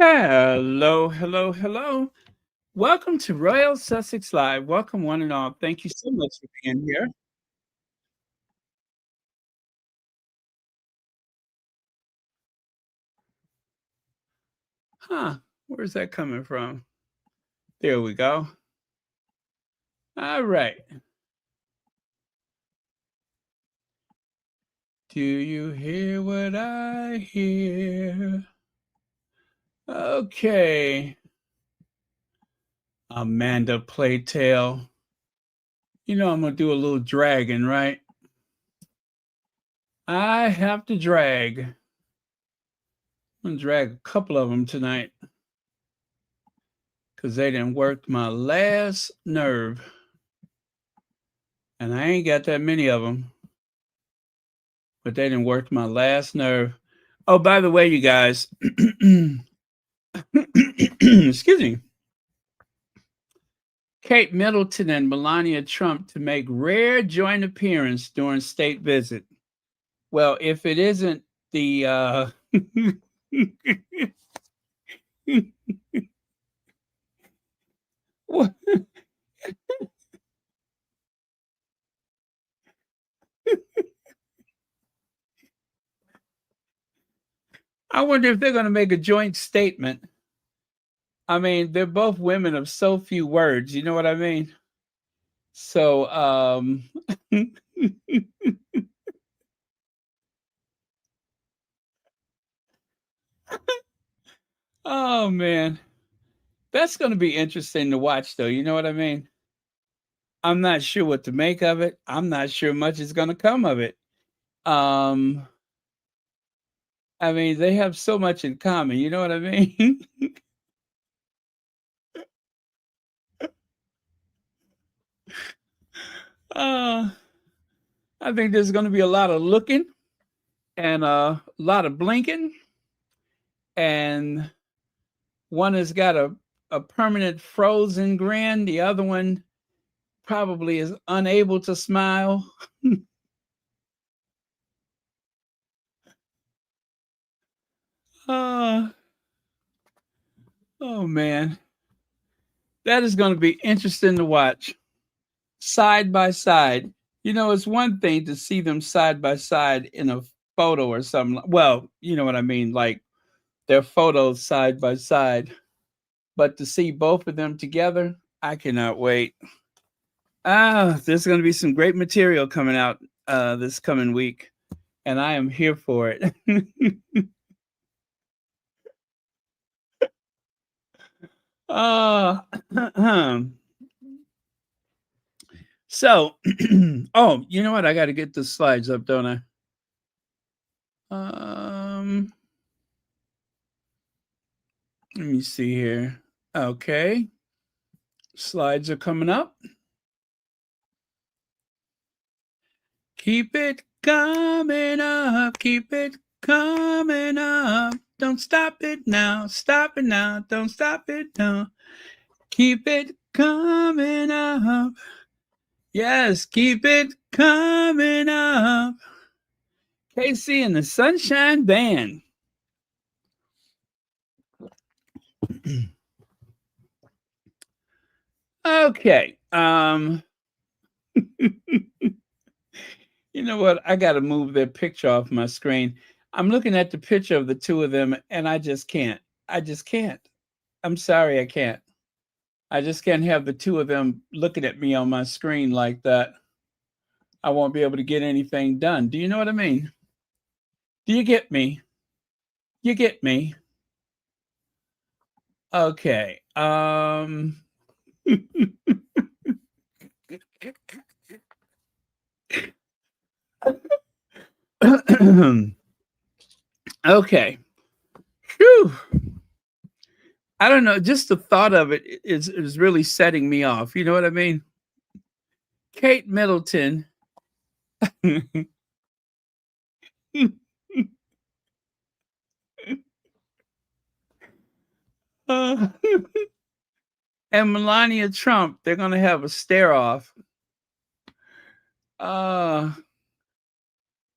Hello, hello, hello. Welcome to Royal Sussex Live. Welcome, one and all. Thank you so much for being here. Huh, where's that coming from? There we go. All right. Do you hear what I hear? Okay. Amanda Playtale. You know I'm going to do a little dragging, right? I have to drag. I'm going to drag a couple of them tonight because they didn't work my last nerve. And I ain't got that many of them, but they didn't work my last nerve. Oh, by the way, you guys, excuse me, Kate Middleton and Melania Trump to make rare joint appearance during state visit. Well, if it isn't the I wonder if they're going to make a joint statement. I mean, they're both women of so few words. You know what I mean? So, oh man, that's going to be interesting to watch, though. You know what I mean? I'm not sure what to make of it. I'm not sure much is going to come of it. Um, I mean, they have so much in common. You know what I mean? uh, I think there's going to be a lot of looking and a lot of blinking, and one has got a permanent frozen grin. The other one probably is unable to smile. uh, oh man, that is going to be interesting to watch side by side. You know, it's one thing to see them side by side in a photo or something. Well, you know what I mean, like their photos side by side. But to see both of them together, I cannot wait. There's going to be some great material coming out this coming week, and I am here for it. uh, so, oh, you know what? I got to get the slides up, don't I? Let me see here. Okay, slides are coming up. Keep it coming up. Keep it coming up. Don't stop it now. Stop it now. Don't stop it now. Keep it coming up. Yes, keep it coming up. Casey and the Sunshine Band. Okay. You know what? I got to move their picture off my screen. I'm looking at the picture of the two of them and I just can't. I just can't. I'm sorry, I can't. I just can't have the two of them looking at me on my screen like that. I won't be able to get anything done. Do you know what I mean? Do you get me? You get me? Okay. Okay. Whew. I don't know. Just the thought of it is really setting me off. You know what I mean? Kate Middleton. uh, and Melania Trump, they're going to have a stare off.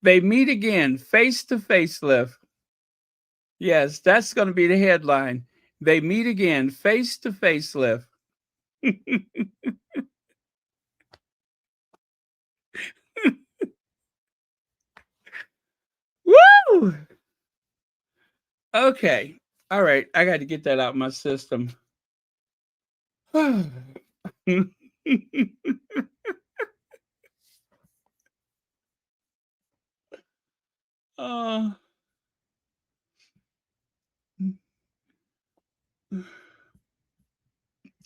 They meet again, face to face lift. Yes, that's going to be the headline. They meet again, face to facelift. Woo! Okay. All right. I got to get that out of my system. uh,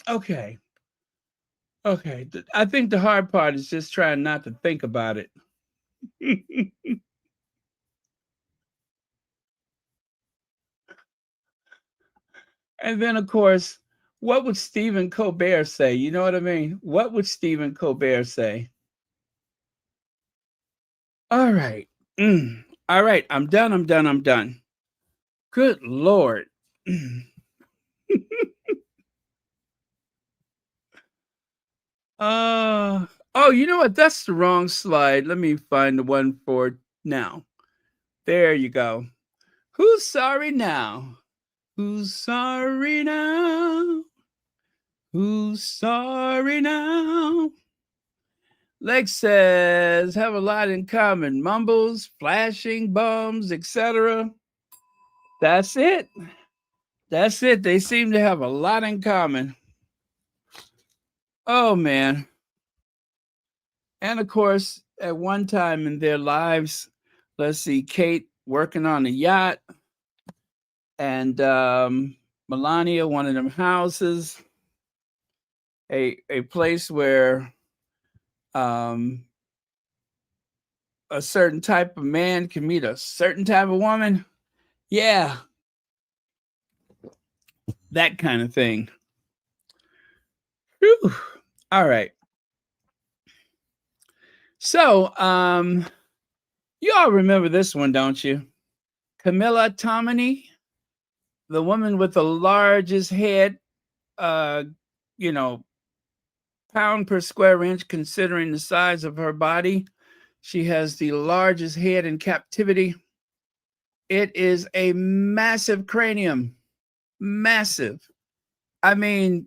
okay. Okay. I think the hard part is just trying not to think about it. And then, of course, what would Stephen Colbert say? You know what I mean? What would Stephen Colbert say? All right. All right. I'm done. I'm done. I'm done. Good Lord. Oh, you know what? That's the wrong slide. Let me find the one for now. There you go. Who's sorry now? Who's sorry now? Who's sorry now? Lex says, have a lot in common. Mumbles, flashing, bums, etc. That's it. That's it. They seem to have a lot in common. Oh, man. And of course, at one time in their lives, let's see, Kate working on a yacht and Melania, one of them houses, a place where um, a certain type of man can meet a certain type of woman. Yeah, that kind of thing. Whew. All right. So, you all remember this one, don't you? Camilla Tominey, the woman with the largest head, uh, you know, pound per square inch, considering the size of her body. She has the largest head in captivity. It is a massive cranium. Massive. I mean,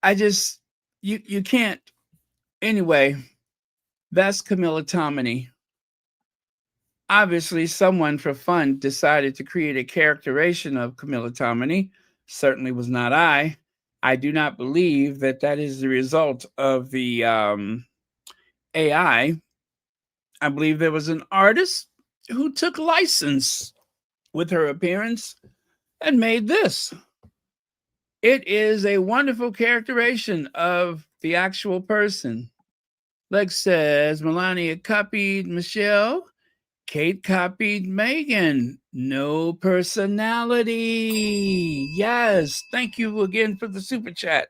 I just you can't. Anyway, that's Camilla Tominey. Obviously, someone for fun decided to create a characterization of Camilla Tominey. Certainly was not I. I do not believe that that is the result of the AI. I believe there was an artist who took license with her appearance and made this. It is a wonderful characterization of the actual person. Lex says Melania copied Michelle. Kate copied Meghan. No personality. Yes. Thank you again for the super chat.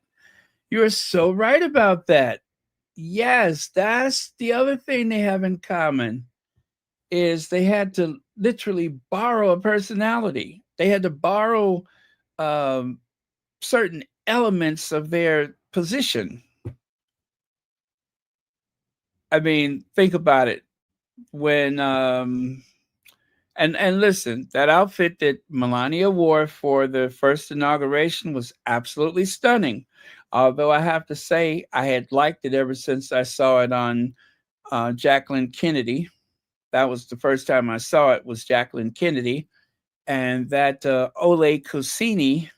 You're so right about that. Yes, that's the other thing they have in common is they had to literally borrow a personality. They had to borrow um, certain elements of their position. I mean, think about it. When and listen, that outfit that Melania wore for the first inauguration was absolutely stunning. Although I have to say, I had liked it ever since I saw it on Jacqueline Kennedy. That was the first time I saw it was Jacqueline Kennedy, and that Ole Kusini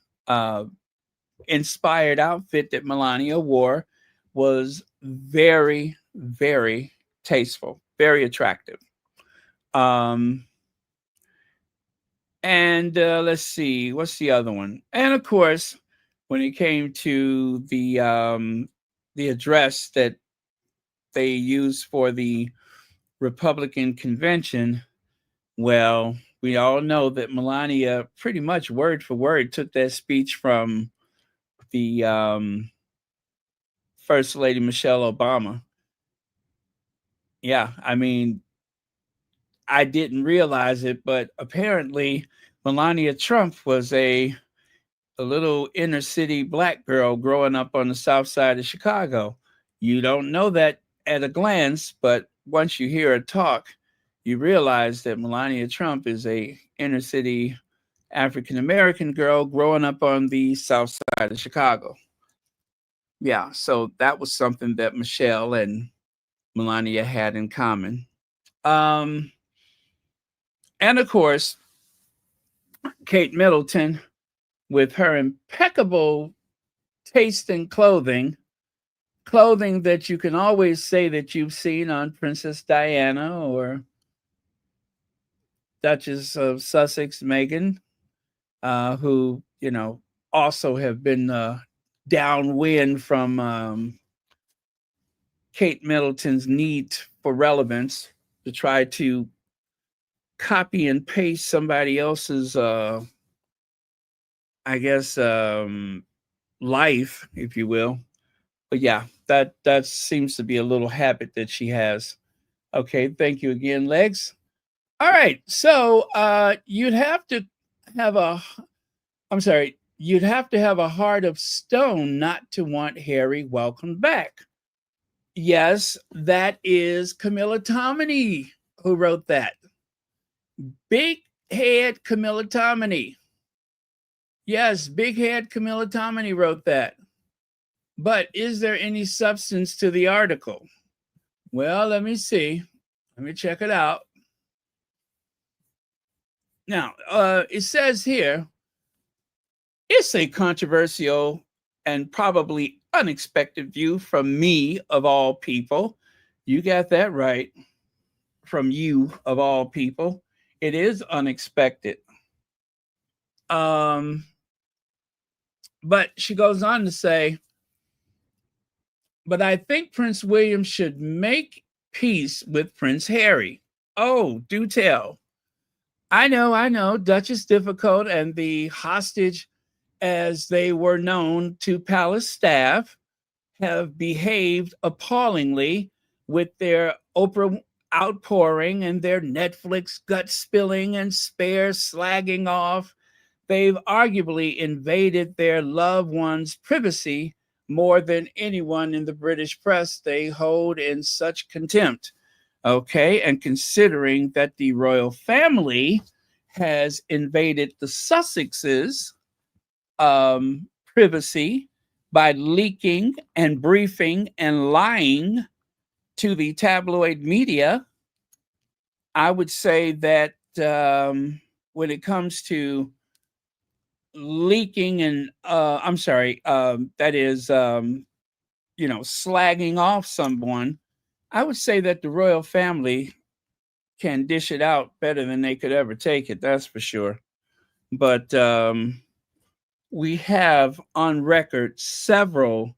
inspired outfit that Melania wore was very, very tasteful, very attractive. Um, and let's see, what's the other one? And of course, when it came to the address that they used for the Republican convention, well, we all know that Melania pretty much word for word took that speech from the First Lady Michelle Obama. Yeah, I mean, I didn't realize it, but apparently Melania Trump was a little inner city black girl growing up on the south side of Chicago. You don't know that at a glance, but once you hear her talk, you realize that Melania Trump is a inner city African-American girl growing up on the south side of Chicago. Yeah, so that was something that Michelle and Melania had in common. Um, and of course, Kate Middleton, with her impeccable taste in clothing that you can always say that you've seen on Princess Diana or Duchess of Sussex, Meghan, who, also have been downwind from Kate Middleton's need for relevance to try to copy and paste somebody else's, I guess, life, if you will. But yeah, that seems to be a little habit that she has. Okay, thank you again, Legs. All right, so you'd have to have a, I'm sorry, you'd have to have a heart of stone not to want Harry welcomed back. Yes, that is Camilla Tominey who wrote that. Big head Camilla Tominey. Yes, big head Camilla Tominey wrote that. But is there any substance to the article? Well, let me see. Let me check it out. Now, it says here, it's a controversial and probably unexpected view from me, of all people. You got that right. From you, of all people. It is unexpected. But she goes on to say, but I think Prince William should make peace with Prince Harry. Oh, do tell. I know. Duchess Difficult and the hostage, as they were known to palace staff, have behaved appallingly with their Oprah outpouring and their Netflix gut spilling and spare slagging off. They've arguably invaded their loved one's privacy more than anyone in the British press they hold in such contempt. Okay, and considering that the royal family has invaded the Sussexes' privacy by leaking and briefing and lying to the tabloid media, I would say that when it comes to leaking and that is slagging off someone, I would say that the royal family can dish it out better than they could ever take it, that's for sure. But we have on record several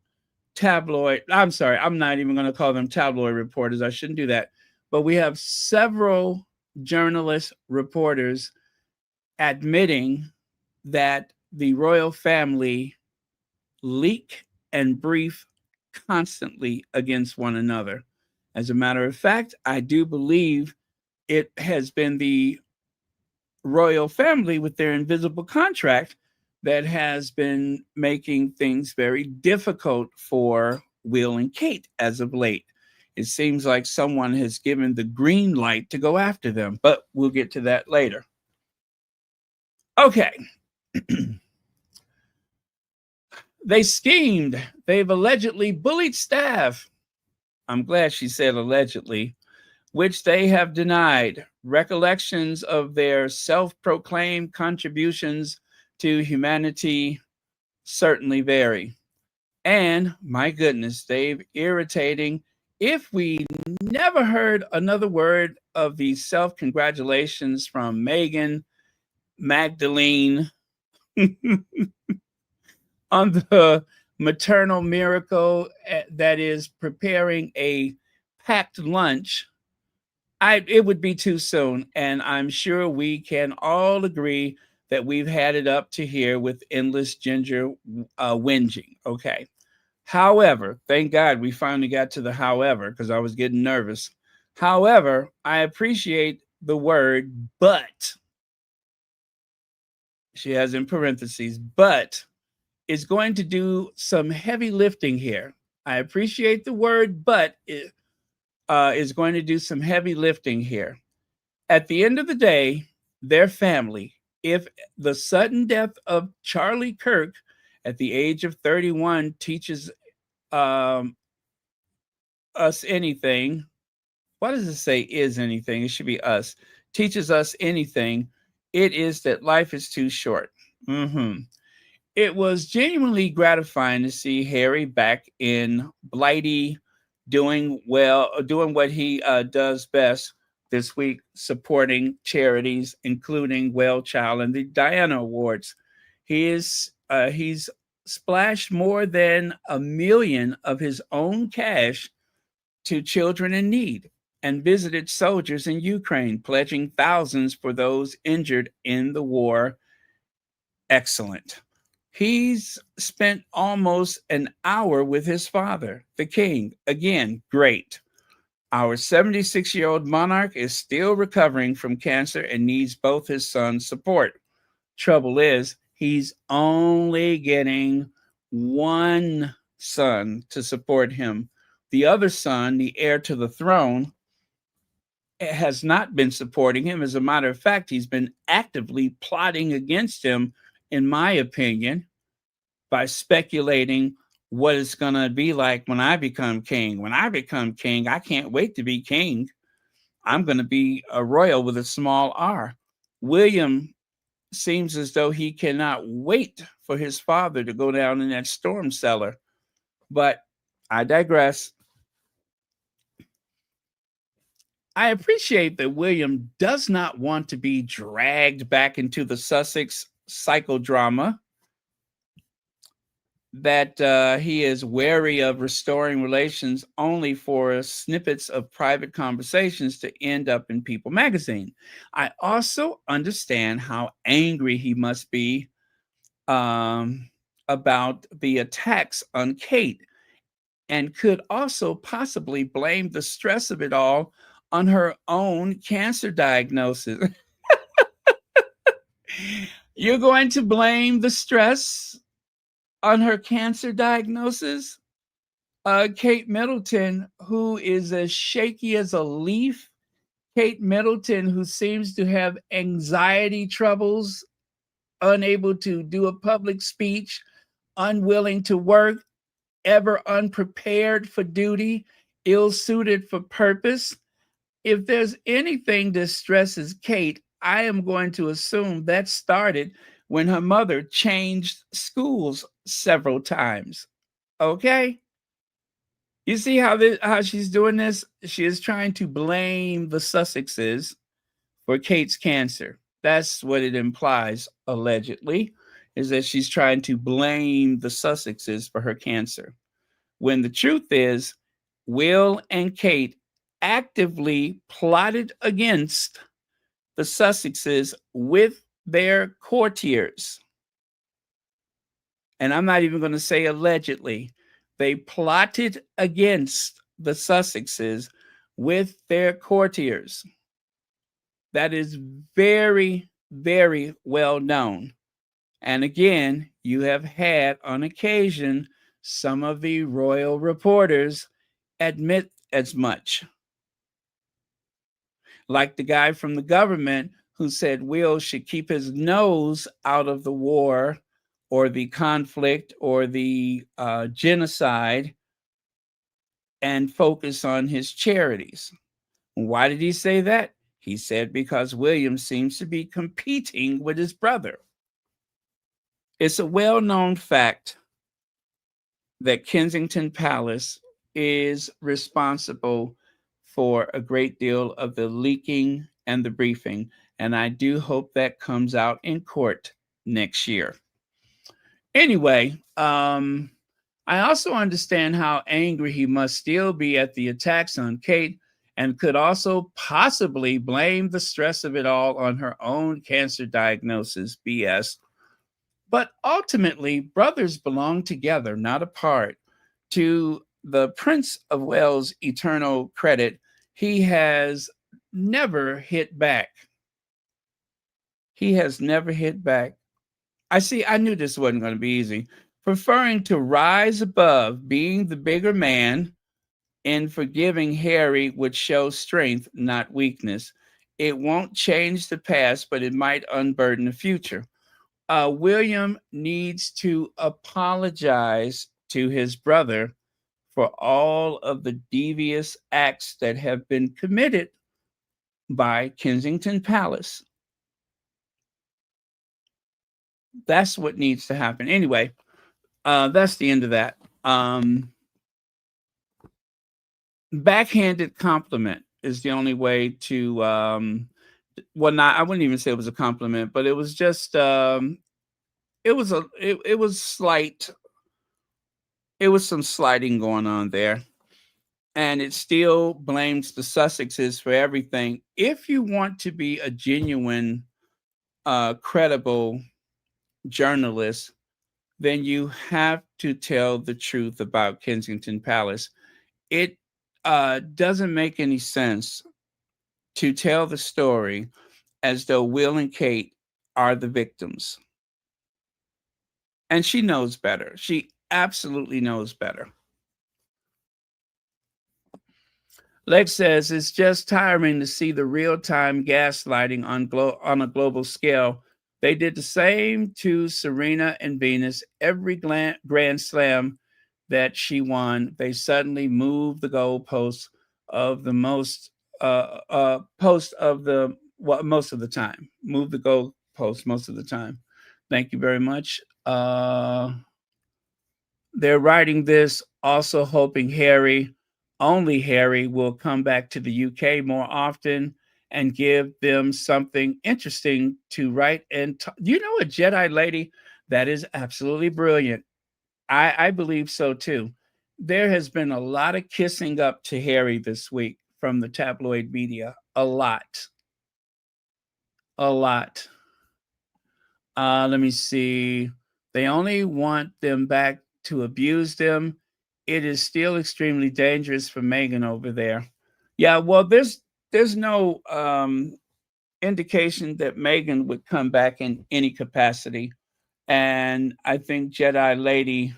I'm not even going to call them tabloid reporters, I shouldn't do that, but we have several journalist reporters admitting that the royal family leak and brief constantly against one another. As a matter of fact, I do believe it has been the royal family with their invisible contract that has been making things very difficult for Will and Kate as of late. It seems like someone has given the green light to go after them, but we'll get to that later. Okay. They schemed. They've allegedly bullied staff. I'm glad she said allegedly, which they have denied. Recollections of their self-proclaimed contributions to humanity certainly vary. And my goodness, they've irritating. If we never heard another word of the self-congratulations from Meghan, Magdalene, on the maternal miracle that is preparing a packed lunch, it would be too soon. And I'm sure we can all agree that we've had it up to here with endless ginger whinging. Okay. However, thank God we finally got to the however, because I was getting nervous. However, I appreciate the word but. She has in parentheses, but is going to do some heavy lifting here. I appreciate the word, but is going to do some heavy lifting here. At the end of the day, their family, If the sudden death of Charlie Kirk at the age of 31 teaches um, us anything, why does it say is anything? It should be us. Teaches us anything, it is that life is too short. Mm-hmm. It was genuinely gratifying to see Harry back in Blighty, doing well, doing what he does best this week, supporting charities, including Well Child and the Diana Awards. He's splashed more than 1 million of his own cash to children in need and visited soldiers in Ukraine, pledging thousands for those injured in the war. Excellent. He's spent almost an hour with his father, the king. Again, great. Our 76-year-old monarch is still recovering from cancer and needs both his son's support. Trouble is, he's only getting one son to support him. The other son, the heir to the throne, has not been supporting him. As a matter of fact, he's been actively plotting against him, in my opinion, by speculating what it's going to be like when I become king. When I become king, I can't wait to be king. I'm going to be a royal with a small r. William seems as though he cannot wait for his father to go down in that storm cellar. But I digress. I appreciate that William does not want to be dragged back into the Sussex psychodrama, that he is wary of restoring relations only for snippets of private conversations to end up in People magazine. I also understand how angry he must be about the attacks on Kate, and could also possibly blame the stress of it all on her own cancer diagnosis. You're going to blame the stress on her cancer diagnosis? Kate Middleton, who is as shaky as a leaf, Kate Middleton, who seems to have anxiety troubles, unable to do a public speech, unwilling to work, ever unprepared for duty, ill suited for purpose. If there's anything that stresses Kate, I am going to assume that started when her mother changed schools several times. Okay? You see how she's doing this? She is trying to blame the Sussexes for Kate's cancer. That's what it implies, allegedly, is that she's trying to blame the Sussexes for her cancer. When the truth is, Will and Kate actively plotted against the Sussexes with their courtiers. And I'm not even going to say allegedly. They plotted against the Sussexes with their courtiers. That is very, very well known. And again, you have had on occasion some of the royal reporters admit as much. Like the guy from the government who said Will should keep his nose out of the war or the conflict or the genocide and focus on his charities. Why did he say that? He said because William seems to be competing with his brother. It's a well-known fact that Kensington Palace is responsible for a great deal of the leaking and the briefing, and I do hope that comes out in court next year. Anyway, I also understand how angry he must still be at the attacks on Kate, and could also possibly blame the stress of it all on her own cancer diagnosis, BS. But ultimately, brothers belong together, not apart. To the Prince of Wales' eternal credit, he has never hit back. He has never hit back. I knew this wasn't going to be easy. Preferring to rise above being the bigger man, and forgiving Harry would show strength, not weakness. It won't change the past, but it might unburden the future. William needs to apologize to his brother for all of the devious acts that have been committed by Kensington Palace. That's what needs to happen. Anyway, that's the end of that. Backhanded compliment is the only way to well, not, I wouldn't even say it was a compliment, but it was just it was slight. It was some slighting going on there, and it still blames the Sussexes for everything. If you want to be a genuine, credible journalist, then you have to tell the truth about Kensington Palace. It doesn't make any sense to tell the story as though Will and Kate are the victims. And she knows better. She absolutely knows better. Lex says it's just tiring to see the real-time gaslighting on a global scale. They did the same to Serena and Venus. Every Grand Slam that she won, they suddenly moved the goalposts of the post of the most of the time. Move the goalpost most of the time. Thank you very much. They're writing this also hoping only Harry, will come back to the UK more often and give them something interesting to write. And you know, a Jedi lady, that is absolutely brilliant. I believe so too. There has been a lot of kissing up to Harry this week from the tabloid media. A lot. A lot. Let me see. They only want them back to abuse them. It is still extremely dangerous for Meghan over there. Yeah, well, there's no indication that Meghan would come back in any capacity, and I think Jedi Lady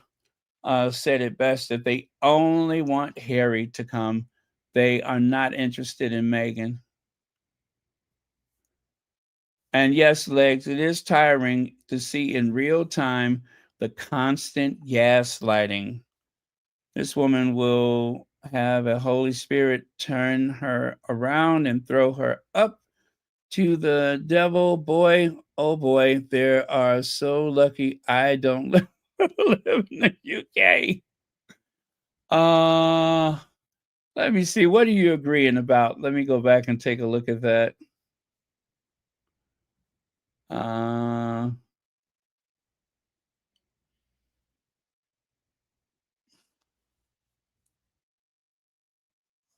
said it best that they only want Harry to come. They are not interested in Meghan. And yes, Legs, it is tiring to see in real time the constant gaslighting. This woman will have a Holy Spirit turn her around and throw her up to the devil. Boy, oh boy, they are so lucky I don't live in the UK. Let me see. What are you agreeing about? Let me go back and take a look at that.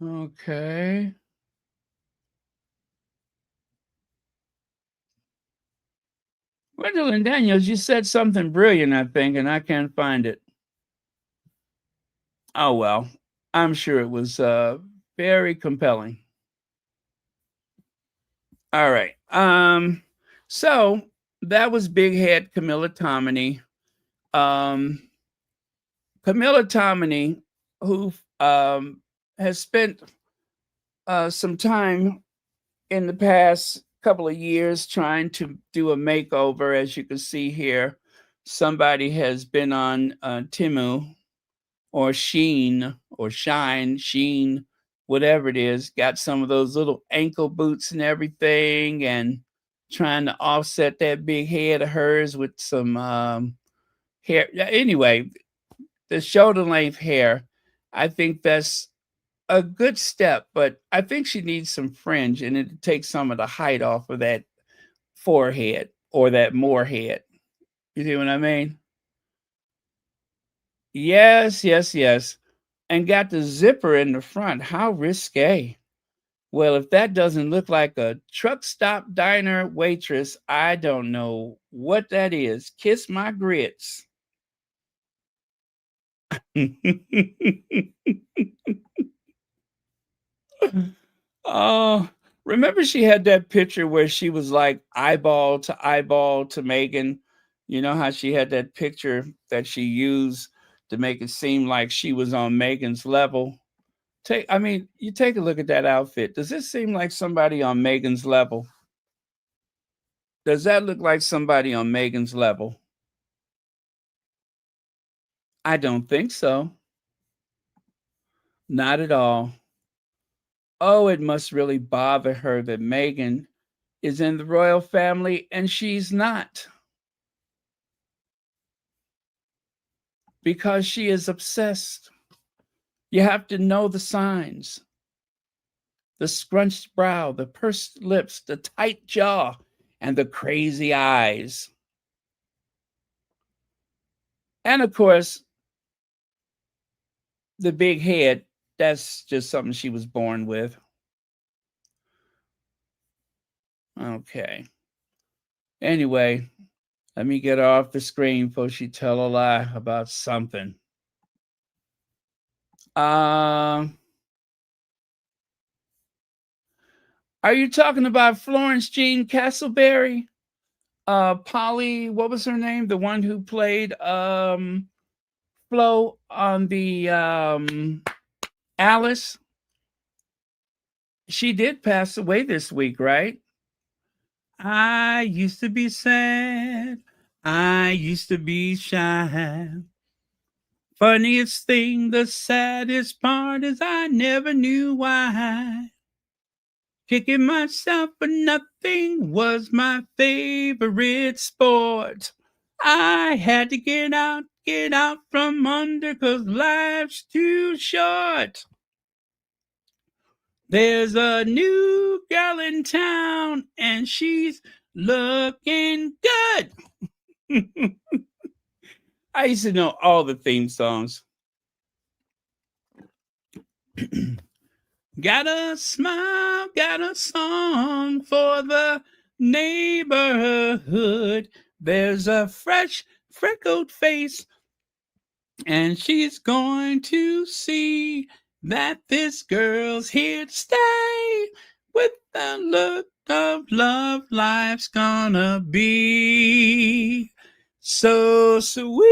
Okay. Gwendolyn Daniels, you said something brilliant, I think, and I can't find it. Oh, well, I'm sure it was very compelling. All right. So that was big head Camilla Tominey. Camilla Tominey, who has spent some time in the past couple of years trying to do a makeover. As you can see here, somebody has been on Timu or Sheen, whatever it is, got some of those little ankle boots and everything, and trying to offset that big head of hers with some hair. Anyway, the shoulder length hair, I think that's a good step, but I think she needs some fringe, and it takes some of the height off of that forehead or that more head. You see what I mean? Yes, yes, yes. And got the zipper in the front. How risque. Well, if that doesn't look like a truck stop diner waitress, I don't know what that is. Kiss my grits. Oh, remember she had that picture where she was like eyeball to Meghan? You know how she had that picture that she used to make it seem like she was on Meghan's level? You take a look at that outfit. Does this seem like somebody on Meghan's level? Does that look like somebody on Meghan's level? I don't think so. Not at all. Oh, it must really bother her that Meghan is in the royal family and she's not, because she is obsessed. You have to know the signs: the scrunched brow, the pursed lips, the tight jaw, and the crazy eyes. And of course, the big head, that's just something she was born with. Okay. Anyway, let me get her off the screen before she tell a lie about something. Are you talking about Florence Jean Castleberry? Polly, what was her name? The one who played Flo on the Alice? She did pass away this week, right? I used to be sad. I used to be shy. Funniest thing, the saddest part is I never knew why. Kicking myself for nothing was my favorite sport. I had to get out from under, 'cause life's too short. There's a new girl in town and she's looking good. I used to know all the theme songs. Got a smile, got a song for the neighborhood. There's a fresh, freckled face, and she's going to see that this girl's here to stay. With the look of love, life's gonna be so sweet.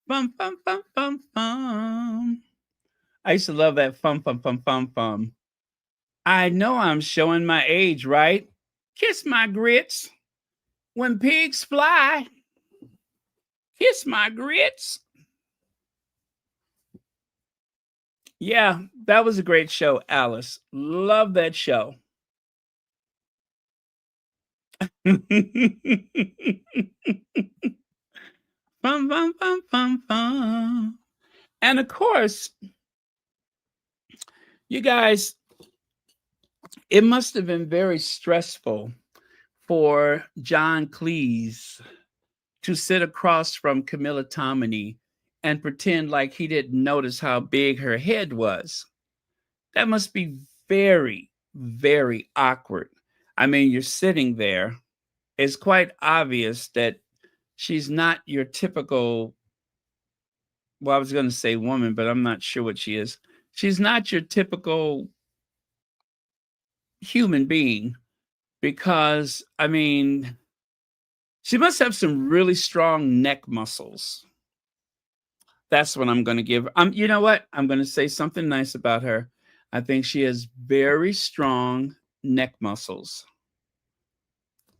Bum, bum, bum, bum, bum. I used to love that fum, fum, fum, fum, fum. I know I'm showing my age, right? Kiss my grits. When pigs fly, kiss my grits. Yeah, that was a great show, Alice. Love that show. Fum, fum, fum, fum, fum. And of course, you guys, it must have been very stressful for John Cleese to sit across from Camilla Tominey and pretend like he didn't notice how big her head was. That must be very, very awkward. I mean, you're sitting there. It's quite obvious that she's not your typical, well, I was going to say woman, but I'm not sure what she is. She's not your typical human being, because, I mean, she must have some really strong neck muscles. That's what I'm going to give her. You know what? I'm going to say something nice about her. I think she has very strong neck muscles,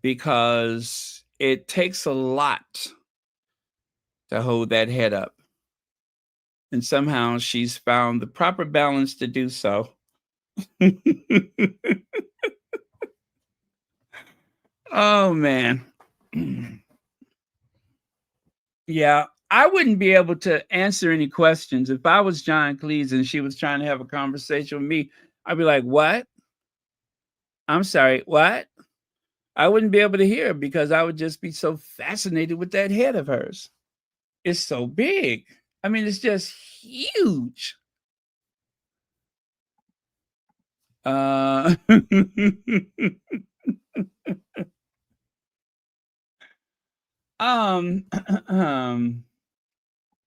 because it takes a lot to hold that head up. And somehow she's found the proper balance to do so. Oh, man. Yeah, I wouldn't be able to answer any questions if I was John Cleese and she was trying to have a conversation with me. I'd be like, "What? I'm sorry, what?" I wouldn't be able to hear, because I would just be so fascinated with that head of hers. It's so big. I mean, it's just huge. Uh, um,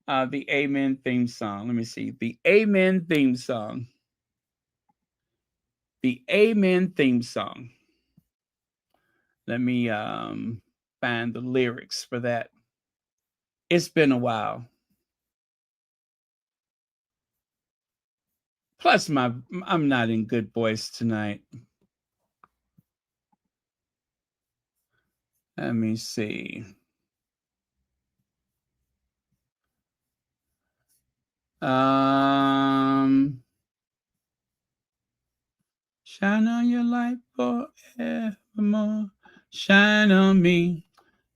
the Amen theme song. Let me see. The Amen theme song. The Amen theme song. Let me find the lyrics for that. It's been a while. Plus, I'm not in good voice tonight. Let me see. Shine on your light forevermore. Shine on me.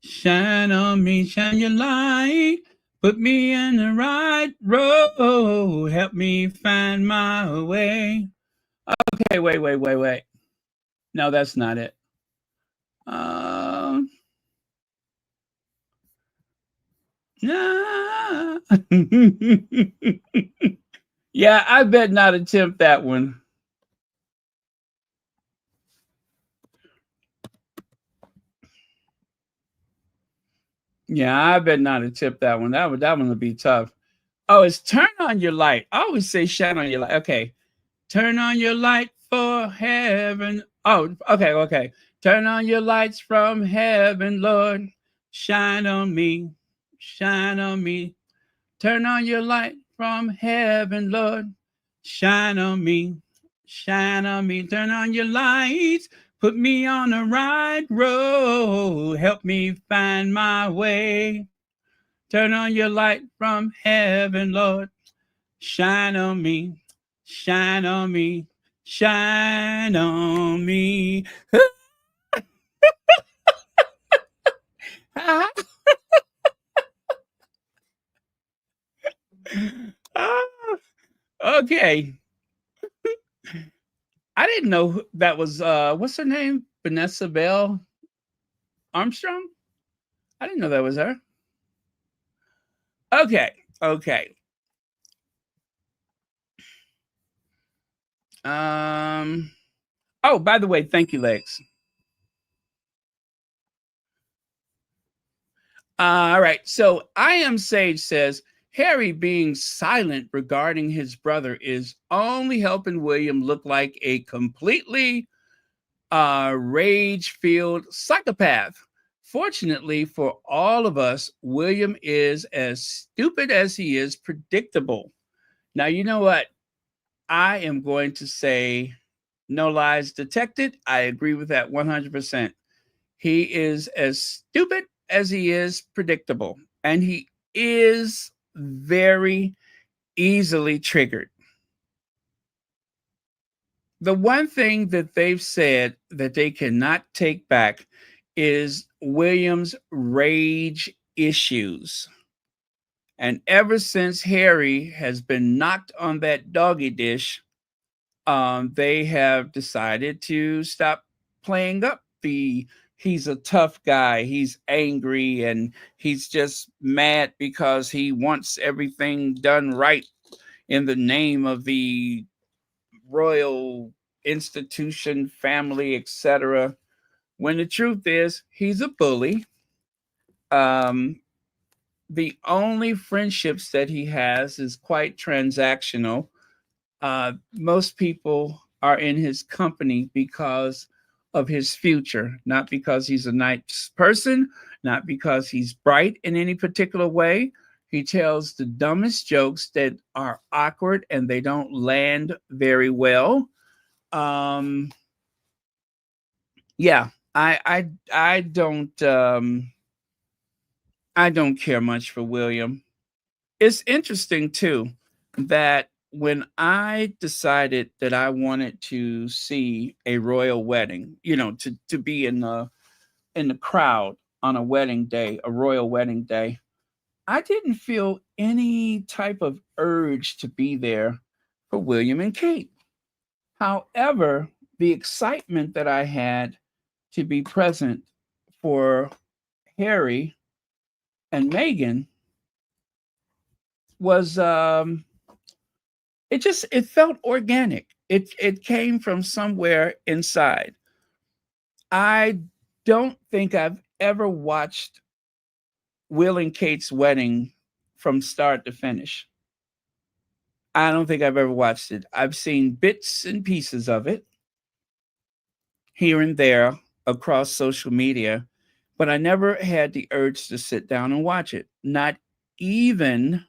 Shine on me. Shine your light. Put me in the right road. Help me find my way. Okay, wait. No, that's not it. Nah. Yeah, I bet not attempt that one. Yeah, I bet not attempt that one. That one would be tough. Oh, it's turn on your light. I always say shine on your light. Okay. Turn on your light for heaven. Oh, okay. Turn on your lights from heaven, Lord. Shine on me. Shine on me. Turn on your light from heaven, Lord. Shine on me. Shine on me. Turn on your lights. Put me on the right road. Help me find my way. Turn on your light from heaven, Lord. Shine on me. Shine on me. Shine on me. Okay. I didn't know that was what's her name? Vanessa Bell Armstrong? I didn't know that was her. Okay. Um oh, by the way, thank you, Lex. All right. So I am Sage says Harry being silent regarding his brother is only helping William look like a completely rage filled psychopath. Fortunately for all of us, William is as stupid as he is predictable. Now, you know what? I am going to say no lies detected. I agree with that 100%. He is as stupid as he is predictable, and he is very easily triggered. The one thing that they've said that they cannot take back is William's rage issues. And ever since Harry has been knocked on that doggy dish, they have decided to stop playing up the he's a tough guy, he's angry, and he's just mad because he wants everything done right in the name of the royal institution, family, etc. When the truth is, he's a bully. Um, the only friendships that he has is quite transactional. Most people are in his company because of his future, not because he's a nice person, not because he's bright in any particular way. He tells the dumbest jokes that are awkward and they don't land very well. Um, yeah, I don't care much for William. It's interesting too that when I decided that I wanted to see a royal wedding, to be in the crowd on a wedding day, a royal wedding day, I didn't feel any type of urge to be there for William and Kate. However, the excitement that I had to be present for Harry and Meghan was it felt organic. It came from somewhere inside. I don't think I've ever watched Will and Kate's wedding from start to finish. I don't think I've ever watched it. I've seen bits and pieces of it here and there across social media, but I never had the urge to sit down and watch it. Even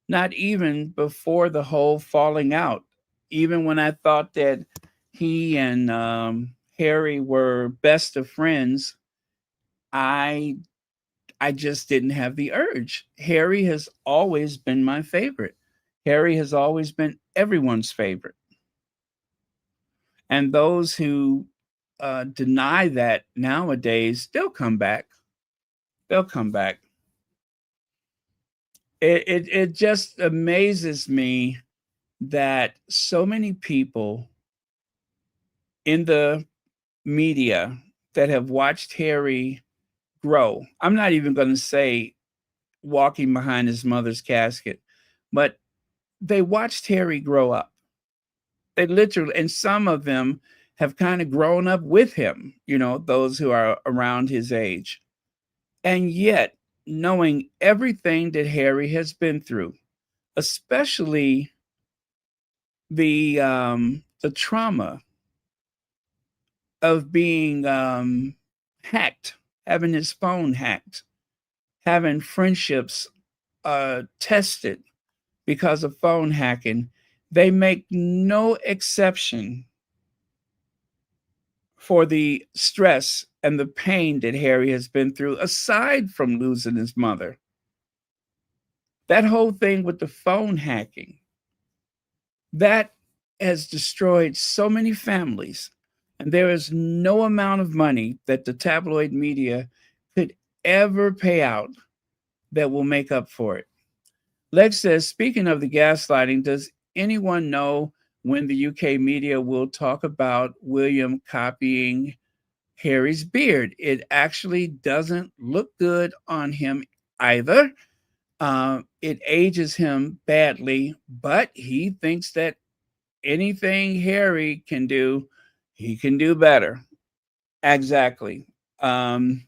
not even before the whole falling out. even when I thought that he and Harry were best of friends, I I just didn't have the urge. Harry has always been my favorite. Harry has always been everyone's favorite. And those who deny that nowadays, they'll come back. They'll come back. It just amazes me that so many people in the media that have watched Harry grow. I'm not even going to say walking behind his mother's casket, but they watched Harry grow up. They literally, and some of them have kind of grown up with him, those who are around his age. And yet, knowing everything that Harry has been through, especially the trauma of being hacked, having his phone hacked, having friendships tested because of phone hacking, they make no exception for the stress and the pain that Harry has been through, aside from losing his mother. That whole thing with the phone hacking, that has destroyed so many families. And there is no amount of money that the tabloid media could ever pay out that will make up for it. Lex says, speaking of the gaslighting, does anyone know when the UK media will talk about William copying Harry's beard? It actually doesn't look good on him either. It ages him badly, but he thinks that anything Harry can do, he can do better. Exactly. There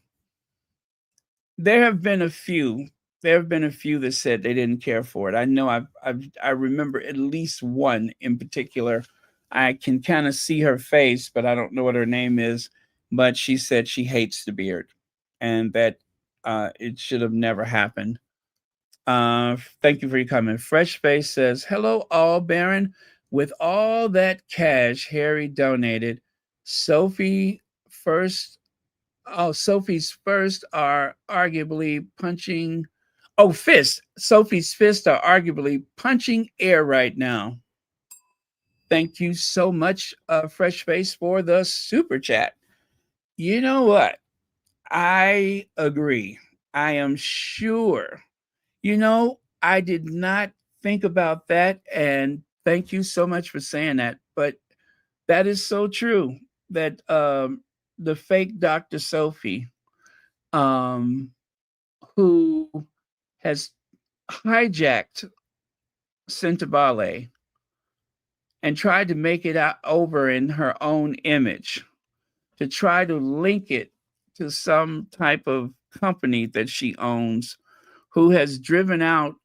have been a few. There have been a few that said they didn't care for it. I know I remember at least one in particular. I can kind of see her face, but I don't know what her name is. But she said she hates the beard, and that it should have never happened. Thank you for your comment. Fresh Face says, "Hello, all Baron. With all that cash Harry donated, Sophie first Sophie's first are arguably punching. Oh, fist. Sophie's fists are arguably punching air right now." Thank you so much, Fresh Face, for the super chat. You know what? I agree. I am sure. I did not think about that. And thank you so much for saying that. But that is so true that the fake Dr. Sophie, um, who has hijacked Sentabale and tried to make it out over in her own image, to try to link it to some type of company that she owns, who has driven out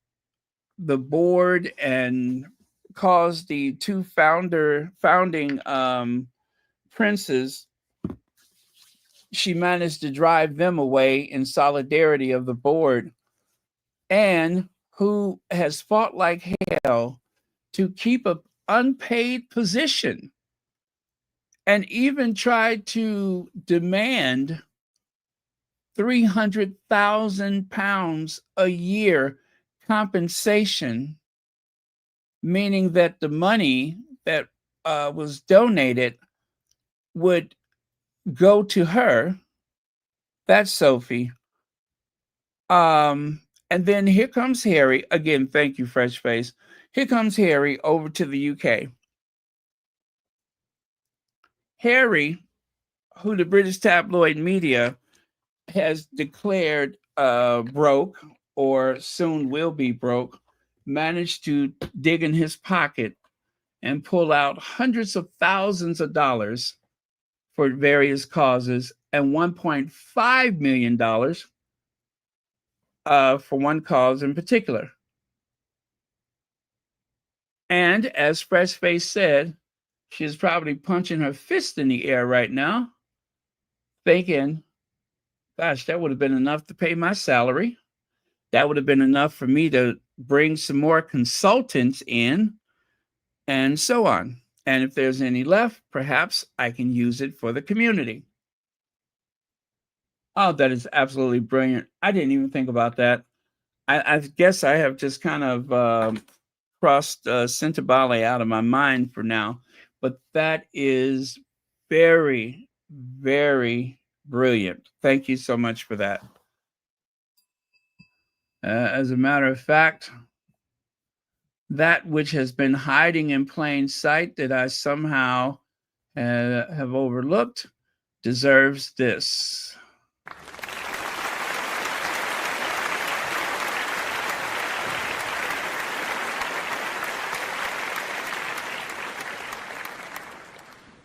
the board and caused the two founding princes. She managed to drive them away in solidarity of the board, and who has fought like hell to keep an unpaid position, and even tried to demand £300,000 a year compensation, meaning that the money that was donated would go to her. That's Sophie. And then here comes Harry. Again, thank you, Fresh Face. Here comes Harry over to the UK. Harry, who the British tabloid media has declared broke or soon will be broke, managed to dig in his pocket and pull out hundreds of thousands of dollars for various causes and $1.5 million for one cause in particular. And as Fresh Face said, she's probably punching her fist in the air right now, thinking, gosh, that would have been enough to pay my salary. That would have been enough for me to bring some more consultants in and so on. And if there's any left, perhaps I can use it for the community. Oh, that is absolutely brilliant. I didn't even think about that. I guess I have just kind of crossed Sentabale out of my mind for now, but that is very, very brilliant. Thank you so much for that. As a matter of fact, that which has been hiding in plain sight that I somehow have overlooked deserves this.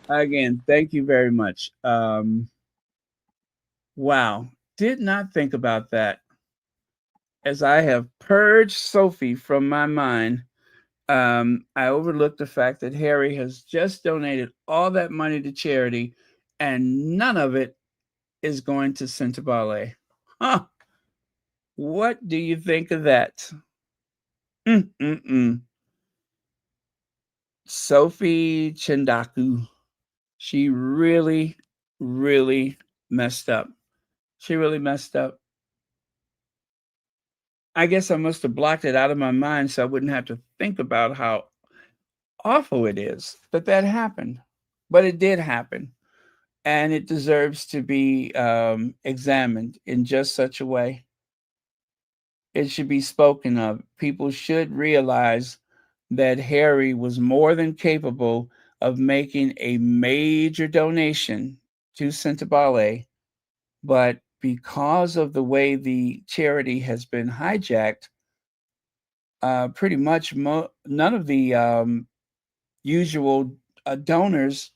Again, thank you very much. Wow, did not think about that. As I have purged Sophie from my mind, I overlooked the fact that Harry has just donated all that money to charity, and none of it is going to Sentabale. Huh? What do you think of that? Mm-mm-mm. Sophie Chindaku. She really, really messed up. She really messed up. I guess I must have blocked it out of my mind so I wouldn't have to think about how awful it is that that happened. But it did happen, and it deserves to be examined in just such a way. It should be spoken of. People should realize that Harry was more than capable of making a major donation to Sentabale, but because of the way the charity has been hijacked, pretty much none of the usual donors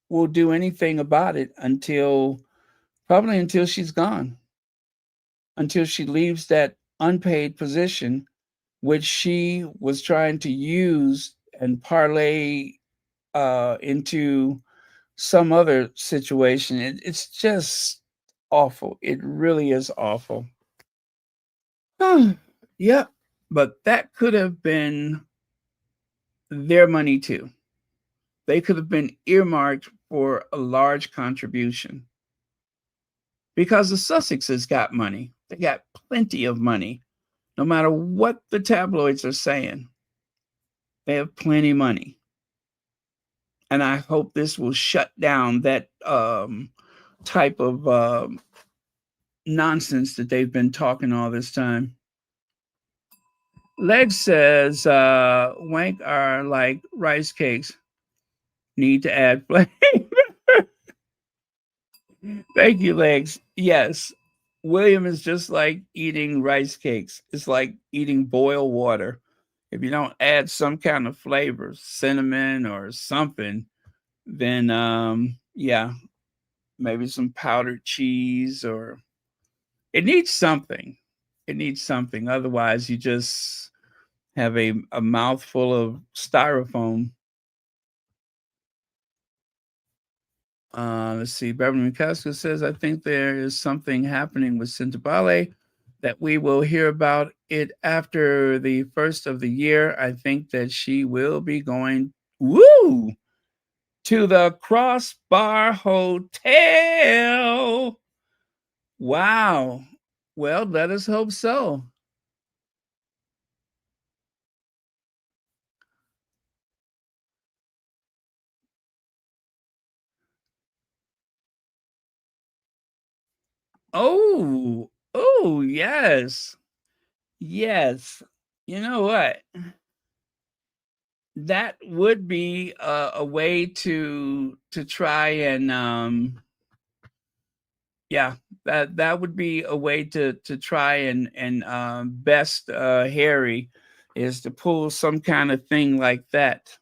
will do anything about it until probably until she's gone, until she leaves that unpaid position, which she was trying to use and parlay into some other situation. It's just awful. It really is awful. Yep. But that could have been their money too. They could have been earmarked for a large contribution because the Sussexes got money. They got plenty of money, no matter what the tabloids are saying. They have plenty of money. And I hope this will shut down that type of nonsense that they've been talking all this time. Leg says, wank are like rice cakes. Need to add flavor. Thank you, Legs. Yes, William is just like eating rice cakes. It's like eating boiled water. If you don't add some kind of flavor, cinnamon or something, then yeah, maybe some powdered cheese or it needs something. It needs something. Otherwise, you just have a mouthful of styrofoam. Let's see. Beverly McCaskill says, I think there is something happening with Sentabale that we will hear about it after the first of the year. I think that she will be going, woo, to the Crossbar Hotel. Wow. Well, let us hope so. Oh, oh, yes. Yes. You know what? That would be a way to try and yeah, that would be a way to try and best Harry is to pull some kind of thing like that.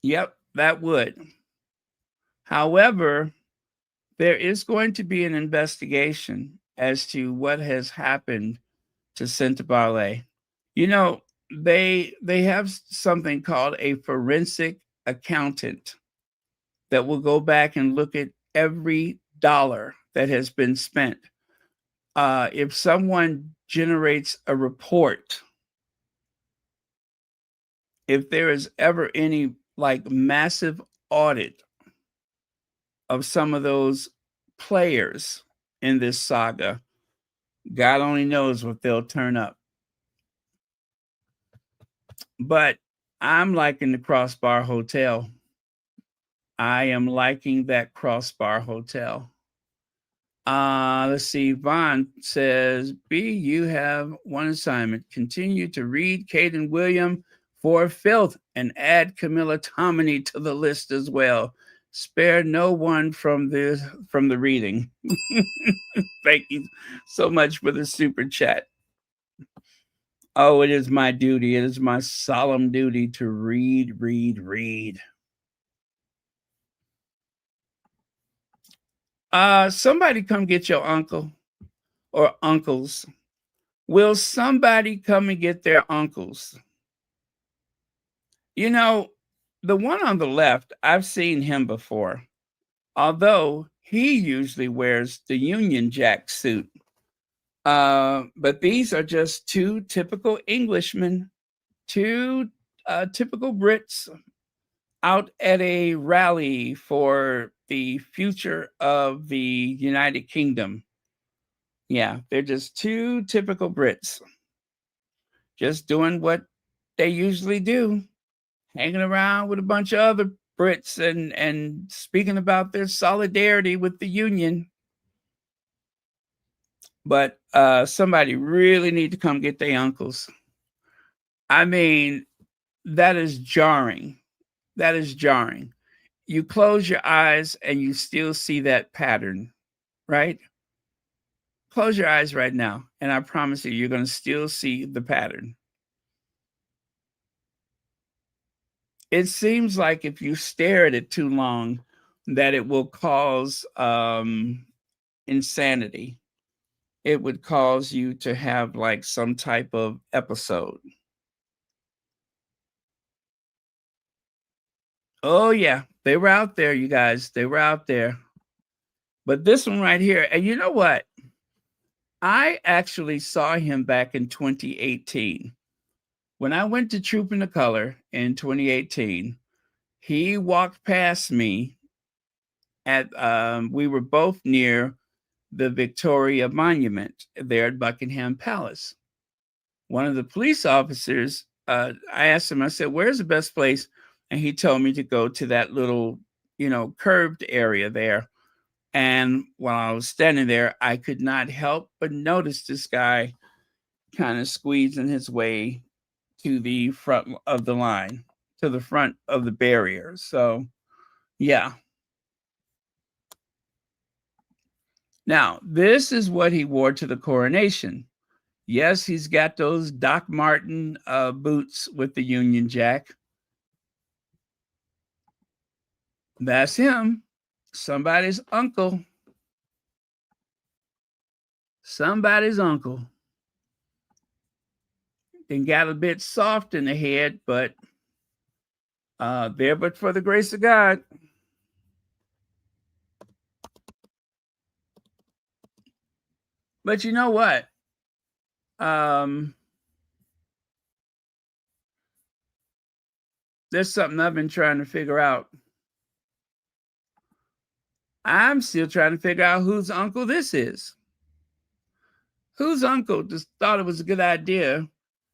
Yep, that would. However, there is going to be an investigation as to what has happened to Sentabale. You know, they have something called a forensic accountant that will go back and look at every dollar that has been spent. If someone generates a report if there is ever any like massive audit of some of those players in this saga, God only knows what they'll turn up. But I'm liking the Crossbar Hotel. I am liking that Crossbar Hotel. Let's see. Vaughn says, B, you have one assignment. Continue to read Kate and William for filth and add Camilla Tominey to the list as well. Spare no one from the reading. Thank you so much for the super chat. Oh, it is my duty. It is my solemn duty to read, read, read. Somebody come get your uncle or uncles. Will somebody come and get their uncles? You know, the one on the left, I've seen him before, although he usually wears the Union Jack suit. But these are just two typical Englishmen, two typical Brits out at a rally for the future of the United Kingdom. Yeah, they're just two typical Brits, just doing what they usually do, hanging around with a bunch of other Brits and speaking about their solidarity with the Union. But somebody really need to come get their uncles. I mean, that is jarring. That is jarring. You close your eyes and you still see that pattern, right? Close your eyes right now, and I promise you, you're going to still see the pattern. It seems like if you stare at it too long, that it will cause insanity. It would cause you to have like some type of episode. Oh, yeah, they were out there, you guys. They were out there. But this one right here, and you know what? I actually saw him back in 2018. When I went to Troop in the Color in 2018, he walked past me at, we were both near the Victoria Monument there at Buckingham Palace. One of the police officers, I asked him, I said, where's the best place? And he told me to go to that little, curved area there. And while I was standing there, I could not help but notice this guy kind of squeezing his way to the front of the line, to the front of the barrier. So, yeah. Now, this is what he wore to the coronation. Yes, he's got those Doc Marten boots with the Union Jack. That's him. Somebody's uncle. Somebody's uncle. Then got a bit soft in the head, but there but for the grace of God. But you know what? There's something I've been trying to figure out. I'm still trying to figure out whose uncle this is. Whose uncle just thought it was a good idea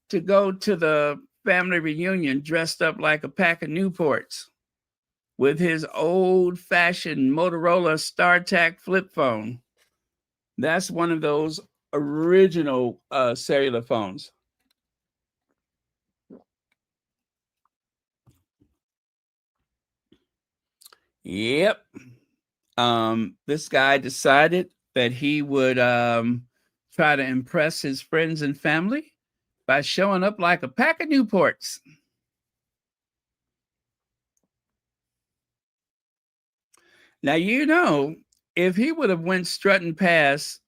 to go to the family reunion dressed up like a pack of Newports with his old-fashioned Motorola StarTAC flip phone. That's one of those original cellular phones. Yep. This guy decided that he would try to impress his friends and family by showing up like a pack of Newports. Now, if he would have went strutting past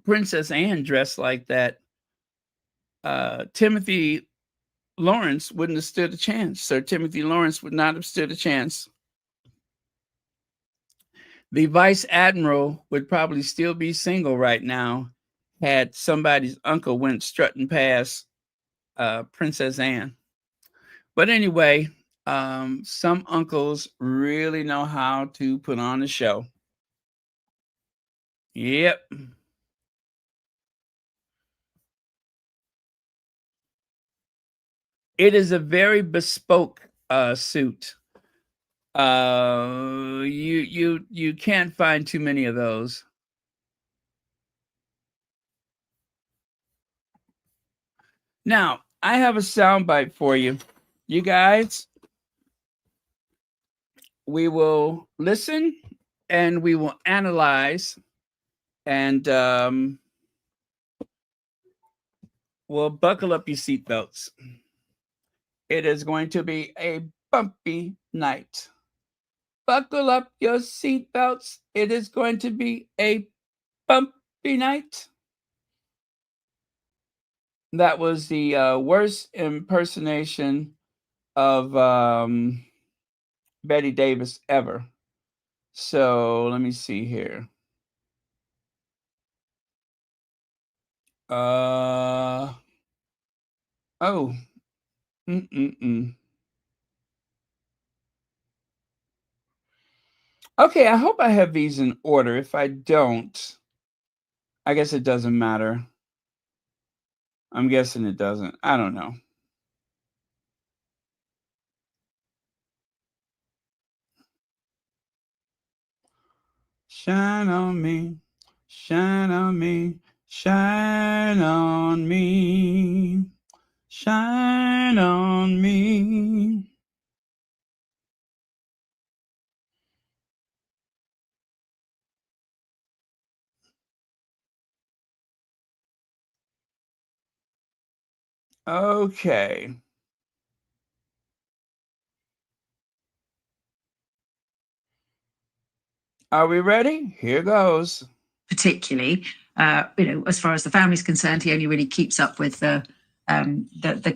Princess Anne dressed like that, Timothy Lawrence wouldn't have stood a chance. Sir Timothy Lawrence would not have stood a chance. The vice admiral would probably still be single right now had somebody's uncle went strutting past Princess Anne. But anyway, some uncles really know how to put on a show. Yep. It is a very bespoke suit. You can't find too many of those. Now, I have a soundbite for you. You guys, we will listen and we will analyze and we'll buckle up your seatbelts. It is going to be a bumpy night. Buckle up your seatbelts. It is going to be a bumpy night. That was the worst impersonation of Betty Davis ever. So let me see here. Oh. Okay, I hope I have these in order. If I don't, I guess it doesn't matter. I'm guessing it doesn't. I don't know. Shine on me, shine on me, shine on me, shine on me. Okay. Are we ready? Here goes. Particularly, as far as the family's concerned, he only really keeps up with the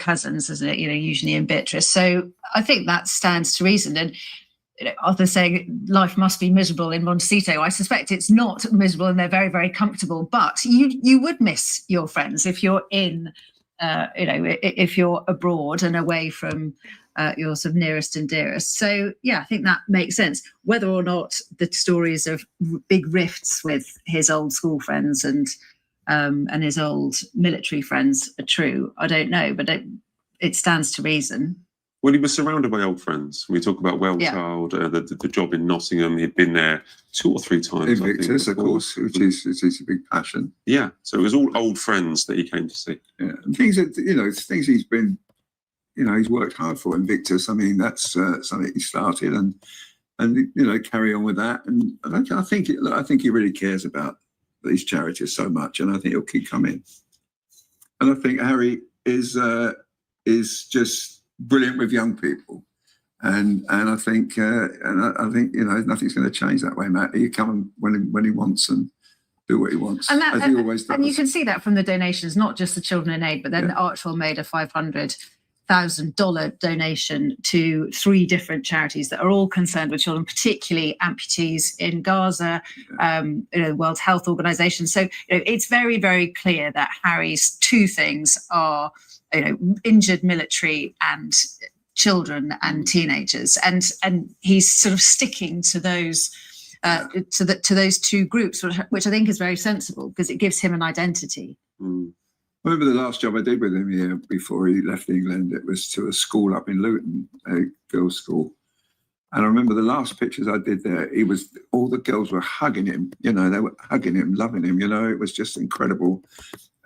cousins, isn't it? Usually in Beatrice. So I think that stands to reason. And Arthur saying life must be miserable in Montecito. I suspect it's not miserable, and they're very, very comfortable. But you would miss your friends if you're in, if you're abroad and away from your sort of nearest and dearest. So yeah, I think that makes sense. Whether or not the stories of big rifts with his old school friends and his old military friends are true, I don't know, but it stands to reason. Well, he was surrounded by old friends. We talk about Wellchild, the job in Nottingham. He'd been there 2 or 3 times. Invictus, of course, which is a big passion. Yeah, so it was all old friends that he came to see. Yeah, and things that things he's been, he's worked hard for. Invictus, I mean, that's something he started, and carry on with that. And I think he really cares about these charities so much, and I think he'll keep coming. And I think Harry is just brilliant with young people, and I think nothing's going to change that way, Matt. He come when he wants and do what he wants, as he always does. And you can see that from the donations, not just the Children in Aid, but then Archetypes made a $500,000 donation to 3 different charities that are all concerned with children, particularly amputees in Gaza, World Health Organization. So it's very, very clear that Harry's 2 things are injured military and children and teenagers, and he's sort of sticking to those to those 2 groups, which I think is very sensible because it gives him an identity. I remember the last job I did with him before he left England. It was to a school up in Luton, a girls' school. And I remember the last pictures I did there, all the girls were hugging him, they were hugging him, loving him, it was just incredible.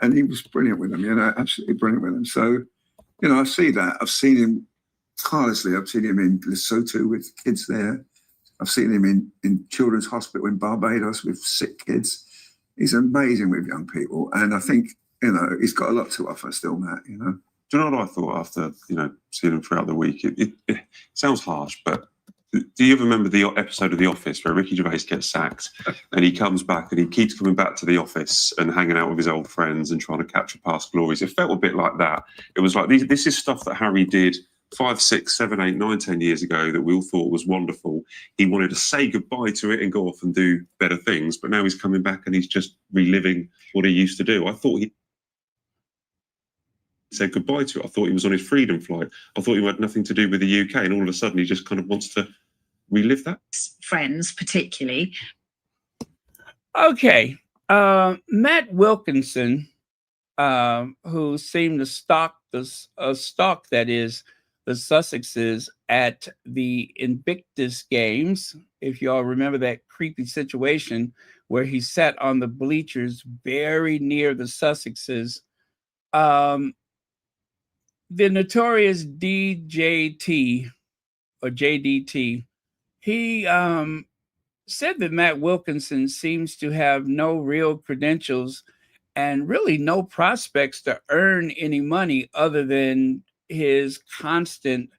And he was brilliant with them, absolutely brilliant with them. So, I see that. I've seen him tirelessly. I've seen him in Lesotho with kids there. I've seen him in Children's Hospital in Barbados with sick kids. He's amazing with young people. And I think, he's got a lot to offer still, Matt, Do you know what I thought after, seeing him throughout the week? It sounds harsh, but do you ever remember the episode of The Office where Ricky Gervais gets sacked and he comes back and he keeps coming back to the office and hanging out with his old friends and trying to capture past glories? It felt a bit like that. It was like, this is stuff that Harry did 5, 6, 7, 8, 9, 10 years ago that we all thought was wonderful. He wanted to say goodbye to it and go off and do better things, but now he's coming back and he's just reliving what he used to do. I thought said goodbye to it. I thought he was on his freedom flight. I thought he had nothing to do with the UK, and all of a sudden he just kind of wants to relive that. Friends, particularly. Okay. Matt Wilkinson, who seemed to stalk the Sussexes at the Invictus games. If you all remember that creepy situation where he sat on the bleachers very near the Sussexes. The notorious DJT or JDT, he said that Matt Wilkinson seems to have no real credentials and really no prospects to earn any money other than his constant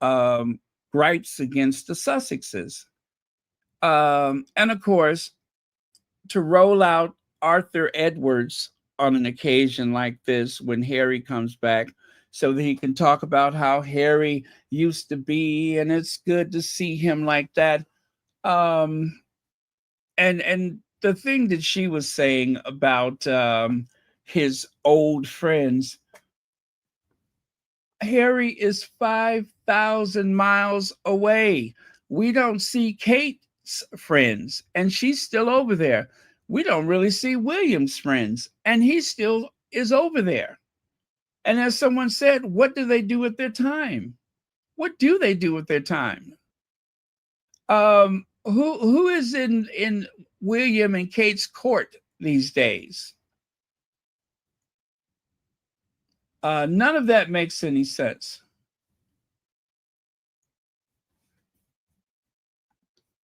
gripes against the Sussexes. And of course, to roll out Arthur Edwards on an occasion like this when Harry comes back so that he can talk about how Harry used to be, and it's good to see him like that. And the thing that she was saying about his old friends, Harry is 5,000 miles away. We don't see Kate's friends, and she's still over there. We don't really see William's friends, and he still is over there. And as someone said, what do they do with their time? What do they do with their time? Who is in William and Kate's court these days? None of that makes any sense.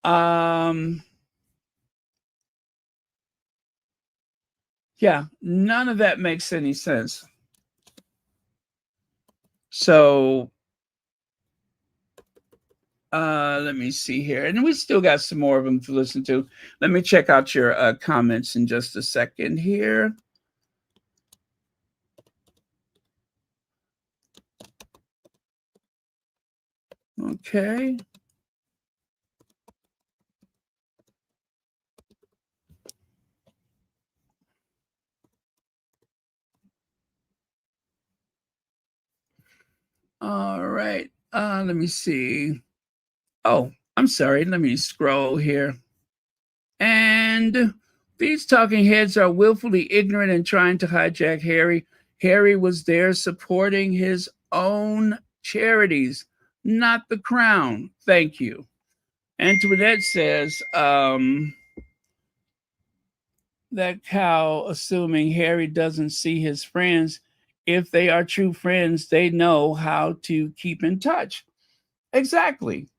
Yeah, none of that makes any sense. So let me see here. And we still got some more of them to listen to. Let me check out your comments in just a second here. Okay. All right. Let me see. Oh, I'm sorry. Let me scroll here. And these talking heads are willfully ignorant and trying to hijack Harry. Harry was there supporting his own charities, not the crown. Thank you. Antoinette says that cow, assuming Harry doesn't see his friends, if they are true friends, they know how to keep in touch. Exactly.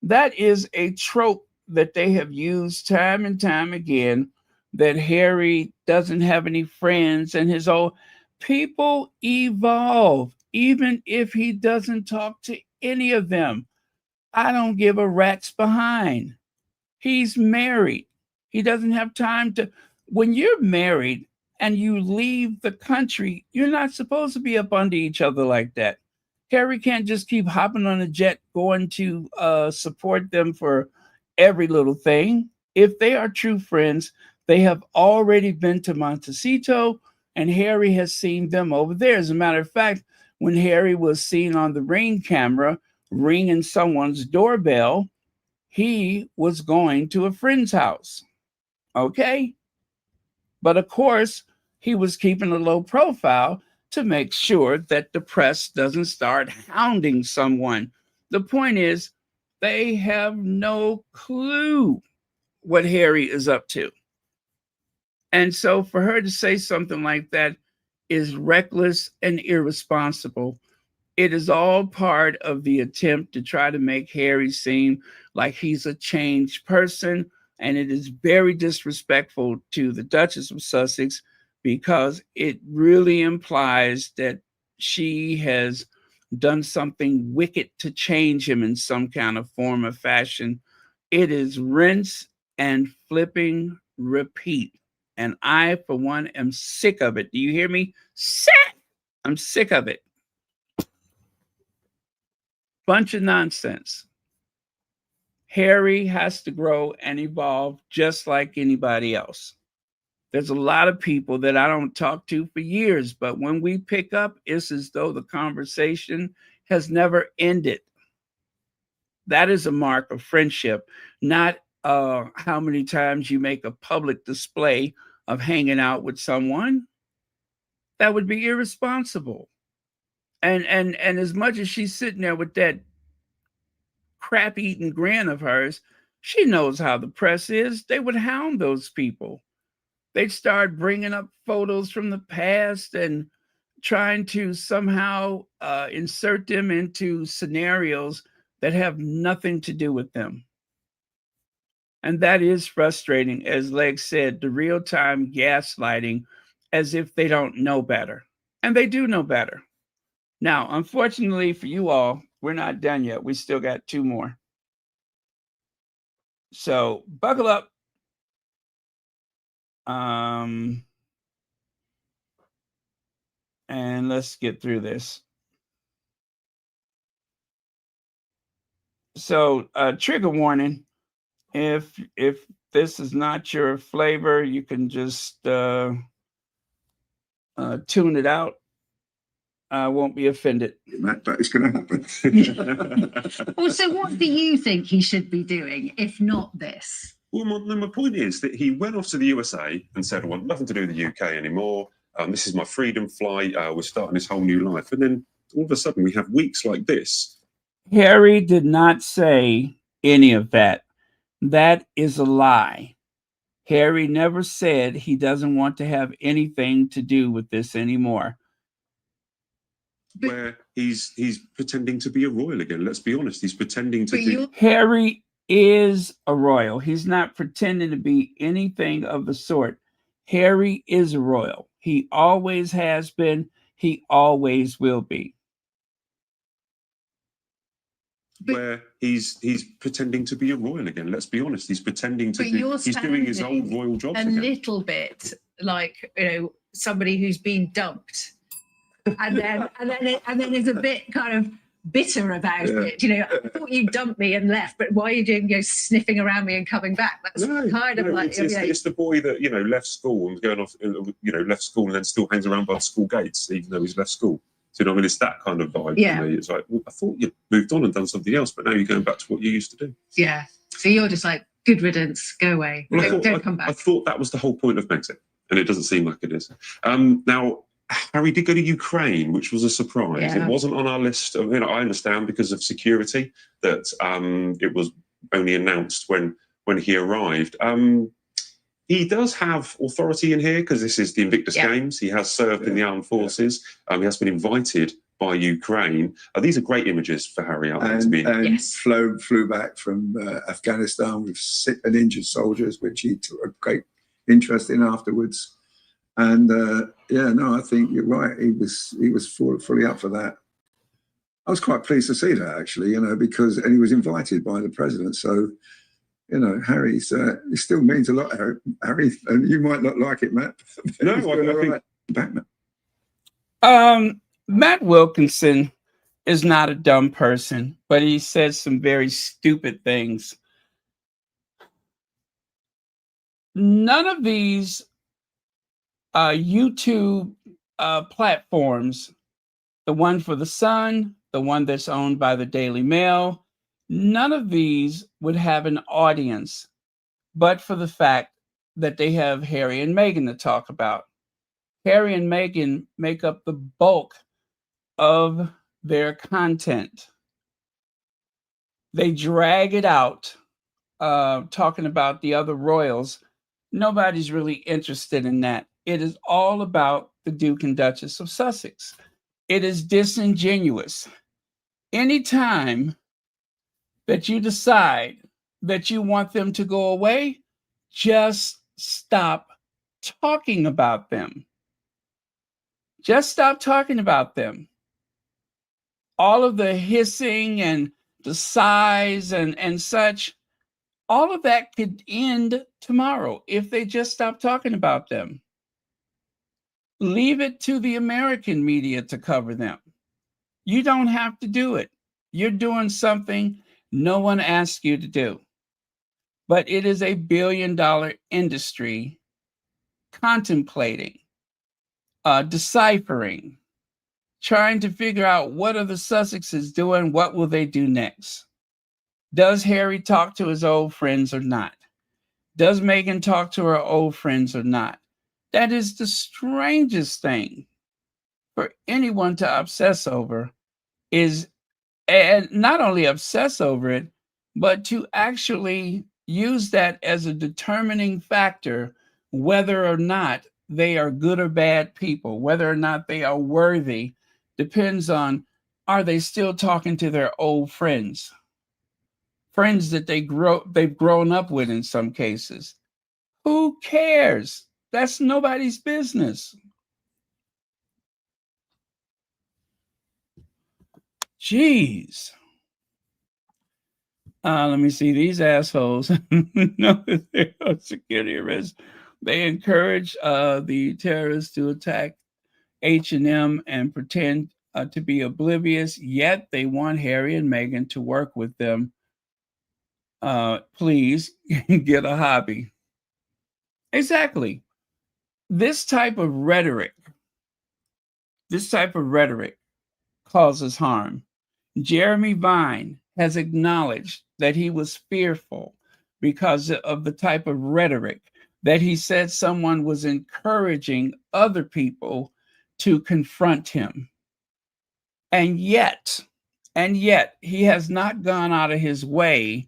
That is a trope that they have used time and time again, that Harry doesn't have any friends and his own people evolve, even if he doesn't talk to any of them. I don't give a rat's behind. He's married. He doesn't have time to. When you're married and you leave the country, you're not supposed to be up under each other like that. Harry can't just keep hopping on a jet going to support them for every little thing. If they are true friends, they have already been to Montecito, and Harry has seen them over there. As a matter of fact, when Harry was seen on the Ring camera ringing someone's doorbell, he was going to a friend's house. Okay? But of course, he was keeping a low profile to make sure that the press doesn't start hounding someone. The point is, they have no clue what Harry is up to. And so for her to say something like that is reckless and irresponsible. It is all part of the attempt to try to make Harry seem like he's a changed person. And it is very disrespectful to the Duchess of Sussex, because it really implies that she has done something wicked to change him in some kind of form or fashion. It is rinse and flipping repeat. And I, for one, am sick of it. Do you hear me? Sick! I'm sick of it. Bunch of nonsense. Harry has to grow and evolve just like anybody else. There's a lot of people that I don't talk to for years, but when we pick up, it's as though the conversation has never ended. That is a mark of friendship, not how many times you make a public display of hanging out with someone. That would be irresponsible. And as much as she's sitting there with that crap eating grin of hers, she knows how the press is. They would hound those people. They'd start bringing up photos from the past and trying to somehow insert them into scenarios that have nothing to do with them. And that is frustrating, as Leg said, the real-time gaslighting, as if they don't know better. And they do know better. Now, unfortunately for you all, we're not done yet. We still got 2 more. So buckle up. And let's get through this. So trigger warning. If this is not your flavor, you can just tune it out. I won't be offended. That is going to happen. Well, so what do you think he should be doing, if not this? Well, my point is that he went off to the USA and said, I want nothing to do with the UK anymore. This is my freedom flight. We're starting this whole new life. And then all of a sudden we have weeks like this. Harry did not say any of that. That is a lie. Harry never said he doesn't want to have anything to do with this anymore. Where he's pretending to be a royal again. Let's be honest. He's pretending to do... Harry is a royal. He's not pretending to be anything of the sort. Harry is a royal. He always has been. He always will be. Where he's pretending to be a royal again. Let's be honest. He's pretending to do... He's doing his old royal jobs again. A little bit like, somebody who's been dumped. And then is a bit kind of bitter about it. I thought you dumped me and left, but why are you doing sniffing around me and coming back? That's like it's the boy that left school and going off, left school and then still hangs around by the school gates even though he's left school. So it's that kind of vibe for me. It's like, well, I thought you moved on and done something else, but now you're going back to what you used to do. Yeah. So you're just like, good riddance, go away. Well, don't come back. I thought that was the whole point of Brexit, and it doesn't seem like it is. Now, Harry did go to Ukraine, which was a surprise. Yeah. It wasn't on our list. I understand because of security that it was only announced when he arrived. He does have authority in here because this is the Invictus Games. He has served in the armed forces. He has been invited by Ukraine. These are great images for Harry out there to be. And flew back from Afghanistan with sick and injured soldiers, which he took a great interest in afterwards. And I think you're right. He was fully up for that. I was quite pleased to see that actually, because he was invited by the president. So, Harry's it still means a lot, Harry. And you might not like it, Matt. No, I think Matt Wilkinson is not a dumb person, but he says some very stupid things. None of these YouTube platforms, the one for the Sun, the one that's owned by the Daily Mail, none of these would have an audience, but for the fact that they have Harry and Meghan to talk about. Harry and Meghan make up the bulk of their content. They drag it out, talking about the other royals. Nobody's really interested in that. It is all about the Duke and Duchess of Sussex. It is disingenuous. Anytime that you decide that you want them to go away, just stop talking about them. Just stop talking about them. All of the hissing and the sighs and such, all of that could end tomorrow if they just stop talking about them. Leave it to the American media to cover them. You don't have to do it. You're doing something no one asked you to do. But it is a $1 billion industry contemplating, deciphering, trying to figure out what are the Sussexes doing, what will they do next? Does Harry talk to his old friends or not? Does Meghan talk to her old friends or not? That is the strangest thing for anyone to obsess over, is, and not only obsess over it, but to actually use that as a determining factor whether or not they are good or bad people, whether or not they are worthy, depends on, are they still talking to their old friends that they've grown up with in some cases. Who cares? That's nobody's business. Jeez. Let me see. These assholes know that they're on security arrest. They encourage the terrorists to attack H&M and pretend to be oblivious, yet they want Harry and Meghan to work with them. Please get a hobby. Exactly. This type of rhetoric causes harm. Jeremy Vine has acknowledged that he was fearful because of the type of rhetoric that he said someone was encouraging other people to confront him. And yet, he has not gone out of his way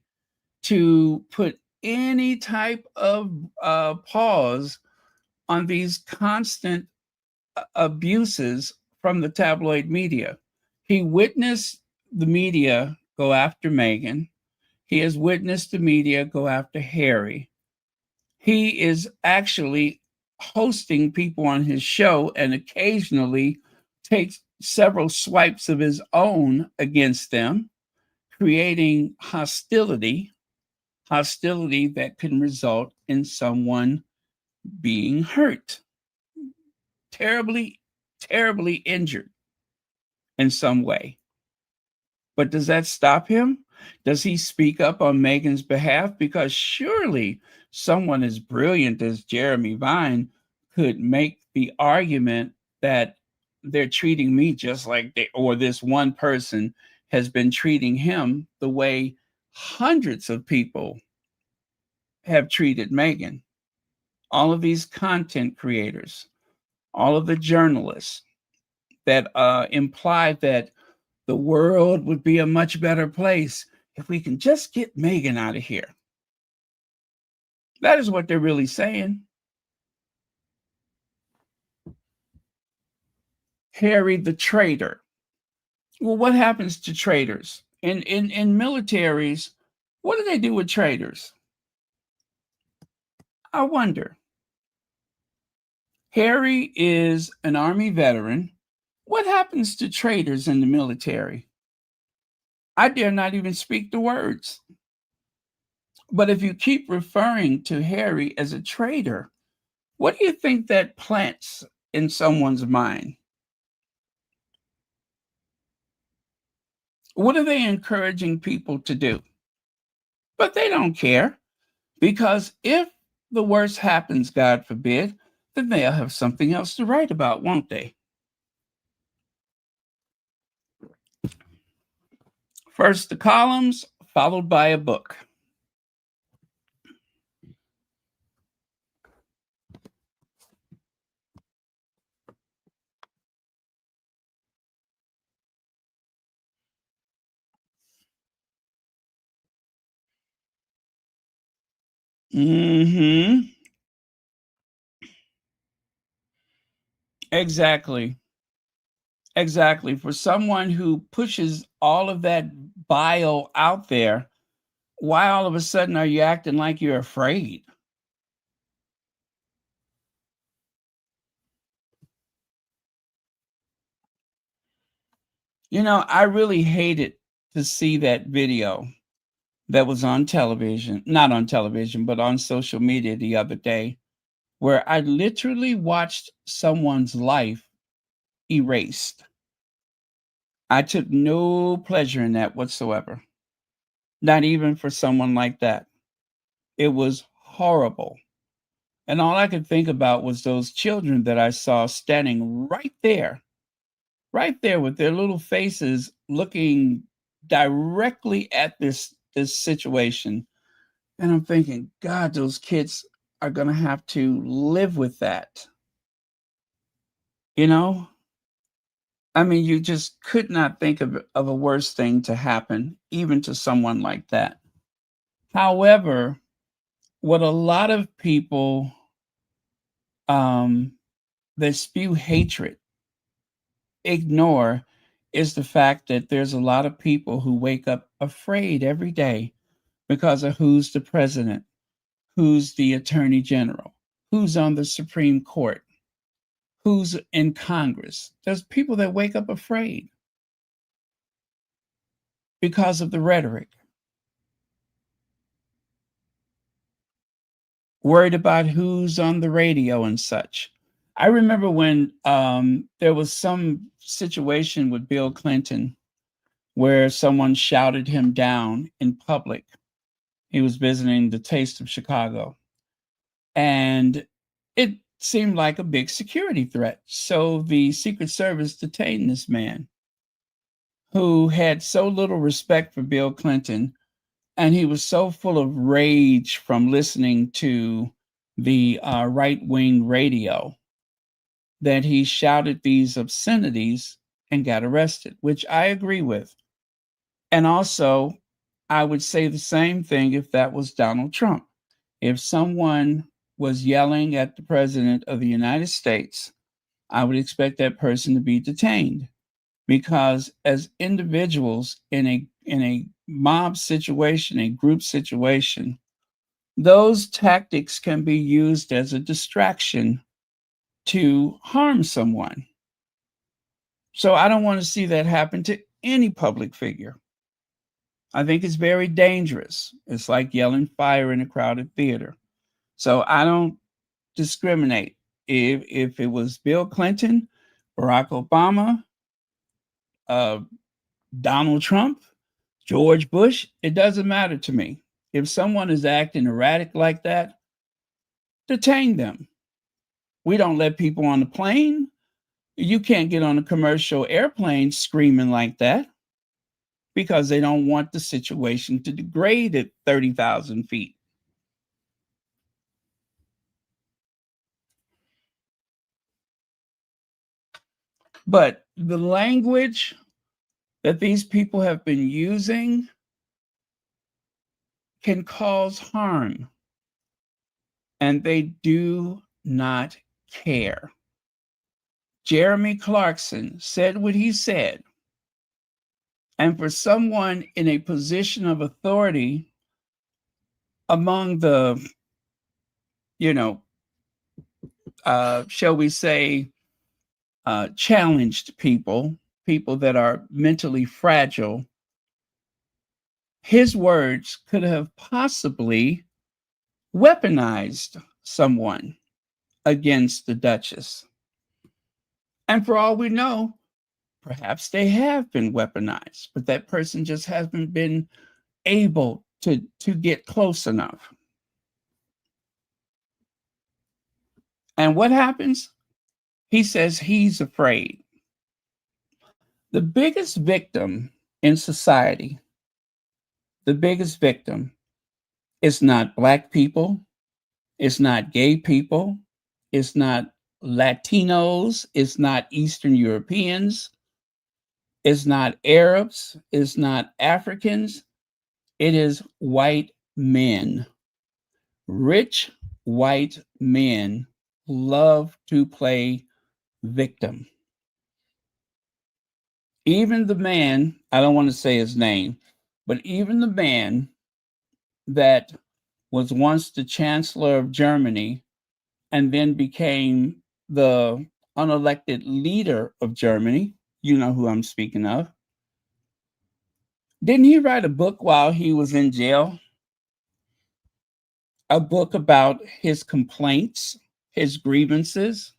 to put any type of pause on these constant abuses from the tabloid media. He witnessed the media go after Meghan. He has witnessed the media go after Harry. He is actually hosting people on his show and occasionally takes several swipes of his own against them, creating hostility that can result in someone being hurt, terribly, terribly injured in some way. But does that stop him? Does he speak up on Meghan's behalf? Because surely someone as brilliant as Jeremy Vine could make the argument that they're treating me just like this one person has been treating him the way hundreds of people have treated Meghan. All of these content creators, all of the journalists that imply that the world would be a much better place if we can just get Meghan out of here. That is what they're really saying. Harry the traitor. Well, what happens to traitors? In militaries, what do they do with traitors? I wonder. Harry is an Army veteran. What happens to traitors in the military? I dare not even speak the words. But if you keep referring to Harry as a traitor, what do you think that plants in someone's mind? What are they encouraging people to do? But they don't care, because if the worst happens, God forbid, then they'll have something else to write about, won't they? First the columns, followed by a book. Mm-hmm. Exactly. Exactly. For someone who pushes all of that bile out there, why all of a sudden are you acting like you're afraid? You know, I really hated to see that video that was on television, not on television, but on social media the other day, where I literally watched someone's life erased. I took no pleasure in that whatsoever, not even for someone like that. It was horrible. And all I could think about was those children that I saw standing right there with their little faces looking directly at this situation. And I'm thinking, God, those kids are going to have to live with that. You know? I mean, you just could not think of a worse thing to happen, even to someone like that. However, what a lot of people that spew hatred ignore is the fact that there's a lot of people who wake up afraid every day because of who's the president, who's the attorney general, who's on the Supreme Court, who's in Congress. There's people that wake up afraid because of the rhetoric, worried about who's on the radio and such. I remember when there was some situation with Bill Clinton where someone shouted him down in public. He was visiting the Taste of Chicago. And it seemed like a big security threat. So the Secret Service detained this man who had so little respect for Bill Clinton, and he was so full of rage from listening to the right-wing radio that he shouted these obscenities and got arrested, which I agree with. And also, I would say the same thing if that was Donald Trump. If someone was yelling at the president of the United States, I would expect that person to be detained, because as individuals in a mob situation, a group situation, those tactics can be used as a distraction to harm someone. So I don't want to see that happen to any public figure. I think it's very dangerous. It's like yelling fire in a crowded theater. So I don't discriminate. If it was Bill Clinton, Barack Obama, Donald Trump, George Bush, it doesn't matter to me. If someone is acting erratic like that, detain them. We don't let people on the plane. You can't get on a commercial airplane screaming like that because they don't want the situation to degrade at 30,000 feet. But the language that these people have been using can cause harm, and they do not care. Jeremy Clarkson said what he said. And for someone in a position of authority among the, shall we say, challenged people that are mentally fragile, his words could have possibly weaponized someone against the Duchess. And for all we know, perhaps they have been weaponized, but that person just hasn't been able to get close enough. And what happens? He says he's afraid. The biggest victim in society, the biggest victim is not Black people, it's not gay people, it's not Latinos, it's not Eastern Europeans, it's not Arabs, it's not Africans, it is white men. Rich white men love to play victim. Even the man, I don't want to say his name, but even the man that was once the Chancellor of Germany and then became the unelected leader of Germany, you know who I'm speaking of. Didn't he write a book while he was in jail? A book about his complaints, his grievances.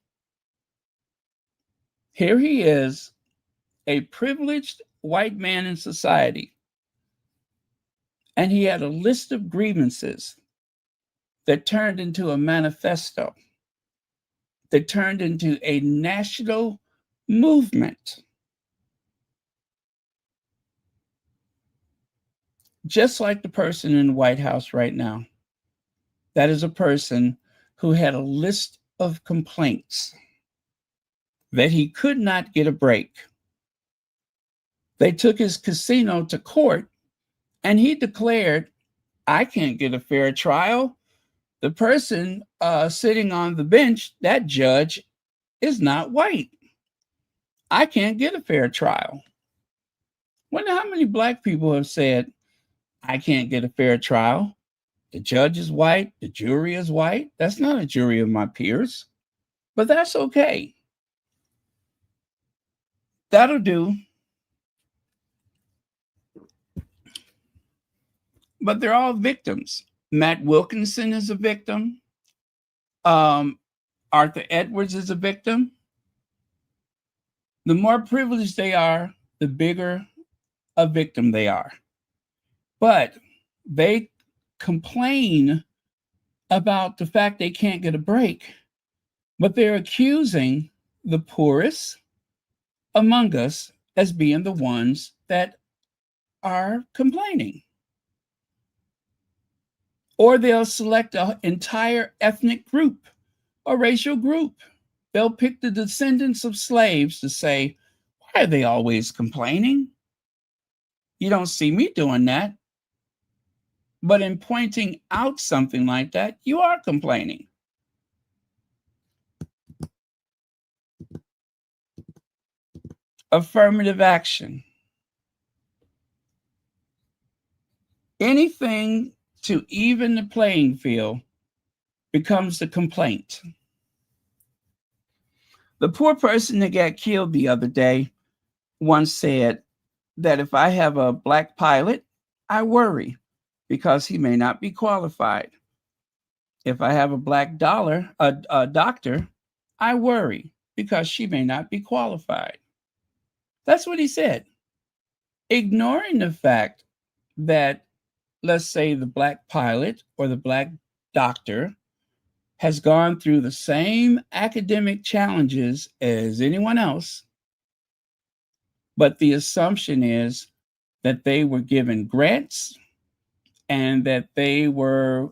Here he is, a privileged white man in society, and he had a list of grievances that turned into a manifesto, that turned into a national movement. Just like the person in the White House right now. That is a person who had a list of complaints that he could not get a break. They took his casino to court and he declared, I can't get a fair trial. The person sitting on the bench, that judge, is not white. I can't get a fair trial. Wonder how many Black people have said, I can't get a fair trial. The judge is white. The jury is white. That's not a jury of my peers, but that's okay. That'll do. But they're all victims. Matt Wilkinson is a victim. Arthur Edwards is a victim. The more privileged they are, the bigger a victim they are. But they complain about the fact they can't get a break, but they're accusing the poorest among us as being the ones that are complaining. Or they'll select an entire ethnic group or racial group. They'll pick the descendants of slaves to say, why are they always complaining? You don't see me doing that. But in pointing out something like that, you are complaining. Affirmative action. Anything to even the playing field becomes the complaint. The poor person that got killed the other day once said that if I have a Black pilot, I worry because he may not be qualified. If I have a Black doctor, I worry because she may not be qualified. That's what he said. Ignoring the fact that, let's say, the Black pilot or the Black doctor has gone through the same academic challenges as anyone else, but the assumption is that they were given grants and that they were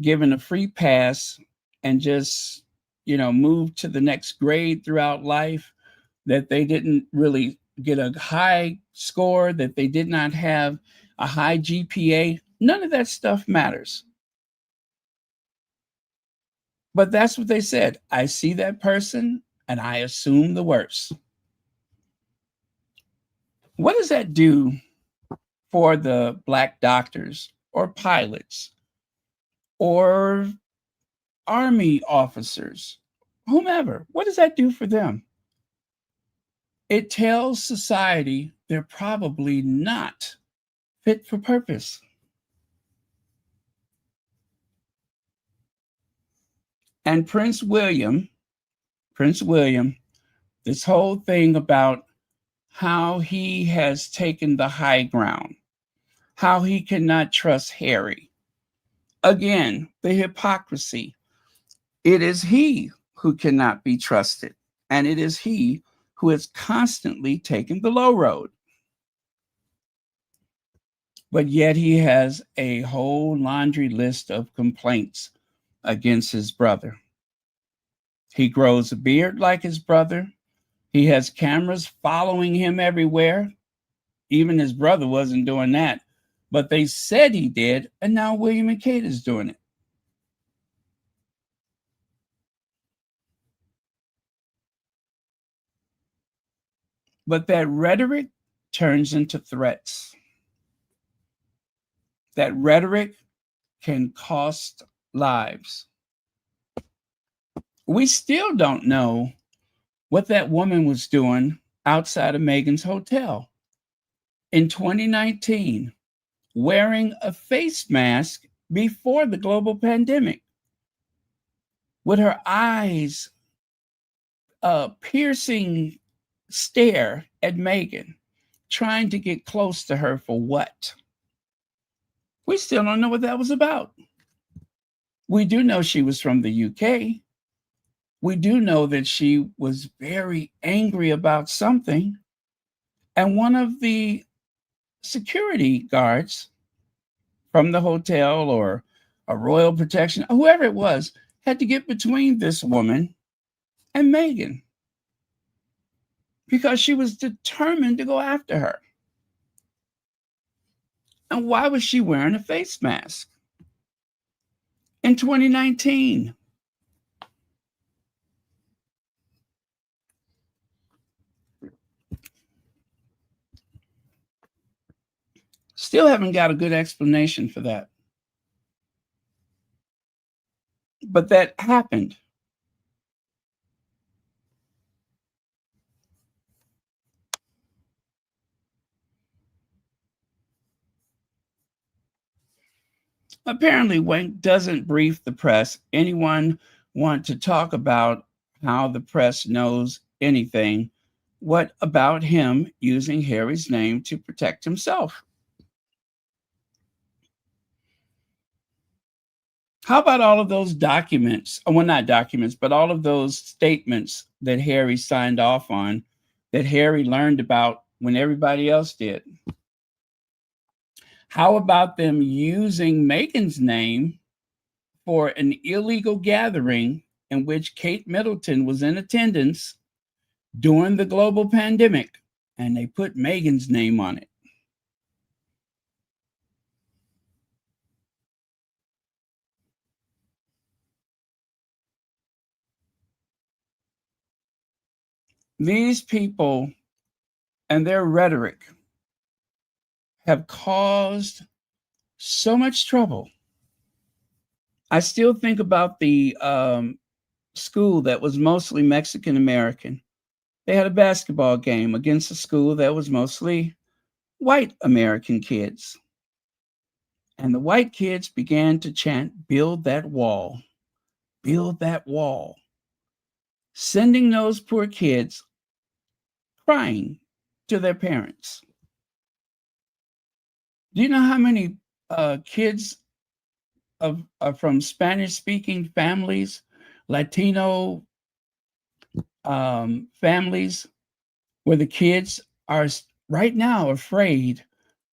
given a free pass and just, moved to the next grade throughout life, that they didn't really get a high score, that they did not have a high GPA. None of that stuff matters. But that's what they said. I see that person and I assume the worst. What does that do for the Black doctors or pilots or Army officers, whomever? What does that do for them? It tells society they're probably not fit for purpose. And Prince William, this whole thing about how he has taken the high ground, how he cannot trust Harry. Again, the hypocrisy. It is he who cannot be trusted, and it is he who has constantly taken the low road. But yet he has a whole laundry list of complaints against his brother. He grows a beard like his brother. He has cameras following him everywhere. Even his brother wasn't doing that, but they said he did, and now William and Kate is doing it. But that rhetoric turns into threats. That rhetoric can cost lives. We still don't know what that woman was doing outside of Meghan's hotel in 2019, wearing a face mask before the global pandemic, with her eyes piercing stare at Meghan, trying to get close to her for what? We still don't know what that was about. We do know she was from the UK. We do know that she was very angry about something. And one of the security guards from the hotel or a royal protection, whoever it was, had to get between this woman and Meghan because she was determined to go after her. And why was she wearing a face mask in 2019? Still haven't got a good explanation for that. But that happened. Apparently, Wank doesn't brief the press. Anyone want to talk about how the press knows anything? What about him using Harry's name to protect himself? How about all of those documents? Well, not documents, but all of those statements that Harry signed off on that Harry learned about when everybody else did? How about them using Meghan's name for an illegal gathering in which Kate Middleton was in attendance during the global pandemic, and they put Meghan's name on it? These people and their rhetoric have caused so much trouble. I still think about the school that was mostly Mexican American. They had a basketball game against a school that was mostly white American kids. And the white kids began to chant, "Build that wall, build that wall," sending those poor kids crying to their parents. Do you know how many kids from Spanish-speaking families, Latino families, where the kids are right now afraid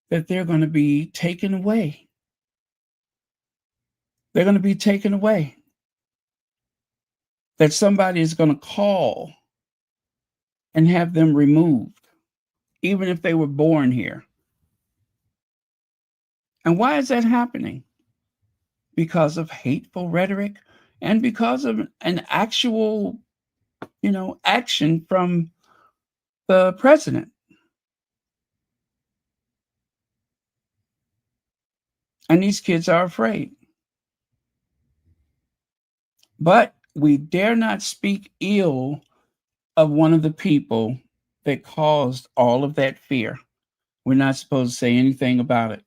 that they're going to be taken away? They're going to be taken away. That somebody is going to call and have them removed, even if they were born here. And why is that happening? Because of hateful rhetoric and because of an actual, action from the president. And these kids are afraid. But we dare not speak ill of one of the people that caused all of that fear. We're not supposed to say anything about it.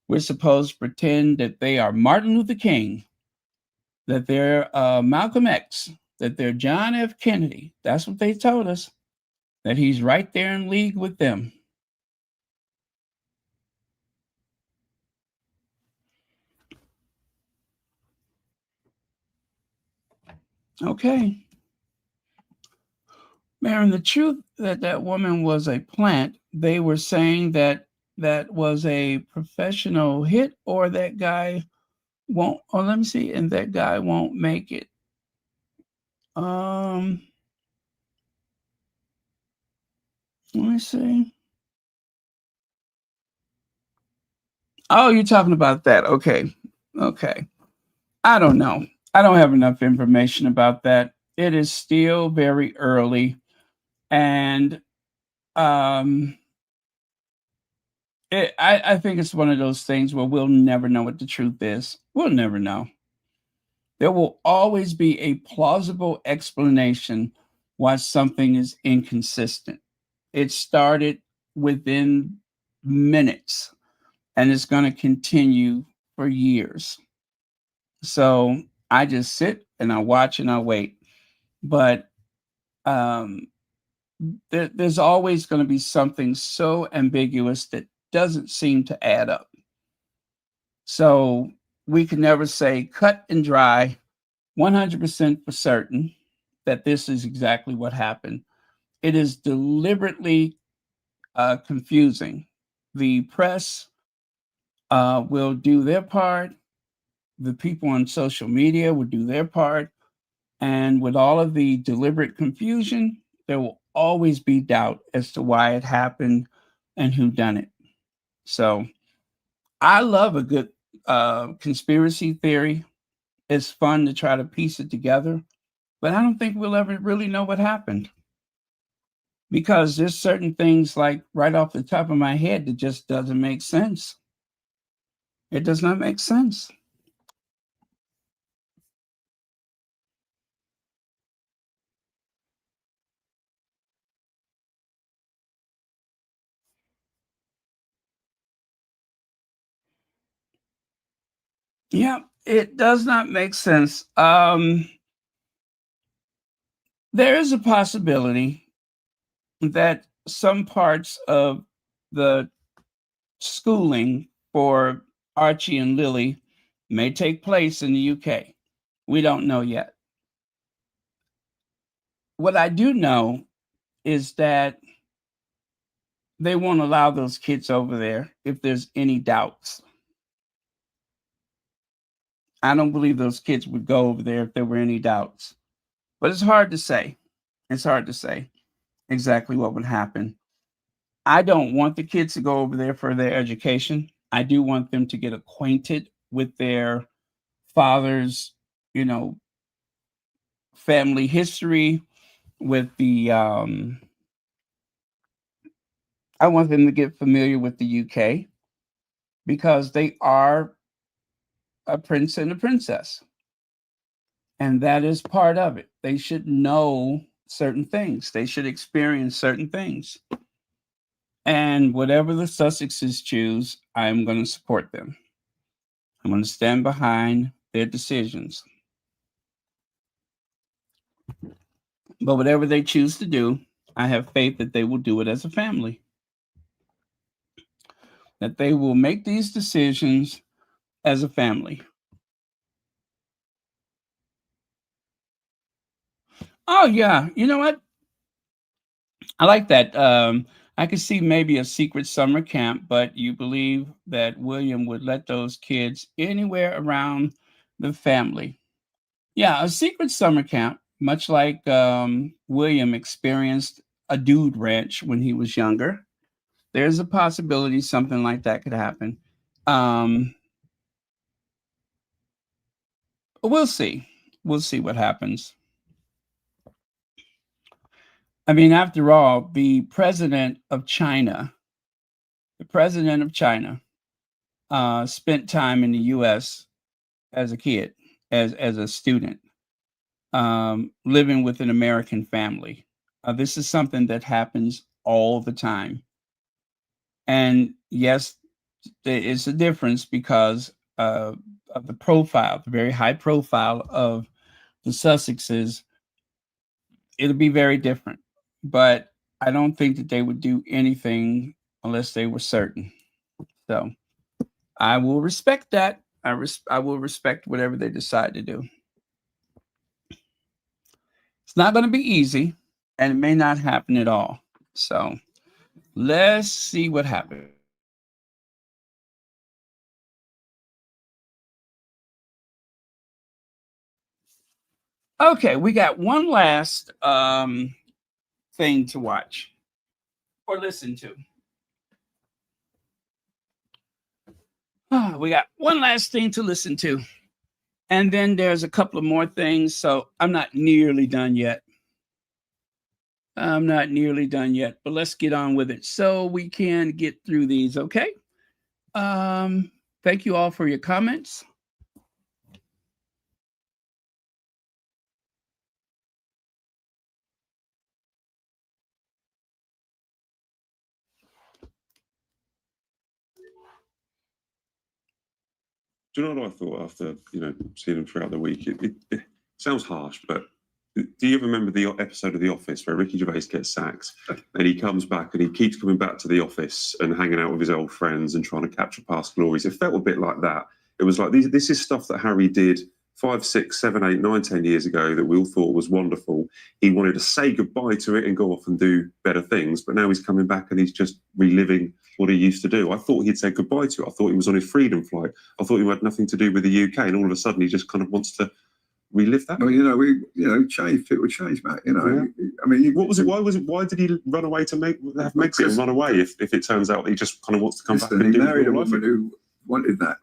We're supposed to pretend that they are Martin Luther King, that they're Malcolm X, that they're John F. Kennedy. That's what they told us, that he's right there in league with them. Okay. Marin, the truth that woman was a plant, they were saying that was a professional hit, or that guy won't, let me see, and that guy won't make it. Let me see. Oh, you're talking about that. Okay. I don't know. I don't have enough information about that. It is still very early. And I think it's one of those things where we'll never know what the truth is. We'll never know. There will always be a plausible explanation why something is inconsistent. It started within minutes, and it's going to continue for years. So I just sit and I watch and I wait. But there's always going to be something so ambiguous that doesn't seem to add up. So we can never say cut and dry 100% for certain that this is exactly what happened. It is deliberately confusing. The press will do their part. The people on social media will do their part. And with all of the deliberate confusion, there will always be doubt as to why it happened and who done it. So I love a good conspiracy theory. It's fun to try to piece it together, but I don't think we'll ever really know what happened, because there's certain things, like right off the top of my head, that just doesn't make sense. It does not make sense. Yeah, it does not make sense. There is a possibility that some parts of the schooling for Archie and Lily may take place in the UK. We don't know yet. What I do know is that they won't allow those kids over there if there's any doubts. I don't believe those kids would go over there if there were any doubts. But it's hard to say. It's hard to say exactly what would happen. I don't want the kids to go over there for their education. I do want them to get acquainted with their father's, family history, with the I want them to get familiar with the UK, because they are a prince and a princess. And that is part of it. They should know certain things. They should experience certain things. And whatever the Sussexes choose, I'm going to support them. I'm going to stand behind their decisions. But whatever they choose to do, I have faith that they will do it as a family. That they will make these decisions as a family. Oh, yeah. You know what? I like that. I could see maybe a secret summer camp, but you believe that William would let those kids anywhere around the family. Yeah, a secret summer camp, much like William experienced a dude ranch when he was younger. There's a possibility something like that could happen. We'll see. We'll see what happens. I mean, after all, the president of China spent time in the U.S. as a kid, as a student, living with an American family. This is something that happens all the time. And yes, there is a difference because of the profile, the very high profile of the Sussexes. It'll be very different. But I don't think that they would do anything unless they were certain. So I will respect that. I will respect whatever they decide to do. It's not going to be easy, and it may not happen at all. So let's see what happens. Okay, we got one last thing to watch or listen to. We got one last thing to listen to. And then there's a couple of more things. So I'm not nearly done yet. But let's get on with it so we can get through these. Okay. Thank you all for your comments. Do you know what I thought after seeing him throughout the week? It sounds harsh, but do you remember the episode of The Office where Ricky Gervais gets sacked and he comes back and he keeps coming back to the office and hanging out with his old friends and trying to capture past glories? It felt a bit like that. It was like, this is stuff that Harry did 5, 6, 7, 8, 9, 10 years ago that we all thought was wonderful. He wanted to say goodbye to it and go off and do better things, but now he's coming back and he's just reliving what he used to do. I thought he'd said goodbye to it. I thought he was on his freedom flight. I thought he had nothing to do with the UK, and all of a sudden he just kind of wants to relive that. Well, change. People change, Matt. I mean, what was it? Why did he run away to have Meghan run away? If it turns out he just kind of wants to come back and do married a woman who wanted that.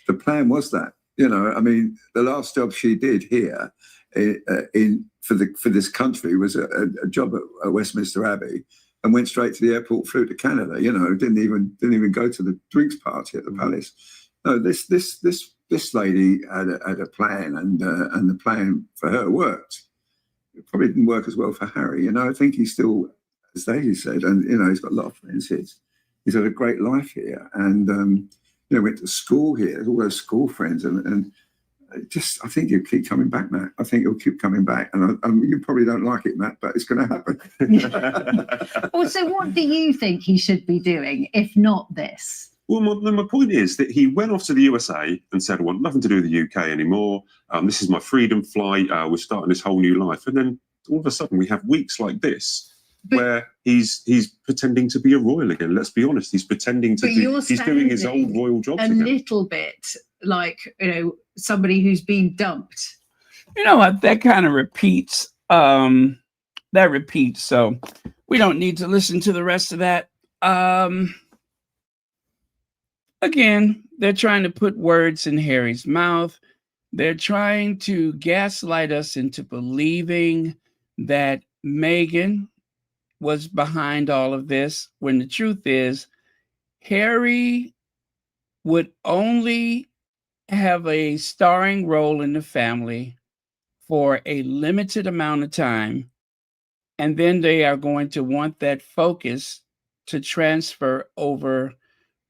The plan was that. I mean, the last job she did here for this country was a job at Westminster Abbey, and went straight to the airport, flew to Canada. Didn't even go to the drinks party at the palace. No, this lady had a plan, and the plan for her worked. It probably didn't work as well for Harry. I think he's still, as Daisy said, and he's got a lot of friends here. He's had a great life here, and went to school here, all those school friends, and I think he'll keep coming back, Matt. I think he'll keep coming back, and you probably don't like it, Matt, but it's going to happen. Well, so what do you think he should be doing, if not this? Well, my point is that he went off to the USA and said, I want nothing to do with the UK anymore. This is my freedom flight. We're starting this whole new life. And then all of a sudden we have weeks like this where he's pretending to be a royal again. Let's be honest. He's pretending to he's doing his old royal jobs again. A little bit like, somebody who's been dumped. You know what? That kind of repeats. So we don't need to listen to the rest of that. Again, they're trying to put words in Harry's mouth. They're trying to gaslight us into believing that Meghan was behind all of this, when the truth is Harry would only have a starring role in the family for a limited amount of time, and then they are going to want that focus to transfer over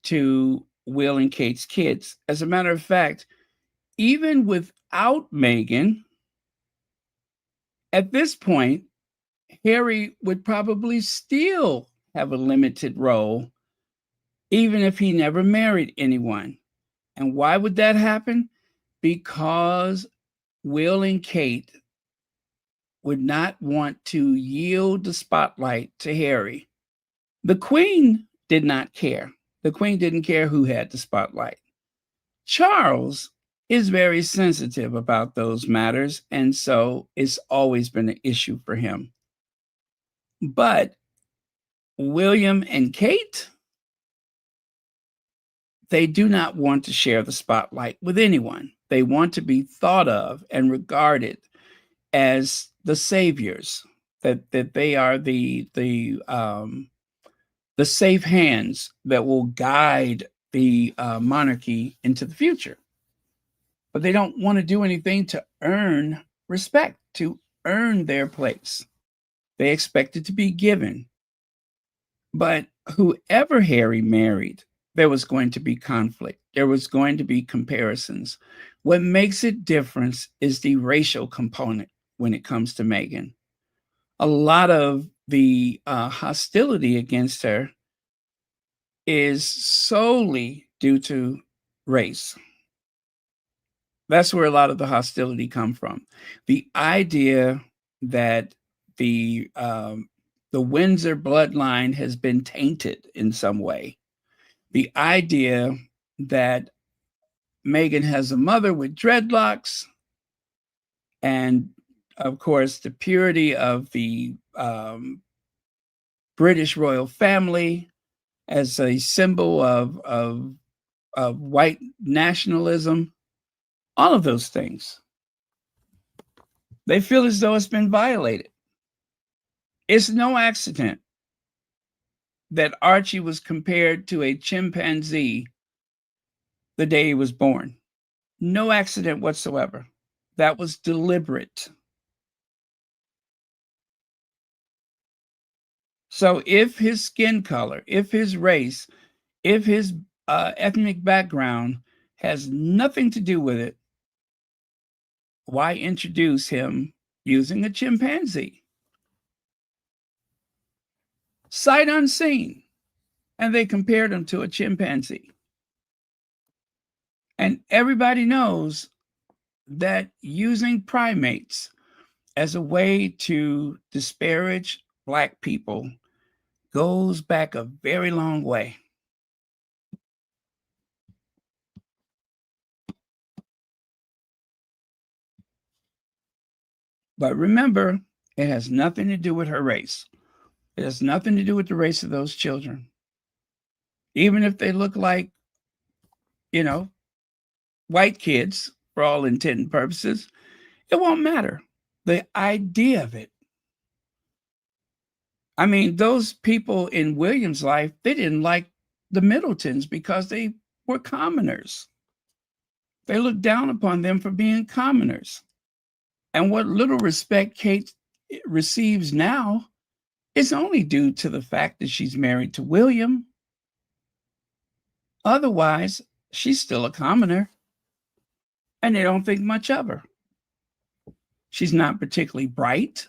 to Will and Kate's kids. As a matter of fact, even without Meghan, at this point, Harry would probably still have a limited role, even if he never married anyone. And why would that happen? Because Will and Kate would not want to yield the spotlight to Harry. The Queen did not care. The Queen didn't care who had the spotlight. Charles is very sensitive about those matters, and so it's always been an issue for him. But William and Kate, they do not want to share the spotlight with anyone. They want to be thought of and regarded as the saviors, that they are the safe hands that will guide the monarchy into the future. But they don't want to do anything to earn respect, to earn their place. They expect it to be given. But whoever Harry married, there was going to be conflict. There was going to be comparisons. What makes it different is the racial component when it comes to Meghan. A lot of the hostility against her is solely due to race. That's where a lot of the hostility comes from. The idea that the Windsor bloodline has been tainted in some way. The idea that Meghan has a mother with dreadlocks, and of course the purity of the British royal family as a symbol of white nationalism, all of those things. They feel as though it's been violated. It's no accident that Archie was compared to a chimpanzee the day he was born. No accident whatsoever. That was deliberate. So if his skin color, if his race, if his ethnic background has nothing to do with it, why introduce him using a chimpanzee? Sight unseen. And they compared him to a chimpanzee. And everybody knows that using primates as a way to disparage Black people goes back a very long way. But remember, it has nothing to do with her race. It has nothing to do with the race of those children. Even if they look like, white kids for all intent and purposes, it won't matter. The idea of it. I mean, those people in William's life, they didn't like the Middletons because they were commoners. They looked down upon them for being commoners. And what little respect Kate receives now is only due to the fact that she's married to William. Otherwise, she's still a commoner, and they don't think much of her. She's not particularly bright.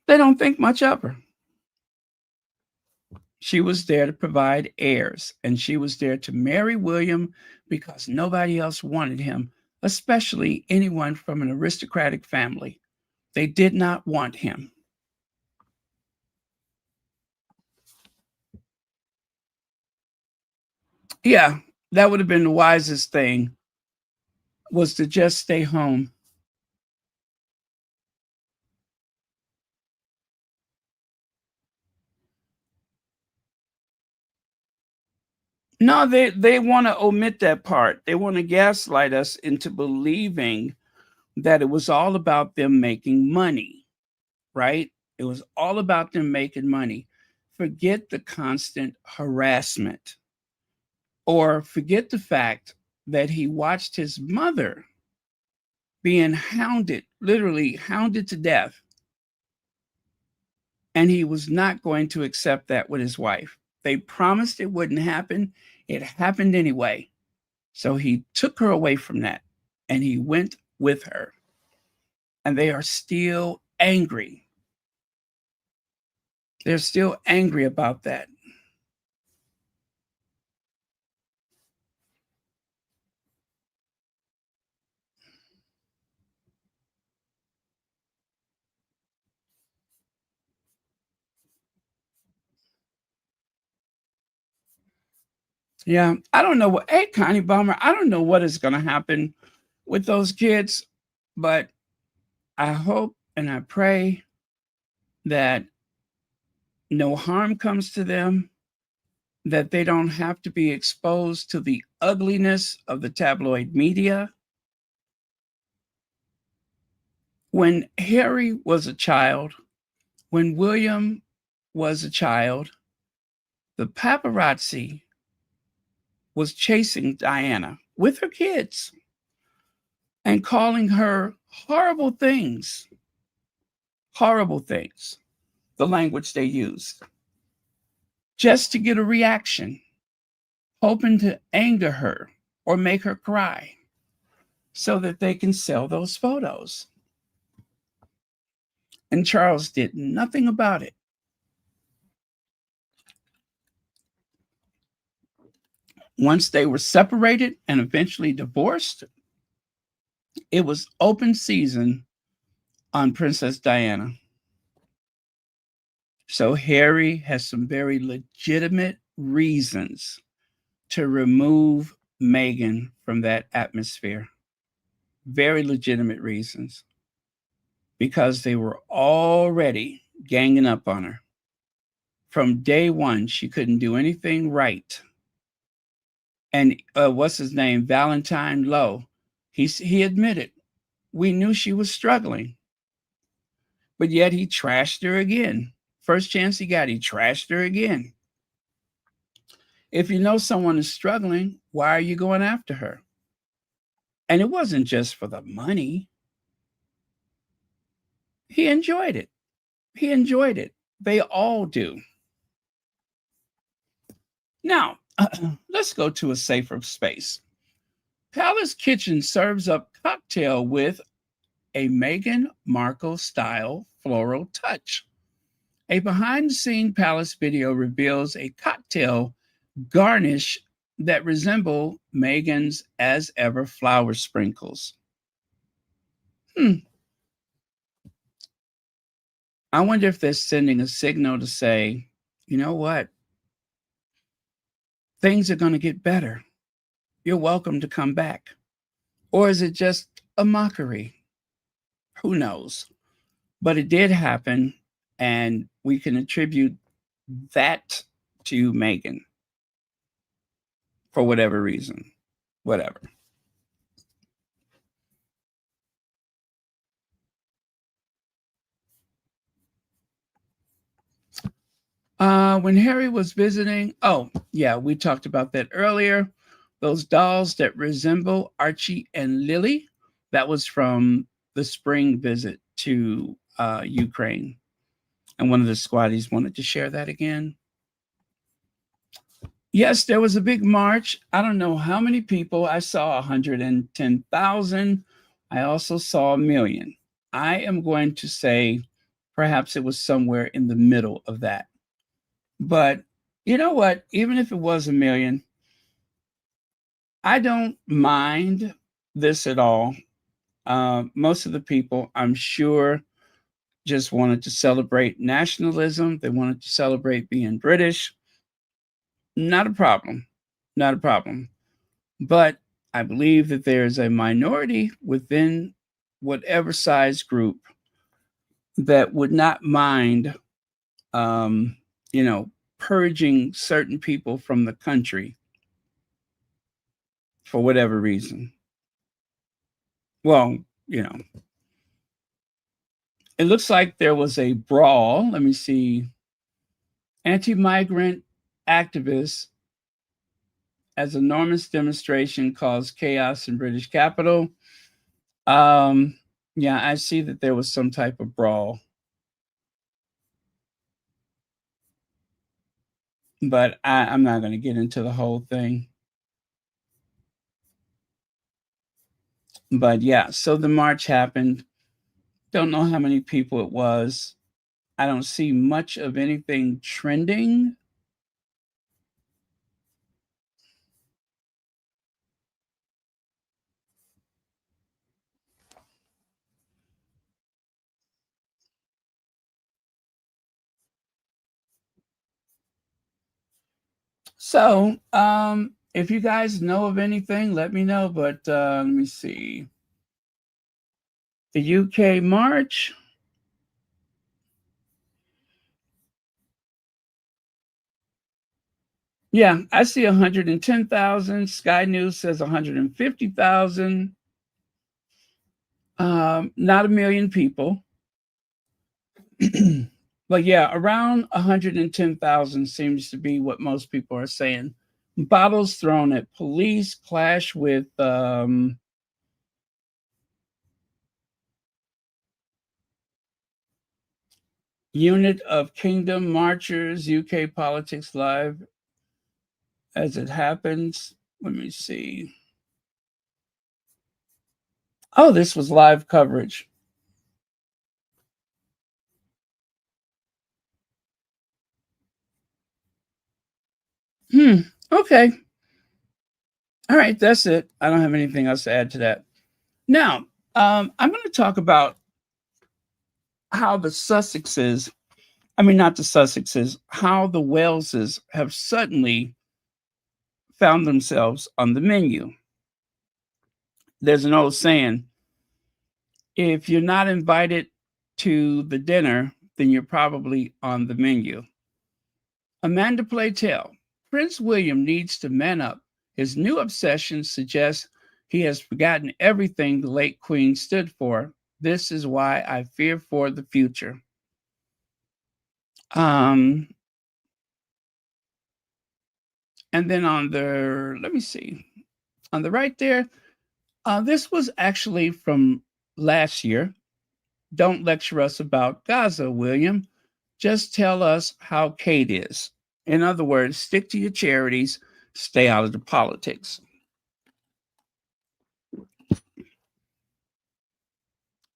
They don't think much of her. She was there to provide heirs, and she was there to marry William because nobody else wanted him, especially anyone from an aristocratic family. They did not want him. Yeah, that would have been the wisest thing, was to just stay home. No, they want to omit that part. They want to gaslight us into believing that it was all about them making money, right? It was all about them making money. Forget the constant harassment, or forget the fact that he watched his mother being hounded, literally hounded to death, and he was not going to accept that with his wife. They promised it wouldn't happen. It happened anyway. So he took her away from that, and he went with her. And they are still angry. They're still angry about that. Yeah, I don't know what, hey, Connie Bomber, I don't know what is going to happen with those kids, but I hope and I pray that no harm comes to them, that they don't have to be exposed to the ugliness of the tabloid media. When Harry was a child, when William was a child, the paparazzi was chasing Diana with her kids and calling her horrible things, the language they used, just to get a reaction, hoping to anger her or make her cry so that they can sell those photos. And Charles did nothing about it. Once they were separated and eventually divorced, it was open season on Princess Diana. So Harry has some very legitimate reasons to remove Meghan from that atmosphere. Very legitimate reasons. Because they were already ganging up on her. From day one, she couldn't do anything right. And what's his name? Valentine Lowe. He admitted, we knew she was struggling. But yet he trashed her again. First chance he got, he trashed her again. If you know someone is struggling, why are you going after her? And it wasn't just for the money. He enjoyed it. He enjoyed it. They all do. Now, let's go to a safer space. Palace Kitchen serves up cocktail with a Meghan Markle style floral touch. A behind-the-scenes Palace video reveals a cocktail garnish that resemble Meghan's as ever flower sprinkles. I wonder if they're sending a signal to say, you know what? Things are going to get better. You're welcome to come back. Or is it just a mockery? Who knows? But it did happen, and we can attribute that to Meghan for whatever reason. Whatever. When Harry was visiting, oh, yeah, we talked about that earlier. Those dolls that resemble Archie and Lily, that was from the spring visit to Ukraine. And one of the squaddies wanted to share that again. Yes, there was a big march. I don't know how many people. I saw 110,000. I also saw 1 million. I am going to say perhaps it was somewhere in the middle of that. But you know what? Even if it was 1 million, I don't mind this at all. Most of the people, I'm sure, just wanted to celebrate nationalism. They wanted to celebrate being British. Not a problem. Not a problem. But I believe that there's a minority within whatever size group that would not mind, purging certain people from the country for whatever reason. Well, it looks like there was a brawl. Let me see. Anti-migrant activists as enormous demonstration caused chaos in British capital. Yeah, I see that there was some type of brawl. But I'm not going to get into the whole thing. But yeah, so the march happened. Don't know how many people it was. I don't see much of anything trending. So, if you guys know of anything, let me know. But let me see. The UK march. Yeah, I see 110,000. Sky News says 150,000. Not 1 million people. But yeah, around 110,000 seems to be what most people are saying. Bottles thrown at police, clash with unit of Kingdom marchers, UK politics live as it happens. Let me see. Oh, this was live coverage. Okay. All right, that's it. I don't have anything else to add to that. Now, I'm going to talk about how the Sussexes, not the Sussexes, how the Waleses have suddenly found themselves on the menu. There's an old saying, if you're not invited to the dinner, then you're probably on the menu. Amanda Platel, Prince William needs to man up. His new obsession suggests he has forgotten everything the late Queen stood for. This is why I fear for the future. And then on the, let me see, on the right there, this was actually from last year. Don't lecture us about Gaza, William. Just tell us how Kate is. In other words, stick to your charities, stay out of the politics.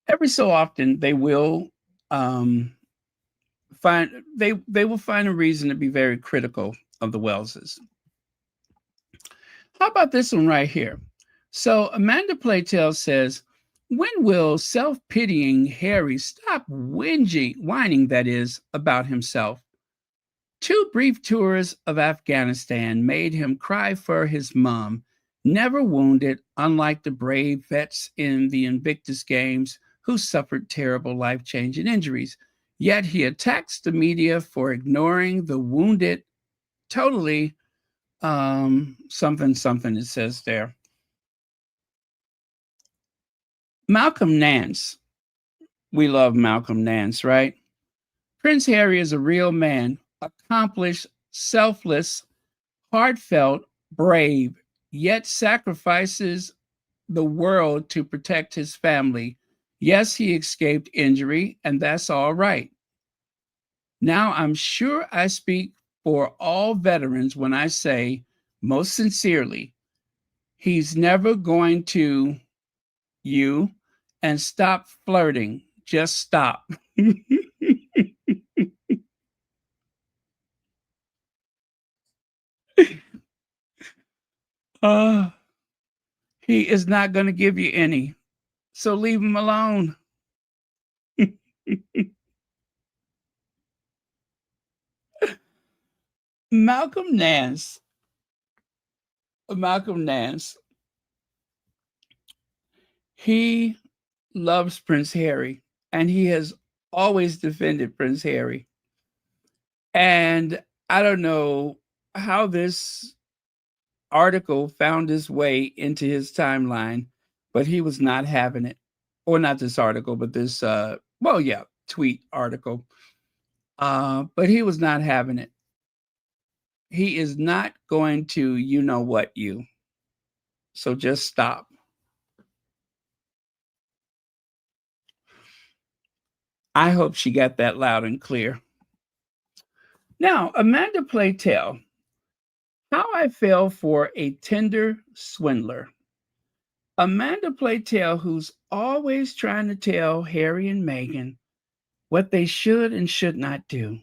Every so often, they will find a reason to be very critical of the Waleses. How about this one right here? So Amanda Playtell says, when will self-pitying Harry stop whining, that is, about himself? 2 brief tours of Afghanistan made him cry for his mom, never wounded, unlike the brave vets in the Invictus games who suffered terrible life-changing injuries. Yet he attacks the media for ignoring the wounded. Totally something it says there. Malcolm Nance. We love Malcolm Nance, right? Prince Harry is a real man, accomplished, selfless, heartfelt, brave, yet sacrifices the world to protect his family. Yes, he escaped injury, and that's all right. Now, I'm sure I speak for all veterans when I say, most sincerely, he's never going to you and stop flirting. Just stop. He is not going to give you any. So leave him alone. Malcolm Nance. He loves Prince Harry, and he has always defended Prince Harry. And I don't know how this article found its way into his timeline, but he was not having it. Or not this article, but this tweet article. But he was not having it. He is not going to you know what you. So just stop. I hope she got that loud and clear. Now, Amanda Playtell, how I fell for a Tinder swindler. Amanda Playtell, who's always trying to tell Harry and Meghan what they should and should not do.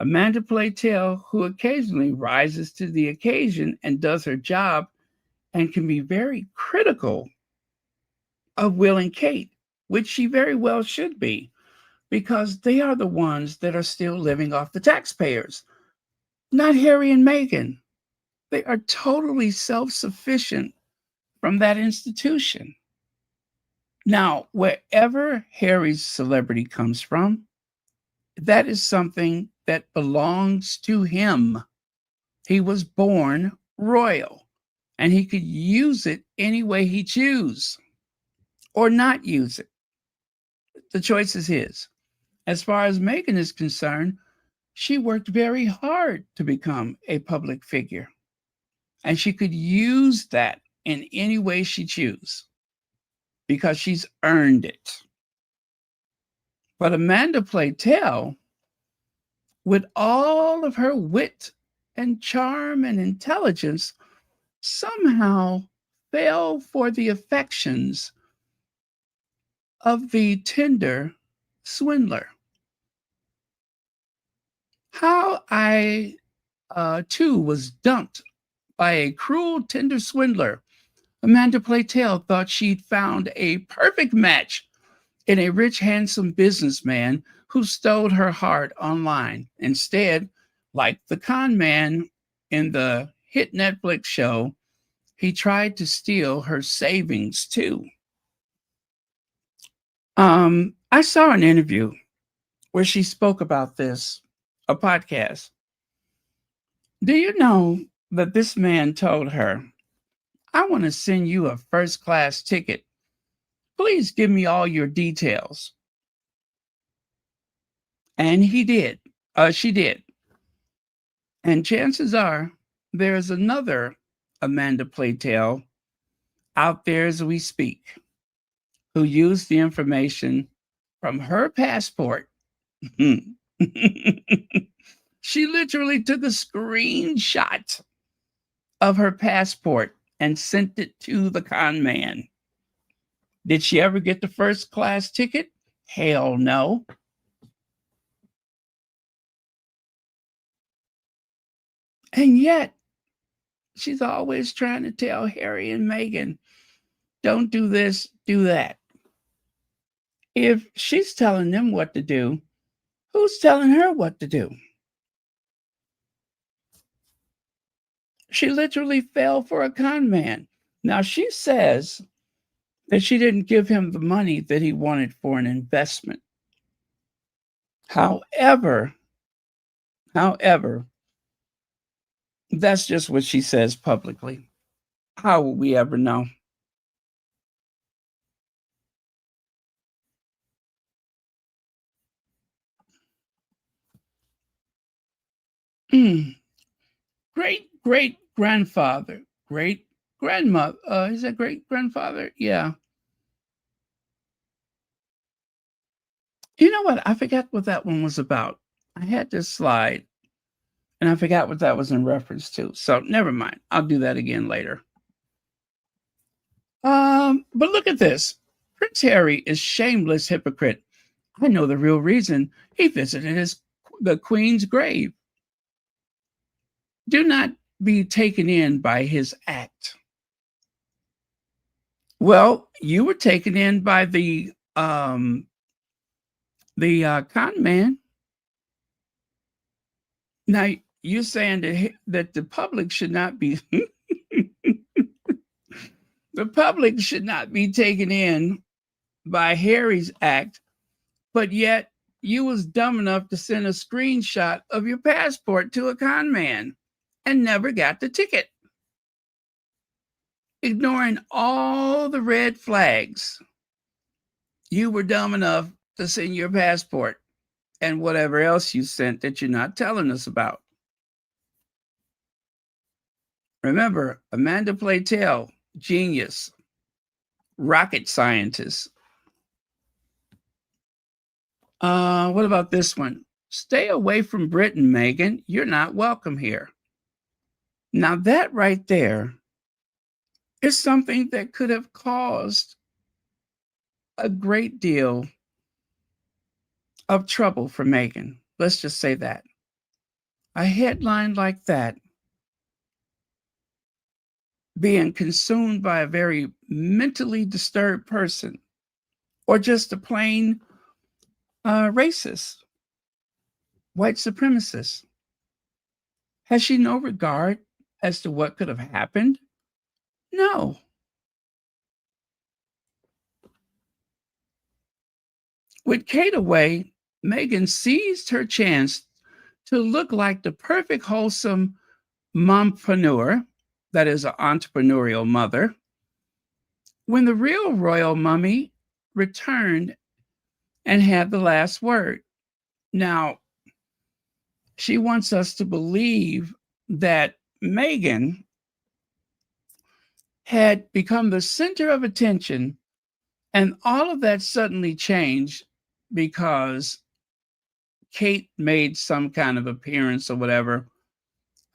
Amanda Playtell, who occasionally rises to the occasion and does her job and can be very critical of Will and Kate, which she very well should be, because they are the ones that are still living off the taxpayers, not Harry and Meghan. They are totally self-sufficient from that institution. Now, wherever Harry's celebrity comes from, that is something that belongs to him. He was born royal, and he could use it any way he chooses or not use it. The choice is his. As far as Meghan is concerned, she worked very hard to become a public figure, and she could use that in any way she chooses because she's earned it. But Amanda Playtell, with all of her wit and charm and intelligence, somehow fell for the affections of the Tinder swindler. How I, too, was dumped by a cruel Tinder swindler. Amanda Playtell thought she'd found a perfect match in a rich, handsome businessman who stole her heart online. Instead, like the con man in the hit Netflix show, he tried to steal her savings too. I saw an interview where she spoke about this, a podcast. Do you know that this man told her, I want to send you a first-class ticket. Please give me all your details. And he did. She did. And chances are there's another Amanda Playtell out there as we speak who used the information from her passport. She literally took a screenshot of her passport and sent it to the con man. Did she ever get the first class ticket? Hell no. And yet, she's always trying to tell Harry and Meghan, don't do this, do that. If she's telling them what to do, who's telling her what to do? She literally fell for a con man. Now, she says that she didn't give him the money that he wanted for an investment. However, that's just what she says publicly. How will we ever know? Great grandfather, great grandmother. Is that great grandfather? Yeah. You know what? I forgot what that one was about. I had this slide and I forgot what that was in reference to. So never mind. I'll do that again later. But look at this. Prince Harry is shameless hypocrite. I know the real reason. He visited the Queen's grave. Do not be taken in by his act. Well, you were taken in by the con man. Now you're saying that the public should not be the public should not be taken in by Harry's act, but yet you was dumb enough to send a screenshot of your passport to a con man and never got the ticket. Ignoring all the red flags, you were dumb enough to send your passport and whatever else you sent that you're not telling us about. Remember, Amanda Platel, genius, rocket scientist. What about this one? Stay away from Britain, Meghan. You're not welcome here. Now that right there is something that could have caused a great deal of trouble for Meghan. Let's just say that. A headline like that being consumed by a very mentally disturbed person or just a plain racist, white supremacist. Has she no regard as to what could have happened? No. With Kate away, Meghan seized her chance to look like the perfect wholesome mompreneur, that is an entrepreneurial mother, when the real royal mummy returned and had the last word. Now, she wants us to believe that Meghan had become the center of attention, and all of that suddenly changed because Kate made some kind of appearance or whatever.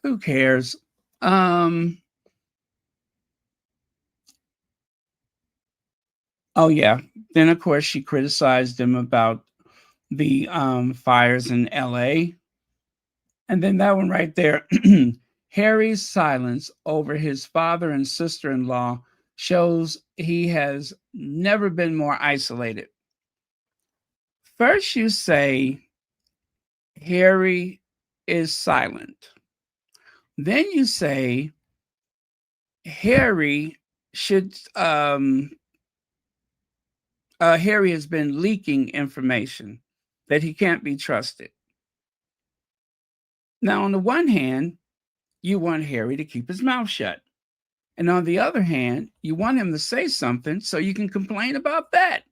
Who cares? Oh, yeah. Then, of course, she criticized him about the fires in LA. And then that one right there, Harry's silence over his father and sister-in-law shows he has never been more isolated. First, you say Harry is silent. Then you say Harry Harry has been leaking information that he can't be trusted. Now, on the one hand, you want Harry to keep his mouth shut. And on the other hand, you want him to say something so you can complain about that.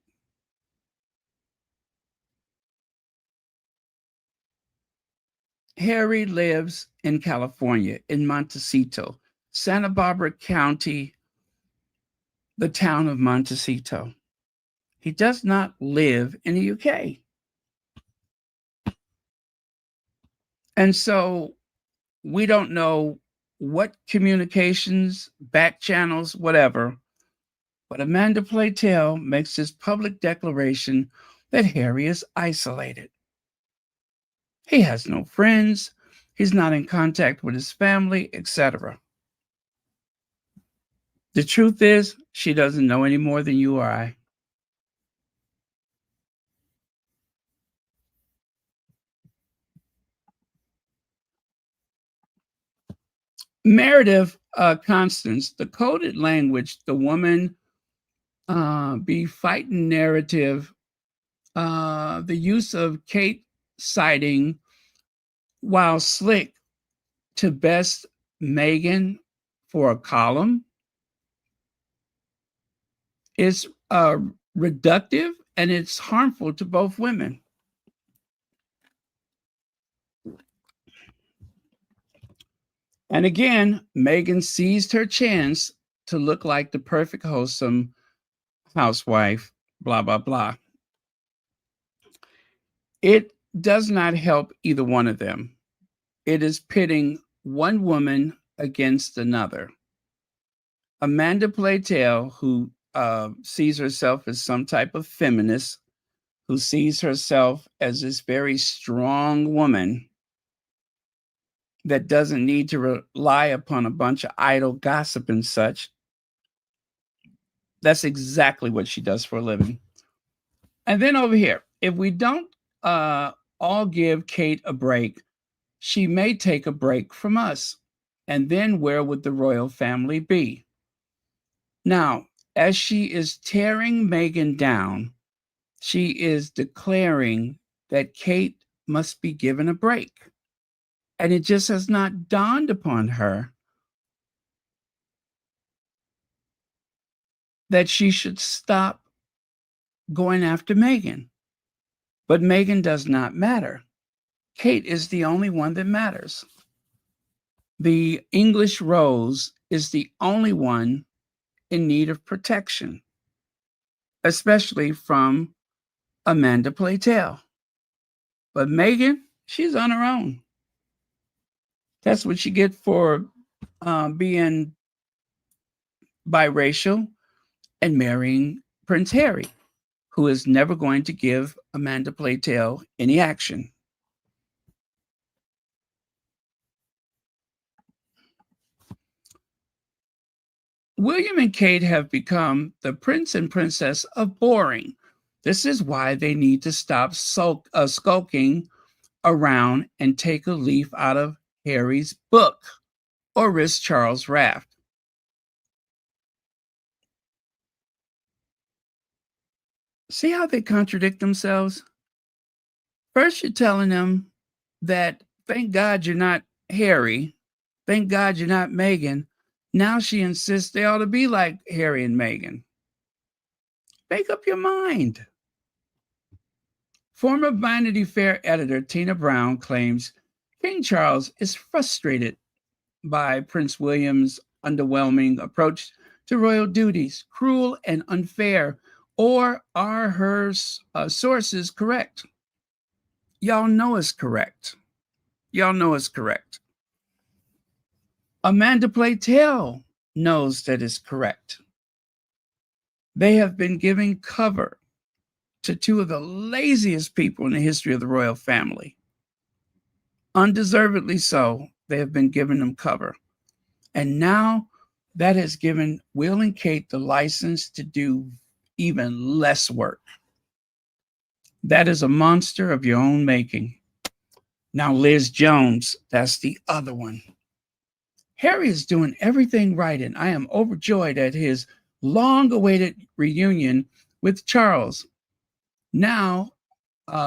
Harry lives in California, in Montecito, Santa Barbara County, the town of Montecito. He does not live in the UK. And so we don't know what communications, back channels, whatever, but Amanda Platel makes this public declaration that Harry is isolated. He has no friends, he's not in contact with his family, etc. The truth is, she doesn't know any more than you or I. Meredith Constance, the coded language, the woman be fighting narrative, the use of Kate citing while slick to best Meghan for a column is reductive, and it's harmful to both women. And again, Meghan seized her chance to look like the perfect wholesome housewife, blah, blah, blah. It does not help either one of them. It is pitting one woman against another. Amanda Platel, who sees herself as some type of feminist, who sees herself as this very strong woman that doesn't need to rely upon a bunch of idle gossip and such. That's exactly what she does for a living. And then over here, if we don't all give Kate a break, she may take a break from us. And then where would the royal family be? Now, as she is tearing Meghan down, she is declaring that Kate must be given a break. And it just has not dawned upon her that she should stop going after Meghan. But Meghan does not matter. Kate is the only one that matters. The English rose is the only one in need of protection, especially from Amanda Platel. But Meghan, she's on her own. That's what you get for being biracial and marrying Prince Harry, who is never going to give Amanda Platel any action. William and Kate have become the prince and princess of boring. This is why they need to stop skulking around and take a leaf out of Harry's book or risk Charles' wrath. See how they contradict themselves? First, you're telling them that thank God you're not Harry. Thank God you're not Meghan. Now she insists they ought to be like Harry and Meghan. Make up your mind. Former Vanity Fair editor Tina Brown claims King Charles is frustrated by Prince William's underwhelming approach to royal duties, cruel and unfair. Or are her sources correct? Y'all know it's correct. Y'all know it's correct. Amanda Platel knows that it's correct. They have been giving cover to two of the laziest people in the history of the royal family. Undeservedly so, they have been giving them cover. And now that has given Will and Kate the license to do even less work. That is a monster of your own making. Now, Liz Jones, that's the other one. Harry is doing everything right, and I am overjoyed at his long-awaited reunion with Charles. Now,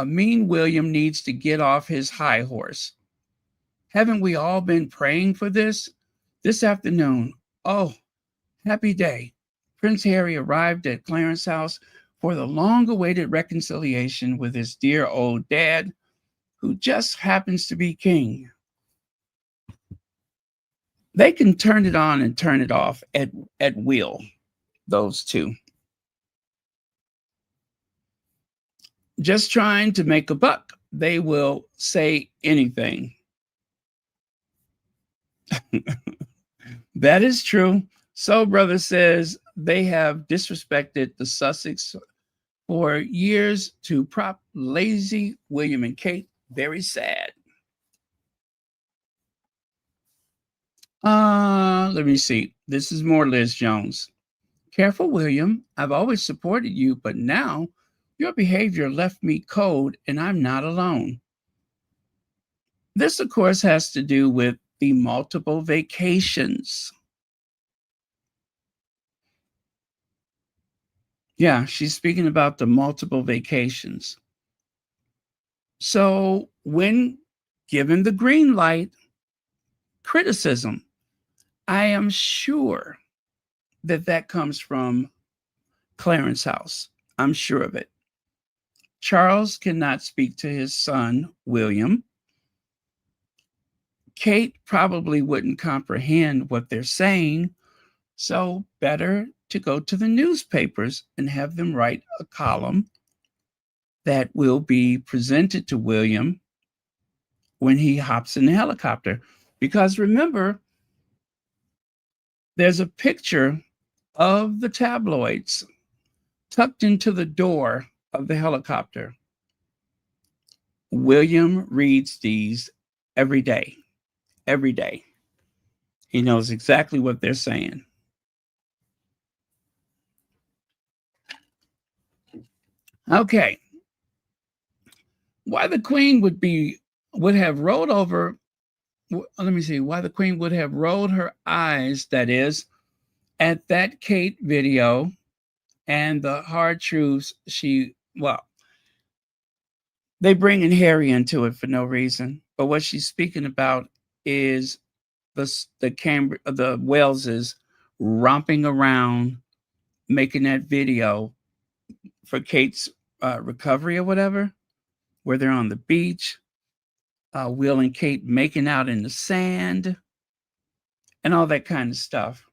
mean William needs to get off his high horse. Haven't we all been praying for this? This afternoon, oh, happy day. Prince Harry arrived at Clarence House for the long-awaited reconciliation with his dear old dad, who just happens to be king. They can turn it on and turn it off at will, those two. Just trying to make a buck, they will say anything. That is true. So, brother says they have disrespected the Sussex for years to prop lazy William and Kate. Very sad. Let me see. This is more Liz Jones. Careful, William. I've always supported you, but now your behavior left me cold and I'm not alone. This, of course, has to do with the multiple vacations. Yeah, she's speaking about the multiple vacations. So when given the green light, criticism, I am sure that comes from Clarence House. I'm sure of it. Charles cannot speak to his son, William. Kate probably wouldn't comprehend what they're saying, so better to go to the newspapers and have them write a column that will be presented to William when he hops in the helicopter. Because remember, there's a picture of the tabloids tucked into the door of the helicopter. William reads these every day. Every day. He knows exactly what they're saying. Okay. Why the Queen would have rolled over, let me see, why the Queen would have rolled her eyes, that is, at that Kate video and the hard truths they bring in Harry into it for no reason. But what she's speaking about is the Waleses romping around, making that video for Kate's recovery or whatever, where they're on the beach, Will and Kate making out in the sand, and all that kind of stuff.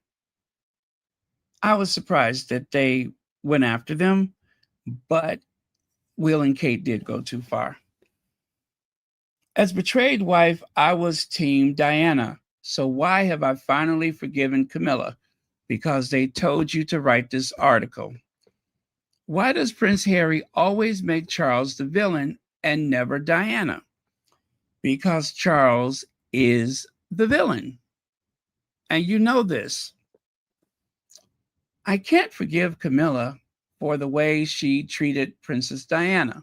I was surprised that they went after them, but Will and Kate did go too far. As betrayed wife, I was team Diana. So why have I finally forgiven Camilla? Because they told you to write this article. Why does Prince Harry always make Charles the villain and never Diana? Because Charles is the villain. And you know this. I can't forgive Camilla for the way she treated Princess Diana.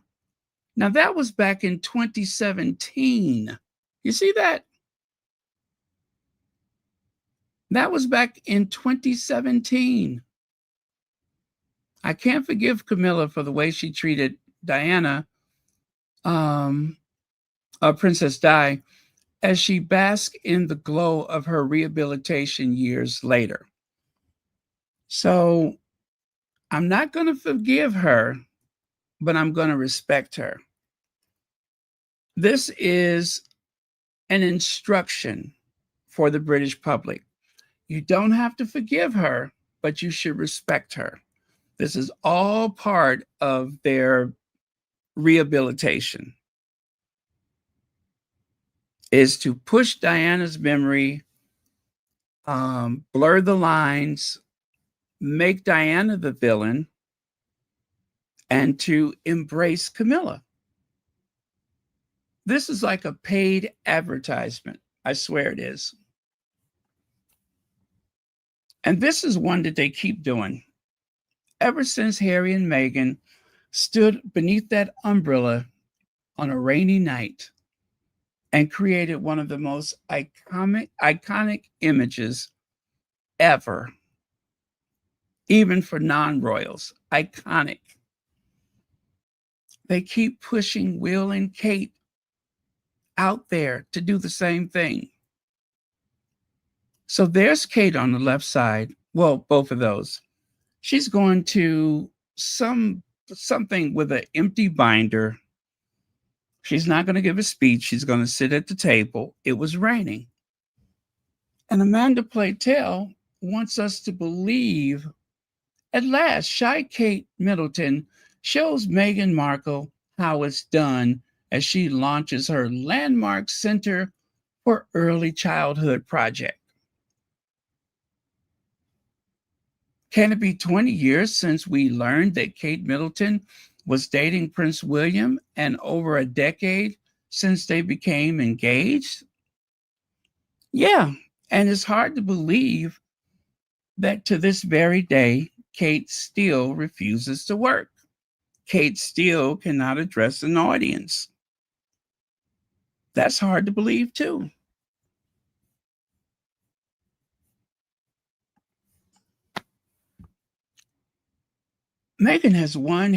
Now, that was back in 2017. You see that? That was back in 2017. I can't forgive Camilla for the way she treated Diana, Princess Di, as she basked in the glow of her rehabilitation years later. So I'm not going to forgive her, but I'm going to respect her. This is an instruction for the British public. You don't have to forgive her, but you should respect her. This is all part of their rehabilitation, is to push Diana's memory, blur the lines, make Diana the villain, and to embrace Camilla. This is like a paid advertisement. I swear it is. And this is one that they keep doing. Ever since Harry and Meghan stood beneath that umbrella on a rainy night and created one of the most iconic images ever, even for non-royals, iconic. They keep pushing Will and Kate out there to do the same thing. So there's Kate on the left side. Well, both of those. She's going to something with an empty binder. She's not going to give a speech. She's going to sit at the table. It was raining. And Amanda Platel wants us to believe, at last, shy Kate Middleton shows Meghan Markle how it's done as she launches her landmark Center for Early Childhood project. Can it be 20 years since we learned that Kate Middleton was dating Prince William, and over a decade since they became engaged? Yeah, And it's hard to believe that to this very day, Kate still refuses to work. Kate still cannot address an audience. That's hard to believe, too. Meghan has won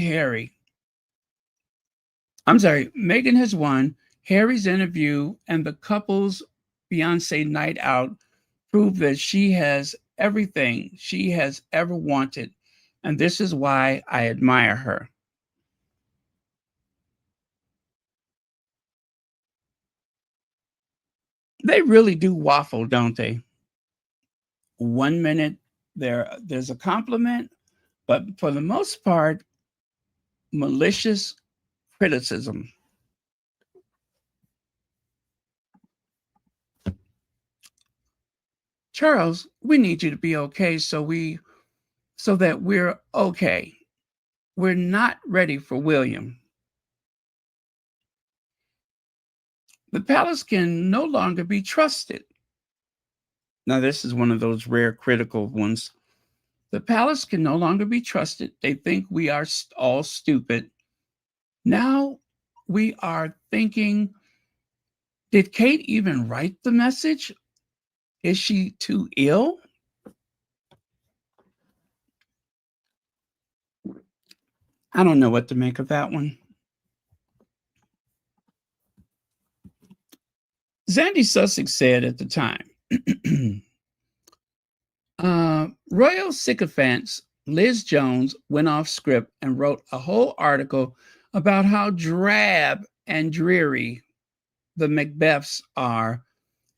Meghan has won Harry's interview, and the couple's Beyonce night out proved that she has everything she has ever wanted. And this is why I admire her. They really do waffle, don't they? 1 minute there's a compliment, but for the most part, malicious criticism. Charles, we need you to be okay so that we're okay. We're not ready for William. The palace can no longer be trusted. Now, this is one of those rare critical ones. The palace can no longer be trusted. They think we are all stupid. Now we are thinking, did Kate even write the message? Is she too ill? I don't know what to make of that one. Zandy Sussex said at the time, Royal sycophants Liz Jones went off script and wrote a whole article about how drab and dreary the Macbeths are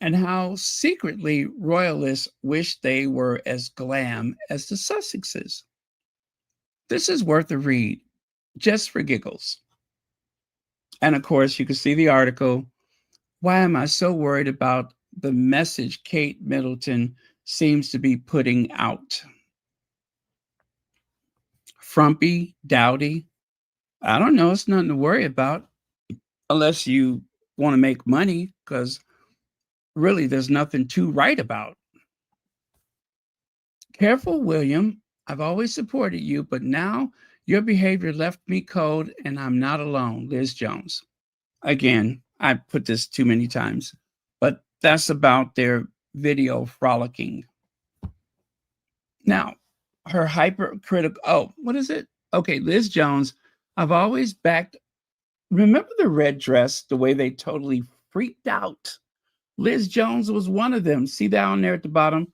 and how secretly royalists wish they were as glam as the Sussexes. This is worth a read, just for giggles. And of course, you can see the article. Why am I so worried about the message Kate Middleton seems to be putting out? Frumpy, dowdy. I don't know. It's nothing to worry about unless you want to make money, because really there's nothing to write about. Careful, William. I've always supported you, but now your behavior left me cold and I'm not alone. Liz Jones. Again, I put this too many times, but that's about their video frolicking. Now, her hypercritical, what is it? Okay, Liz Jones, I've always backed, remember the red dress, the way they totally freaked out? Liz Jones was one of them. See down there at the bottom?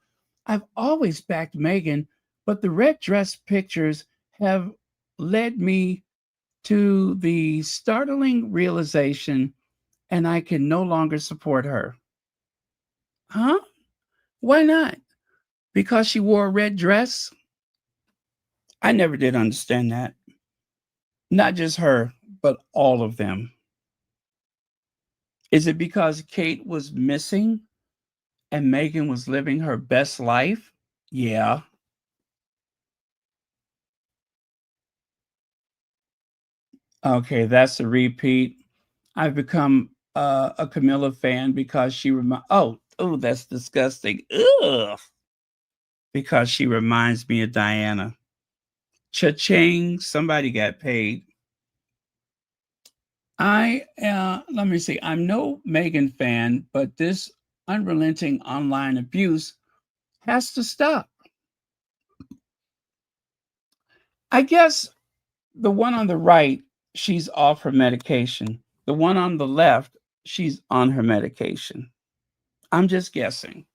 I've always backed Meghan, but the red dress pictures have led me to the startling realization, and I can no longer support her. Huh? Why not? Because she wore a red dress? I never did understand that. Not just her, but all of them. Is it because Kate was missing and Meghan was living her best life? Yeah. Okay, that's a repeat. I've become a Camilla fan because she that's disgusting. Ugh. Because she reminds me of Diana. Cha-ching, somebody got paid. Let me see. I'm no Meghan fan, but this unrelenting online abuse has to stop. I guess the one on the right, she's off her medication. The one on the left, she's on her medication. I'm just guessing.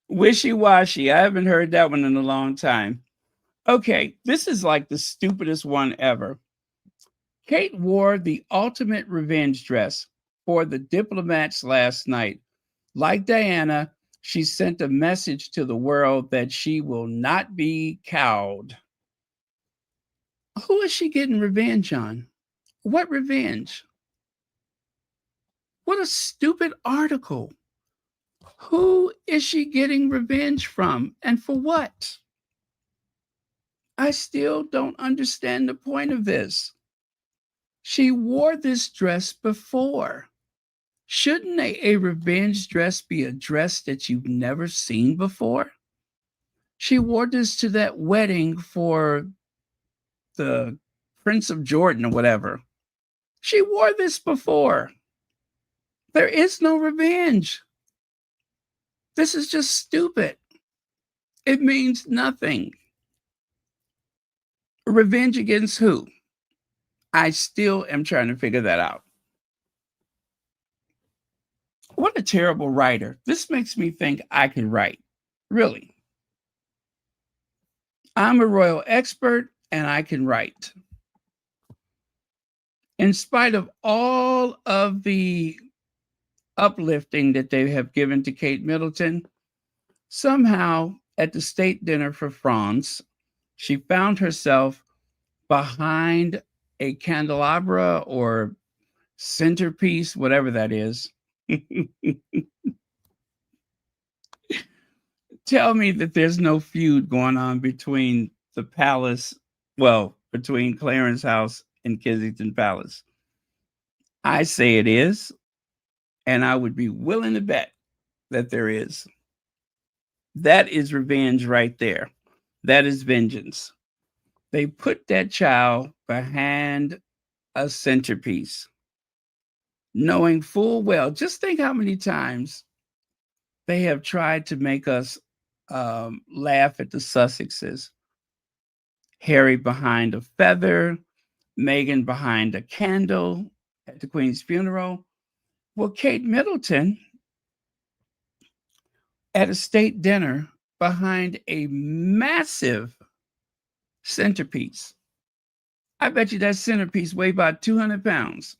Wishy-washy. I haven't heard that one in a long time. Okay, this is like the stupidest one ever. Kate wore the ultimate revenge dress for the diplomats last night. Like Diana, she sent a message to the world that she will not be cowed. Who is she getting revenge on? What revenge? What a stupid article. Who is she getting revenge from and for what? I still don't understand the point of this. She wore this dress before. Shouldn't a revenge dress be a dress that you've never seen before? She wore this to that wedding for the Prince of Jordan or whatever. She wore this before. There is no revenge. This is just stupid. It means nothing. Revenge against who? I still am trying to figure that out. What a terrible writer. This makes me think I can write. Really. I'm a royal expert and I can write. In spite of all of the uplifting that they have given to Kate Middleton, somehow at the state dinner for France, she found herself behind a candelabra or centerpiece, whatever that is. Tell me that there's no feud going on between the palace, well, between Clarence House and Kensington Palace. I say it is, and I would be willing to bet that there is. That is revenge right there. That is vengeance. They put that child behind a centerpiece, knowing full well, just think how many times they have tried to make us laugh at the Sussexes. Harry behind a feather, Meghan behind a candle at the Queen's funeral. Well, Kate Middleton at a state dinner behind a massive centerpiece. I bet you that centerpiece weighed about 200 pounds.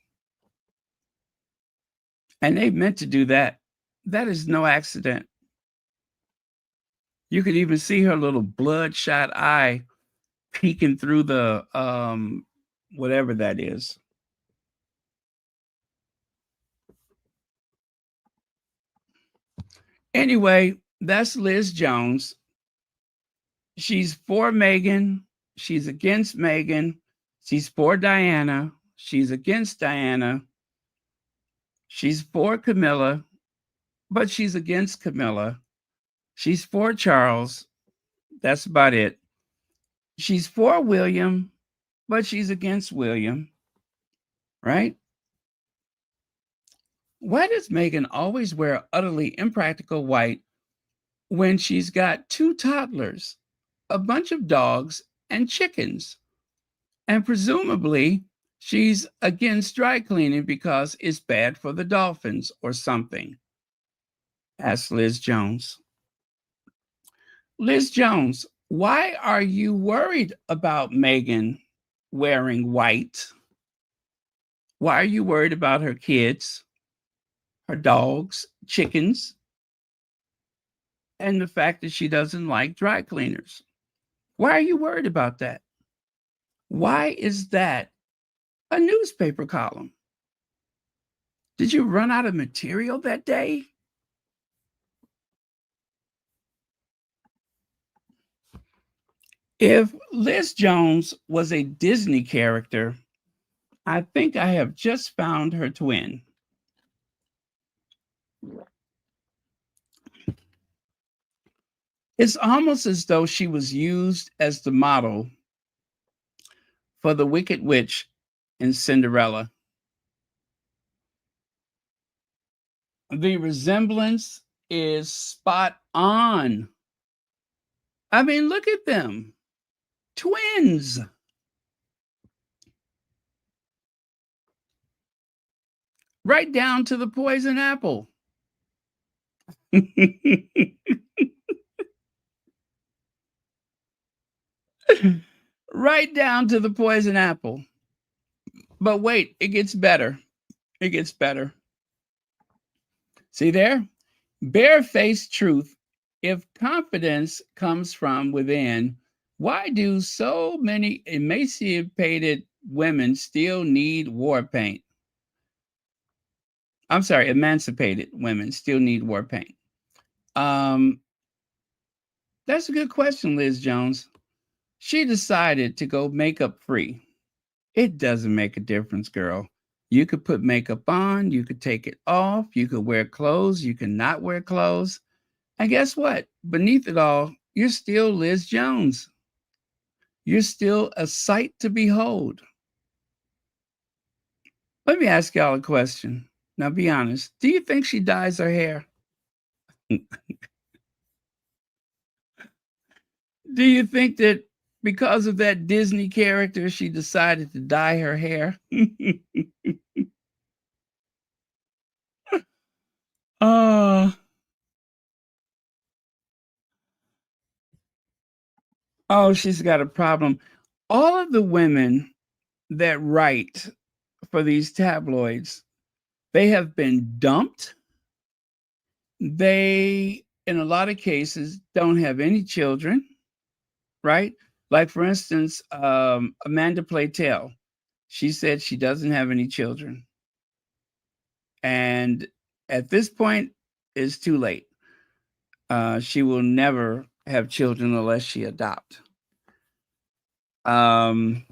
And they meant to do that. That is no accident. You could even see her little bloodshot eye peeking through the whatever that is. Anyway, that's Liz Jones. She's for Meghan. She's against Meghan. She's for Diana. She's against Diana. She's for Camilla, but she's against Camilla. She's for Charles. That's about it. She's for William, but she's against William, right? Why does Meghan always wear utterly impractical white when she's got 2 toddlers, a bunch of dogs, and chickens? And presumably, she's against dry cleaning because it's bad for the dolphins or something. Asked Liz Jones. Liz Jones, why are you worried about Meghan wearing white? Why are you worried about her kids, her dogs, chickens, and the fact that she doesn't like dry cleaners? Why are you worried about that? Why is that a newspaper column? Did you run out of material that day? If Liz Jones was a Disney character, I think I have just found her twin. It's almost as though she was used as the model for the Wicked Witch in Cinderella. The resemblance is spot on. I mean, look at them. Twins. Right down to the poison apple. Right down to the poison apple. But wait, it gets better. It gets better. See there? Barefaced truth. If confidence comes from within, why do so many emancipated women still need war paint? I'm sorry, emancipated women still need war paint. That's a good question, Liz Jones. She decided to go makeup free. It doesn't make a difference, girl. You could put makeup on, you could take it off, you could wear clothes, you can not wear clothes. And guess what? Beneath it all, you're still Liz Jones. You're still a sight to behold. Let me ask y'all a question. Now, be honest. Do you think she dyes her hair? Do you think that because of that Disney character, she decided to dye her hair? Oh, oh, she's got a problem. All of the women that write for these tabloids, they have been dumped. They, in a lot of cases, don't have any children, right? Like, for instance, Amanda Platel, she said she doesn't have any children. And at this point, it's too late. She will never have children unless she adopt. I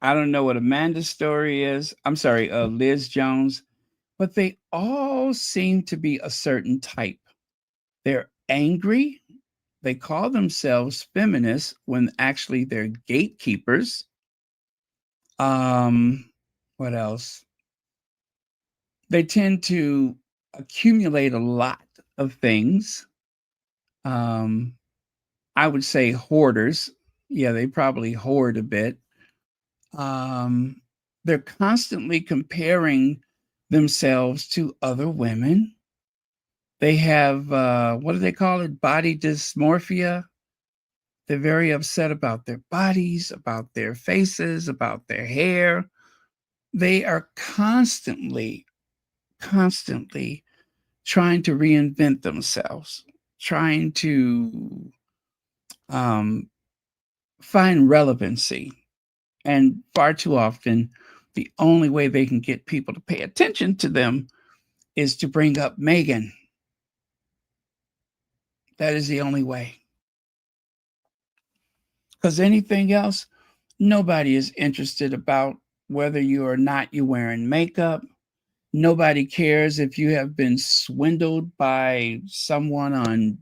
don't know what Amanda's story is. I'm sorry, Liz Jones, but they all seem to be a certain type. They're angry. They call themselves feminists when actually they're gatekeepers. What else? They tend to accumulate a lot of things. I would say hoarders. Yeah, they probably hoard a bit. They're constantly comparing themselves to other women. They have, what do they call it? Body dysmorphia. They're very upset about their bodies, about their faces, about their hair. They are constantly trying to reinvent themselves, trying to find relevancy. And far too often, the only way they can get people to pay attention to them is to bring up Meghan. That is the only way. Because anything else, nobody is interested about whether you or not you're wearing makeup. Nobody cares if you have been swindled by someone on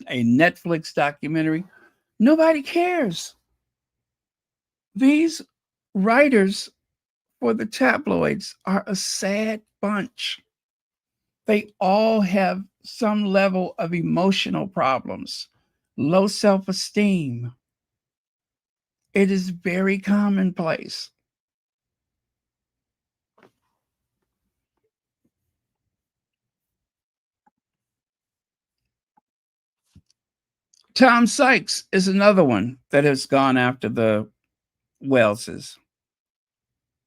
a Netflix documentary. Nobody cares. These writers for the tabloids are a sad bunch. They all have some level of emotional problems, low self-esteem. It is very commonplace. Tom Sykes is another one that has gone after the Welleses.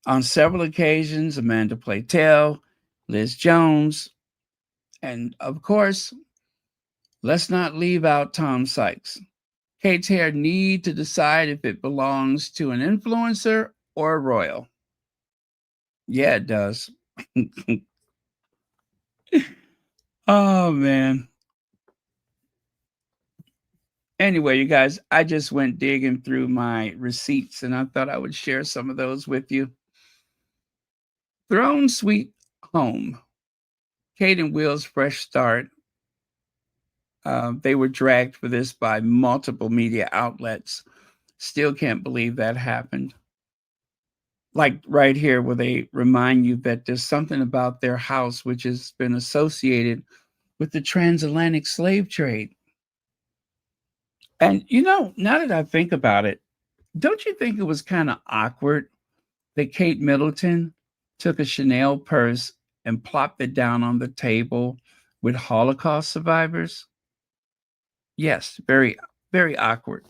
On several occasions, Amanda Platel, Liz Jones, and of course, let's not leave out Tom Sykes. Kate's hair need to decide if it belongs to an influencer or a royal. Yeah, it does. Oh, man. Anyway, you guys, I just went digging through my receipts and I thought I would share some of those with you. Throne Sweet Home. Kate and Will's fresh start. They were dragged for this by multiple media outlets. Still can't believe that happened. Like right here, where they remind you that there's something about their house which has been associated with the transatlantic slave trade. And now that I think about it, don't you think it was kind of awkward that Kate Middleton took a Chanel purse and plopped it down on the table with Holocaust survivors? Yes, very, very awkward,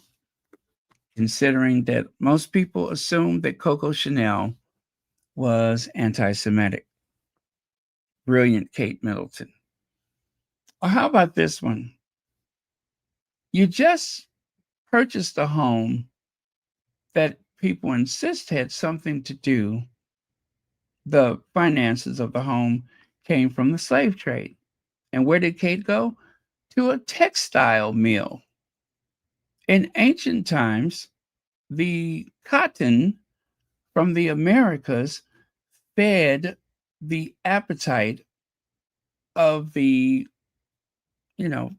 considering that most people assumed that Coco Chanel was anti-Semitic. Brilliant, Kate Middleton. Or how about this one? You just purchased a home that people insist had something to do. The finances of the home came from the slave trade. And where did Kate go? To a textile mill. In ancient times, the cotton from the Americas fed the appetite of the, you know,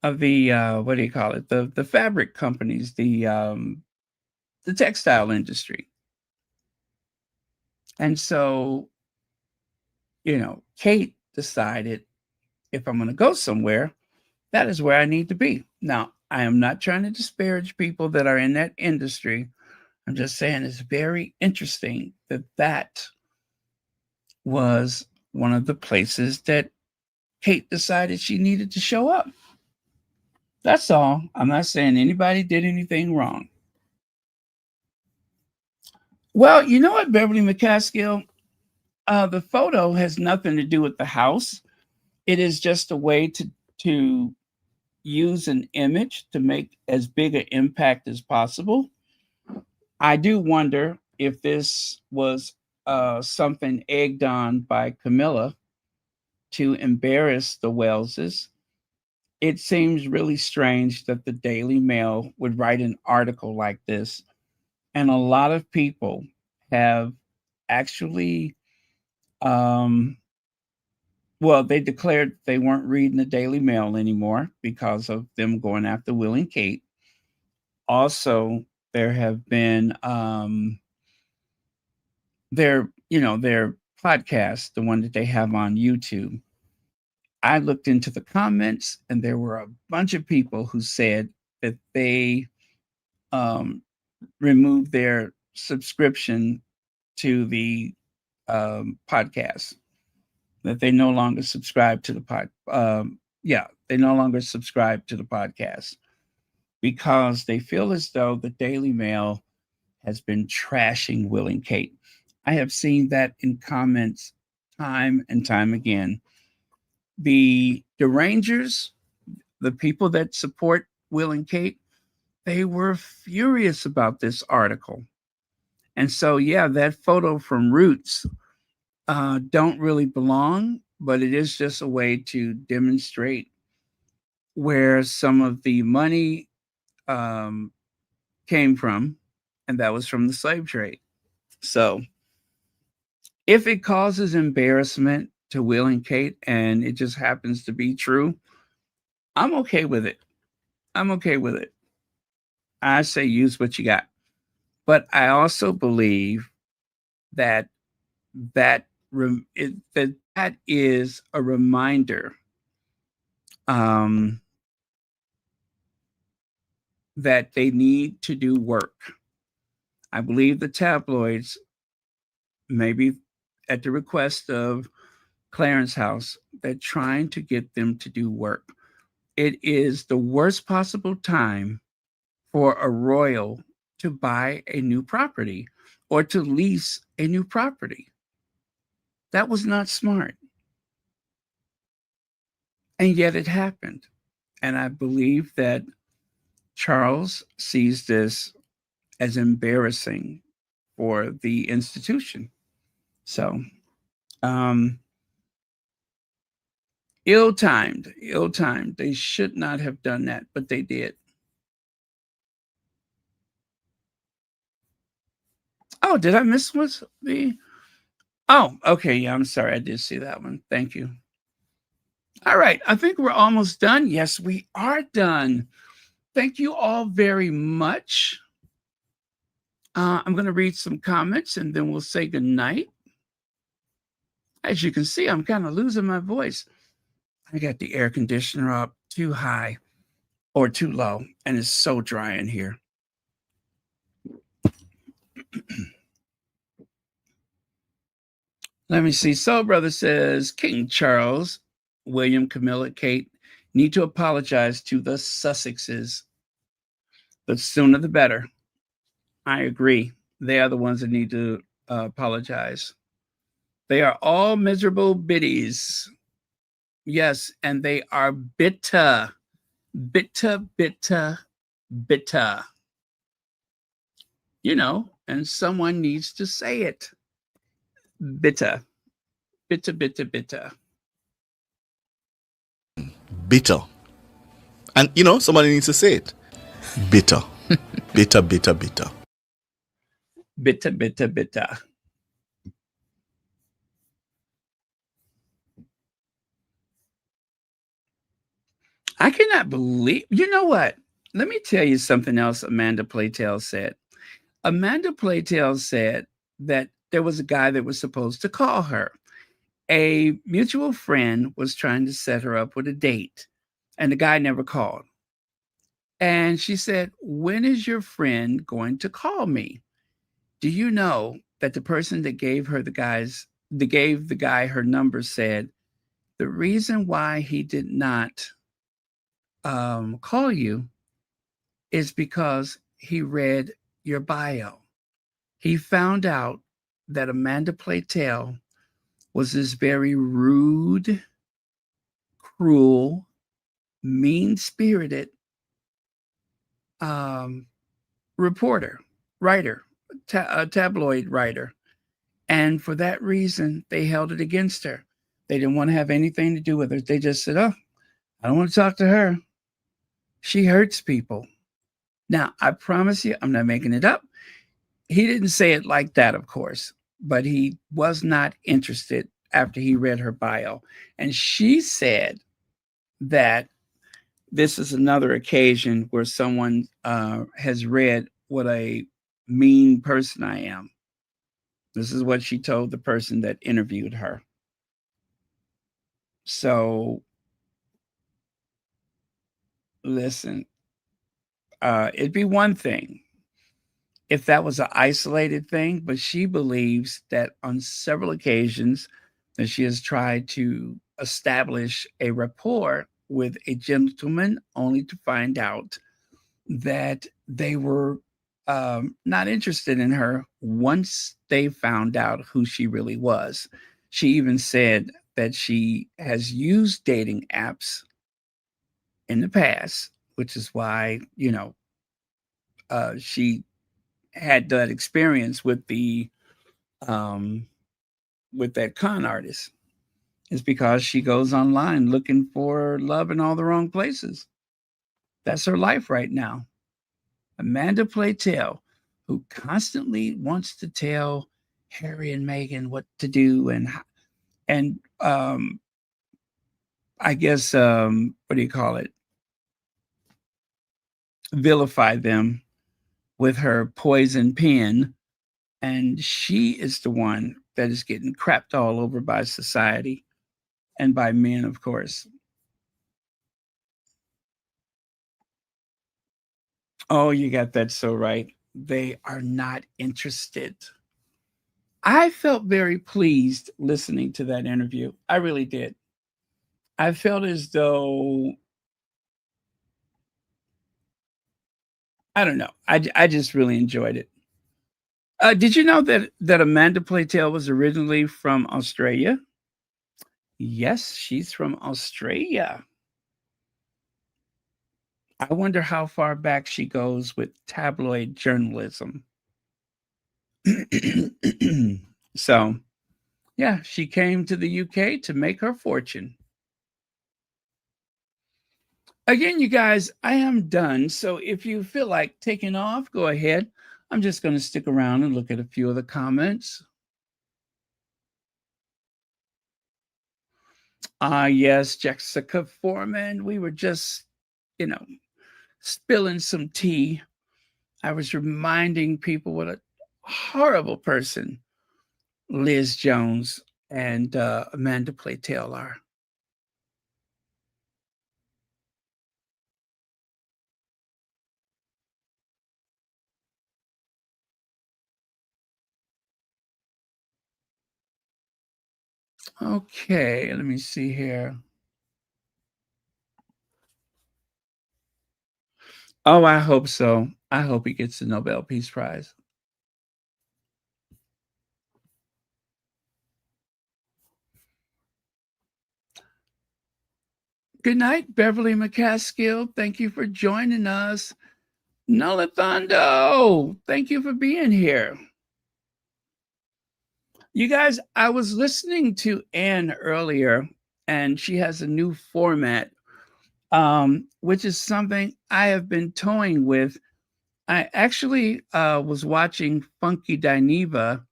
of the what do you call it? The fabric companies, the textile industry. And so, Kate decided, if I'm going to go somewhere, that is where I need to be. Now, I am not trying to disparage people that are in that industry. I'm just saying it's very interesting that that was one of the places that Kate decided she needed to show up. That's all. I'm not saying anybody did anything wrong. Well, you know what, Beverly McCaskill? The photo has nothing to do with the house. It is just a way to use an image to make as big an impact as possible. I do wonder if this was something egged on by Camilla to embarrass the Welleses. It seems really strange that the Daily Mail would write an article like this. And a lot of people have actually, they declared they weren't reading the Daily Mail anymore because of them going after Will and Kate. Also, there have been their podcast, the one that they have on YouTube. I looked into the comments, and there were a bunch of people who said that they removed their subscription to the podcast, that they no longer subscribe to the they no longer subscribe to the podcast because they feel as though the Daily Mail has been trashing Will and Kate. I have seen that in comments time and time again. The Rangers, the people that support Will and Kate, they were furious about this article. And so, that photo from Roots don't really belong, but it is just a way to demonstrate where some of the money came from, and that was from the slave trade. So if it causes embarrassment to Will and Kate, and it just happens to be true, I'm okay with it. I say use what you got. But I also believe that that is a reminder that they need to do work. I believe the tabloids, maybe at the request of Clarence House, they're trying to get them to do work. It is the worst possible time for a royal to buy a new property or to lease a new property. That was not smart. And yet it happened. And I believe that Charles sees this as embarrassing for the institution. So, ill-timed. They should not have done that, but they did. Oh, did I miss what's the? Oh, okay. Yeah, I'm sorry. I did see that one. Thank you. All right. I think we're almost done. Yes, we are done. Thank you all very much. I'm going to read some comments and then we'll say goodnight. As you can see, I'm kind of losing my voice. I got the air conditioner up too high or too low, and it's so dry in here. Let me see. Soul Brother says, King Charles, William, Camilla, Kate need to apologize to the Sussexes. The sooner the better. I agree. They are the ones that need to apologize. They are all miserable biddies. Yes, and they are bitter. Bitter. And someone needs to say it. Bitter. Bitter. And somebody needs to say it. Bitter. Bitter. Bitter, bitter, bitter. I cannot believe, you know what? Let me tell you something else Amanda Playtale said. Amanda Playtale said that there was a guy that was supposed to call her. A mutual friend was trying to set her up with a date, and the guy never called. And she said, "When is your friend going to call me?" Do you know that the person that gave the guy her number said the reason why he did not call you is because he read your bio. He found out that Amanda Playtale was this very rude, cruel, mean-spirited reporter, writer, tabloid writer. And for that reason, they held it against her. They didn't want to have anything to do with her. They just said, "Oh, I don't want to talk to her. She hurts people." Now, I promise you, I'm not making it up. He didn't say it like that, of course, but he was not interested after he read her bio. And she said that this is another occasion where someone has read what a mean person I am. This is what she told the person that interviewed her. So, listen, it'd be one thing if that was an isolated thing, but she believes that on several occasions that she has tried to establish a rapport with a gentleman only to find out that they were not interested in her once they found out who she really was. She even said that she has used dating apps in the past, which is why, she had that experience with that con artist. Is because she goes online looking for love in all the wrong places. That's her life right now. Amanda Playtale, who constantly wants to tell Harry and Meghan what to do and I guess what do you call it? Vilify them with her poison pen, and she is the one that is getting crapped all over by society and by men, of course. Oh, you got that so right. They are not interested. I felt very pleased listening to that interview. I really did. I felt as though, I don't know. I just really enjoyed it. Did you know that Amanda Playtale was originally from Australia? Yes, she's from Australia. I wonder how far back she goes with tabloid journalism. So, yeah, she came to the UK to make her fortune. Again, you guys, I am done. So if you feel like taking off, go ahead. I'm just going to stick around and look at a few of the comments. Yes, Jessica Foreman. We were just, spilling some tea. I was reminding people what a horrible person Liz Jones and Amanda Playtale are. Okay, let me see here. Oh, I hope so. I hope he gets the Nobel Peace Prize. Good night, Beverly McCaskill. Thank you for joining us. Nolithondo, thank you for being here. You guys, I was listening to Anne earlier, and she has a new format, which is something I have been toying with I actually was watching Funky Dineva,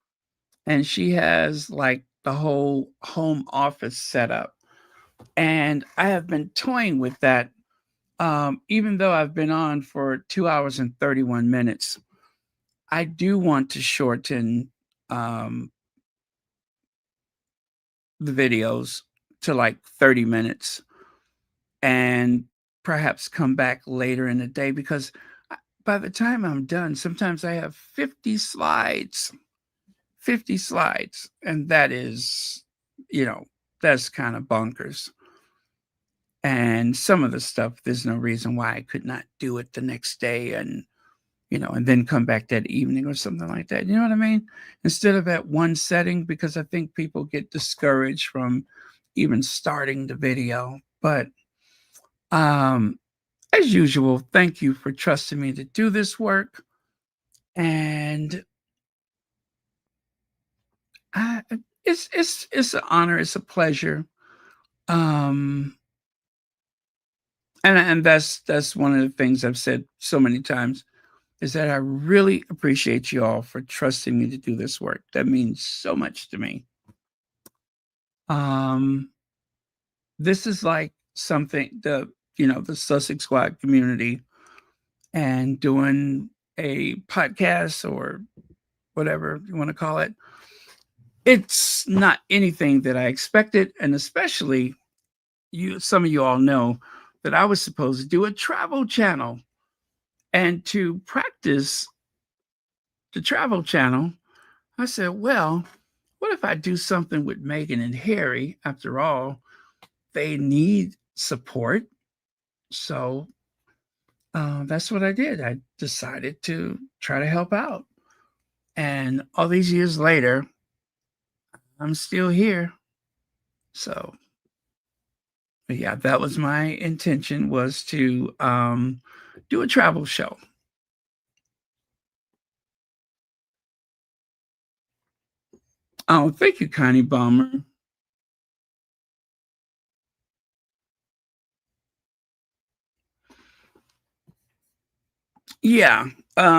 and she has like the whole home office set up. And I have been toying with that, even though I've been on for 2 hours and 31 minutes. I do want to shorten the videos to like 30 minutes and perhaps come back later in the day, because by the time I'm done, sometimes I have 50 slides, and that is, that's kind of bonkers. And some of the stuff, there's no reason why I could not do it the next day and then come back that evening or something like that. You know what I mean? Instead of at one setting, because I think people get discouraged from even starting the video. But as usual, thank you for trusting me to do this work. And it's an honor, it's a pleasure. And that's one of the things I've said so many times, is that I really appreciate you all for trusting me to do this work. That means so much to me. This is like something the Sussex Squad community, and doing a podcast or whatever you want to call it. It's not anything that I expected, and especially some of you all know that I was supposed to do a travel channel. And to practice the travel channel, I said, well, what if I do something with Meghan and Harry? After all, they need support. So that's what I did. I decided to try to help out. And all these years later, I'm still here. So, but yeah, that was my intention, was to do a travel show. Oh, thank you, Connie Bomber. Yeah,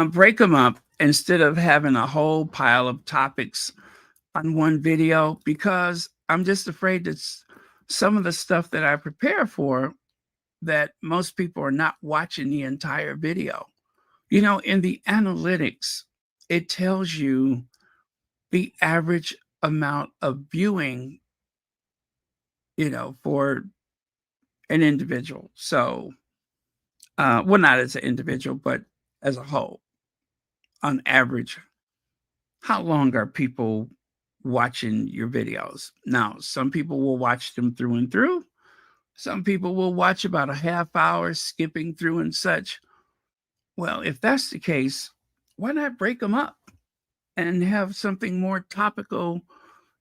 break them up instead of having a whole pile of topics on one video, because I'm just afraid that some of the stuff that I prepare for, that most people are not watching the entire video. In the analytics, it tells you the average amount of viewing, for an individual. So, well, not as an individual, but as a whole, on average, how long are people watching your videos? Now, some people will watch them through and through. Some people will watch about a half hour, skipping through and such. Well, if that's the case, why not break them up and have something more topical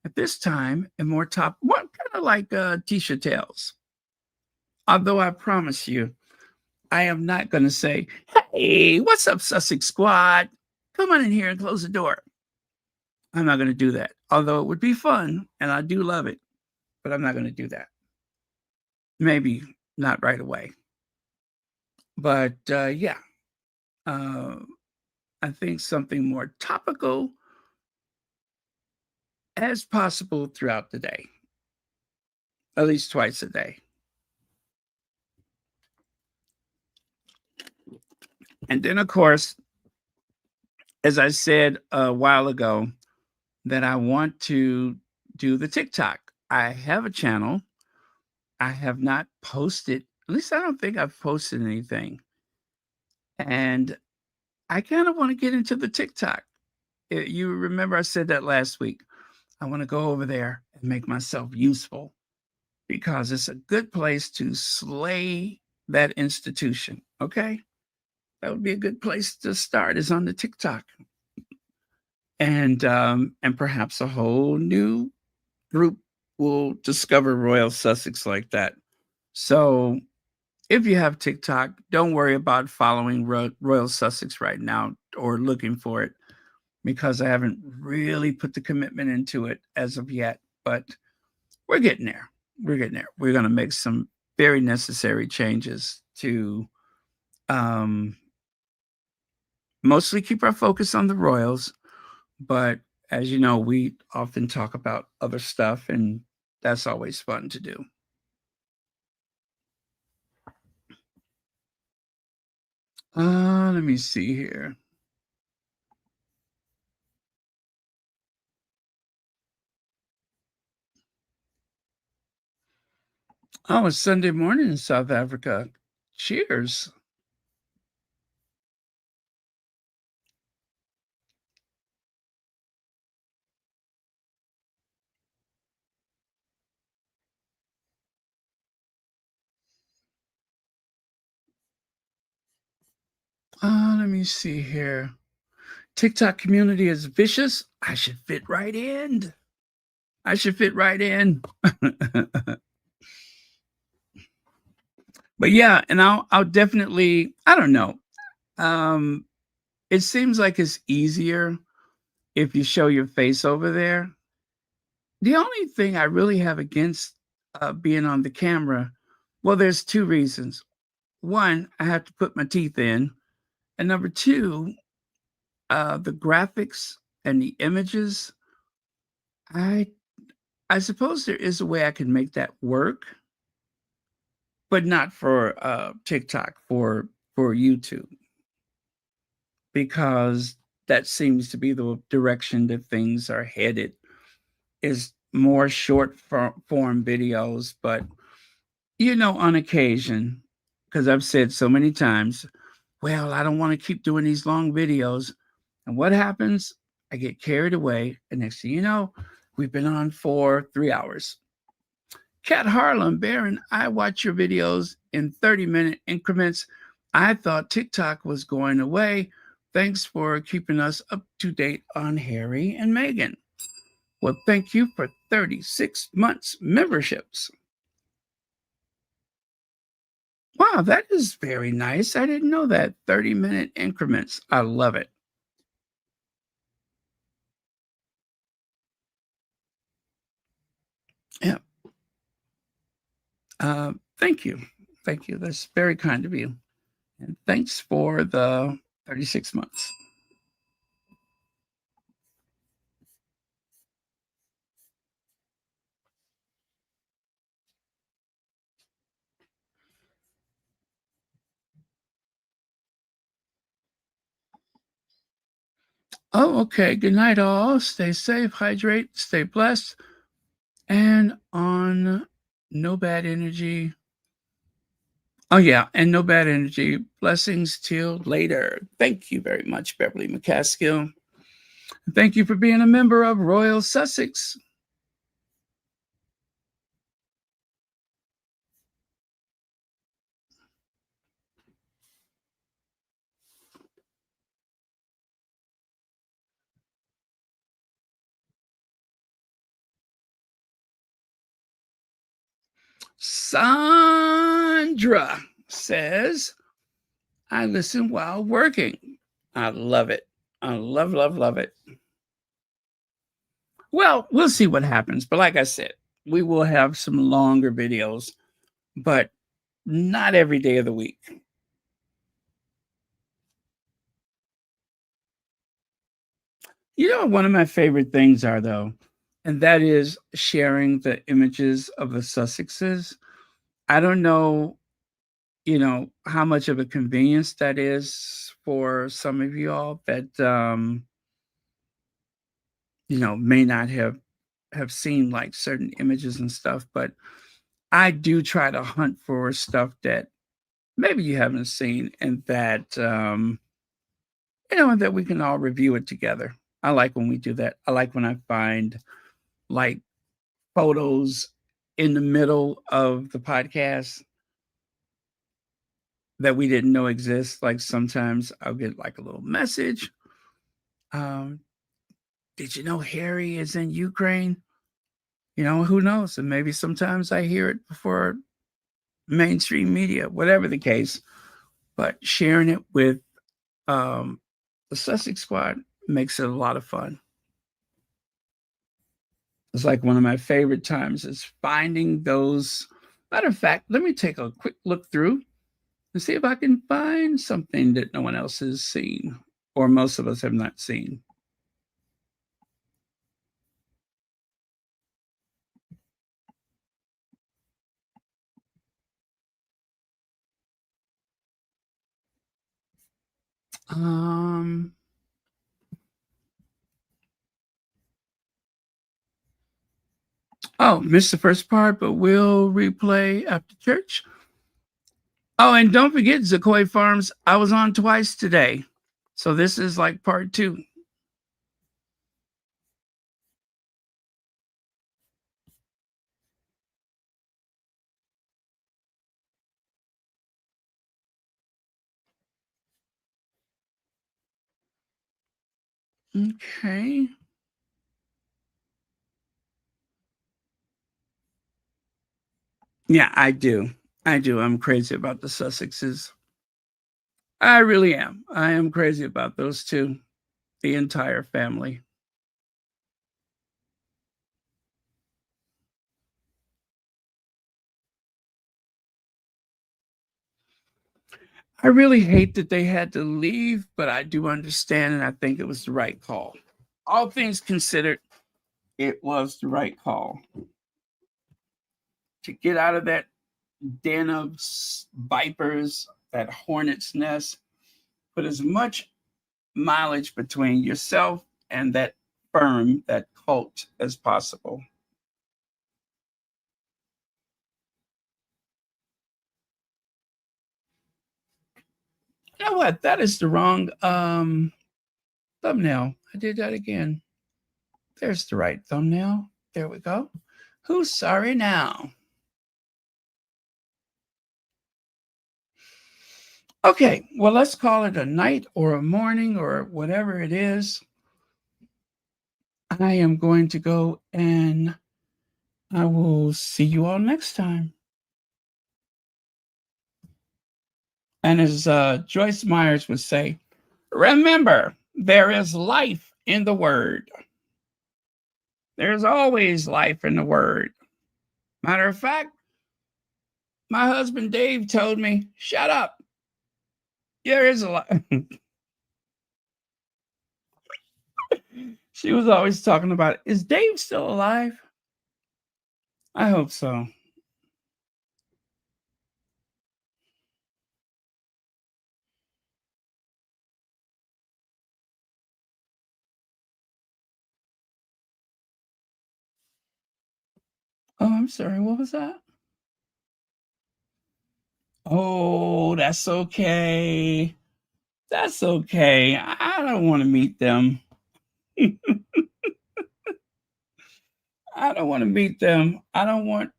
at this time, and more kind of like Tisha Tales. Although I promise you, I am not going to say, hey, what's up, Sussex Squad? Come on in here and close the door. I'm not going to do that. Although it would be fun, and I do love it, but I'm not going to do that. Maybe not right away. But yeah, I think something more topical as possible throughout the day, at least twice a day. And then, of course, as I said a while ago, that I want to do the TikTok. I have a channel. I have not posted, at least I don't think I've posted anything. And I kind of want to get into the TikTok. You remember I said that last week. I want to go over there and make myself useful, because it's a good place to slay that institution. Okay? That would be a good place to start, is on the TikTok. And perhaps a whole new group will discover Royal Sussex like that. So if you have TikTok, don't worry about following Royal Sussex right now or looking for it, because I haven't really put the commitment into it as of yet. But we're getting there. We're getting there. We're going to make some very necessary changes to mostly keep our focus on the royals, but as you know, we often talk about other stuff, and that's always fun to do. Let me see here. Oh, it's Sunday morning in South Africa. Cheers. Let me see here. TikTok community is vicious. I should fit right in. I should fit right in. But yeah, and I'll definitely, I don't know. It seems like it's easier if you show your face over there. The only thing I really have against being on the camera, well, there's two reasons. One, I have to put my teeth in. And number two, the graphics and the images, I suppose there is a way I can make that work, but not for TikTok, for YouTube, because that seems to be the direction that things are headed, is more short form videos. But on occasion, because I've said so many times, well, I don't want to keep doing these long videos. And what happens? I get carried away. And next thing you know, we've been on for 3 hours. Cat Harlem, Baron, I watch your videos in 30-minute increments. I thought TikTok was going away. Thanks for keeping us up to date on Harry and Meghan. Well, thank you for 36 months memberships. Wow, that is very nice. I didn't know that. 30-minute increments. I love it. Yeah. Thank you. Thank you. That's very kind of you. And thanks for the 36 months. Oh, okay. Good night, all. Stay safe, hydrate, stay blessed, and on no bad energy. Oh, yeah, and no bad energy. Blessings till later. Thank you very much, Beverly McCaskill. Thank you for being a member of Royal Sussex. Sandra says, I listen while working. I love it. I love, love, love it. Well, we'll see what happens. But like I said, we will have some longer videos, but not every day of the week. One of my favorite things are, though, and that is sharing the images of the Sussexes. I don't know, how much of a convenience that is for some of you all that, may not have seen like certain images and stuff, but I do try to hunt for stuff that maybe you haven't seen, and that, and that we can all review it together. I like when we do that. I like when I find like photos in the middle of the podcast that we didn't know exist. Like sometimes I'll get like a little message. Did you know Harry is in Ukraine? Who knows? And maybe sometimes I hear it before mainstream media, whatever the case. But sharing it with the Sussex Squad makes it a lot of fun. It's like one of my favorite times is finding those. Matter of fact, let me take a quick look through and see if I can find something that no one else has seen. or most of us have not seen. Oh, missed the first part, but we'll replay after church. Oh, and don't forget Zakoy Farms. I was on twice today. So this is like part 2. Okay. Yeah, I do. I'm crazy about the Sussexes. I really am. I am crazy about those two, the entire family. I really hate that they had to leave, but I do understand, and I think it was the right call. All things considered, it was the right call. To get out of that den of vipers, that hornet's nest, put as much mileage between yourself and that firm, that cult, as possible. You know what? That is the wrong thumbnail. I did that again. There's the right thumbnail. There we go. Who's sorry now? Okay, well, let's call it a night or a morning or whatever it is. I am going to go and I will see you all next time. And as Joyce Myers would say, remember, there is life in the word. There's always life in the word. Matter of fact, my husband Dave told me, shut up. There is a lot. She was always talking about, is Dave still alive? I hope so. Oh, I'm sorry. What was that? Oh, that's okay. That's okay. I don't want to meet them. I don't want to meet them. I don't want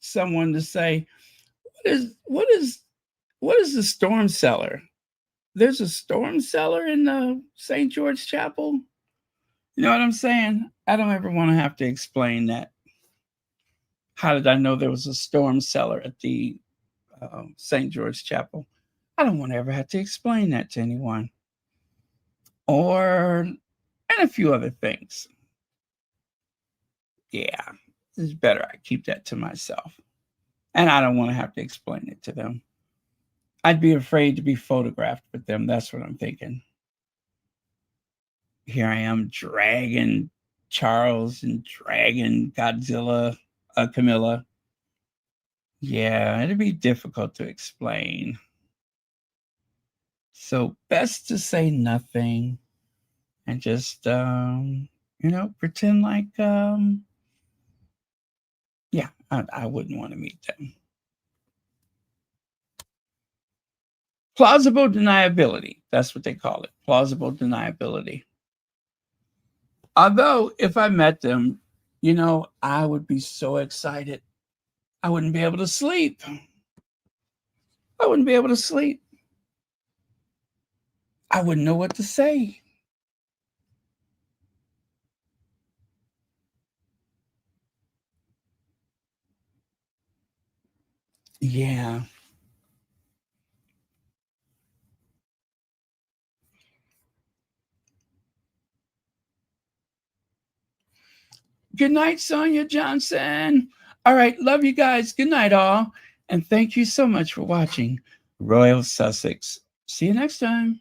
someone to say, what is the storm cellar? There's a storm cellar in the St. George Chapel. You know what I'm saying? I don't ever want to have to explain that. How did I know there was a storm cellar at the St. George Chapel? I don't want to ever have to explain that to anyone. And a few other things. Yeah, it's better I keep that to myself. And I don't want to have to explain it to them. I'd be afraid to be photographed with them. That's what I'm thinking. Here I am dragging Charles and dragging Godzilla, Camilla. Yeah, it'd be difficult to explain. So best to say nothing and just, pretend like, I wouldn't want to meet them. Plausible deniability. That's what they call it. Plausible deniability. Although if I met them, I would be so excited. I wouldn't be able to sleep. I wouldn't be able to sleep. I wouldn't know what to say. Yeah. Good night, Sonia Johnson. All right. Love you guys. Good night, all. And thank you so much for watching Royal Sussex. See you next time.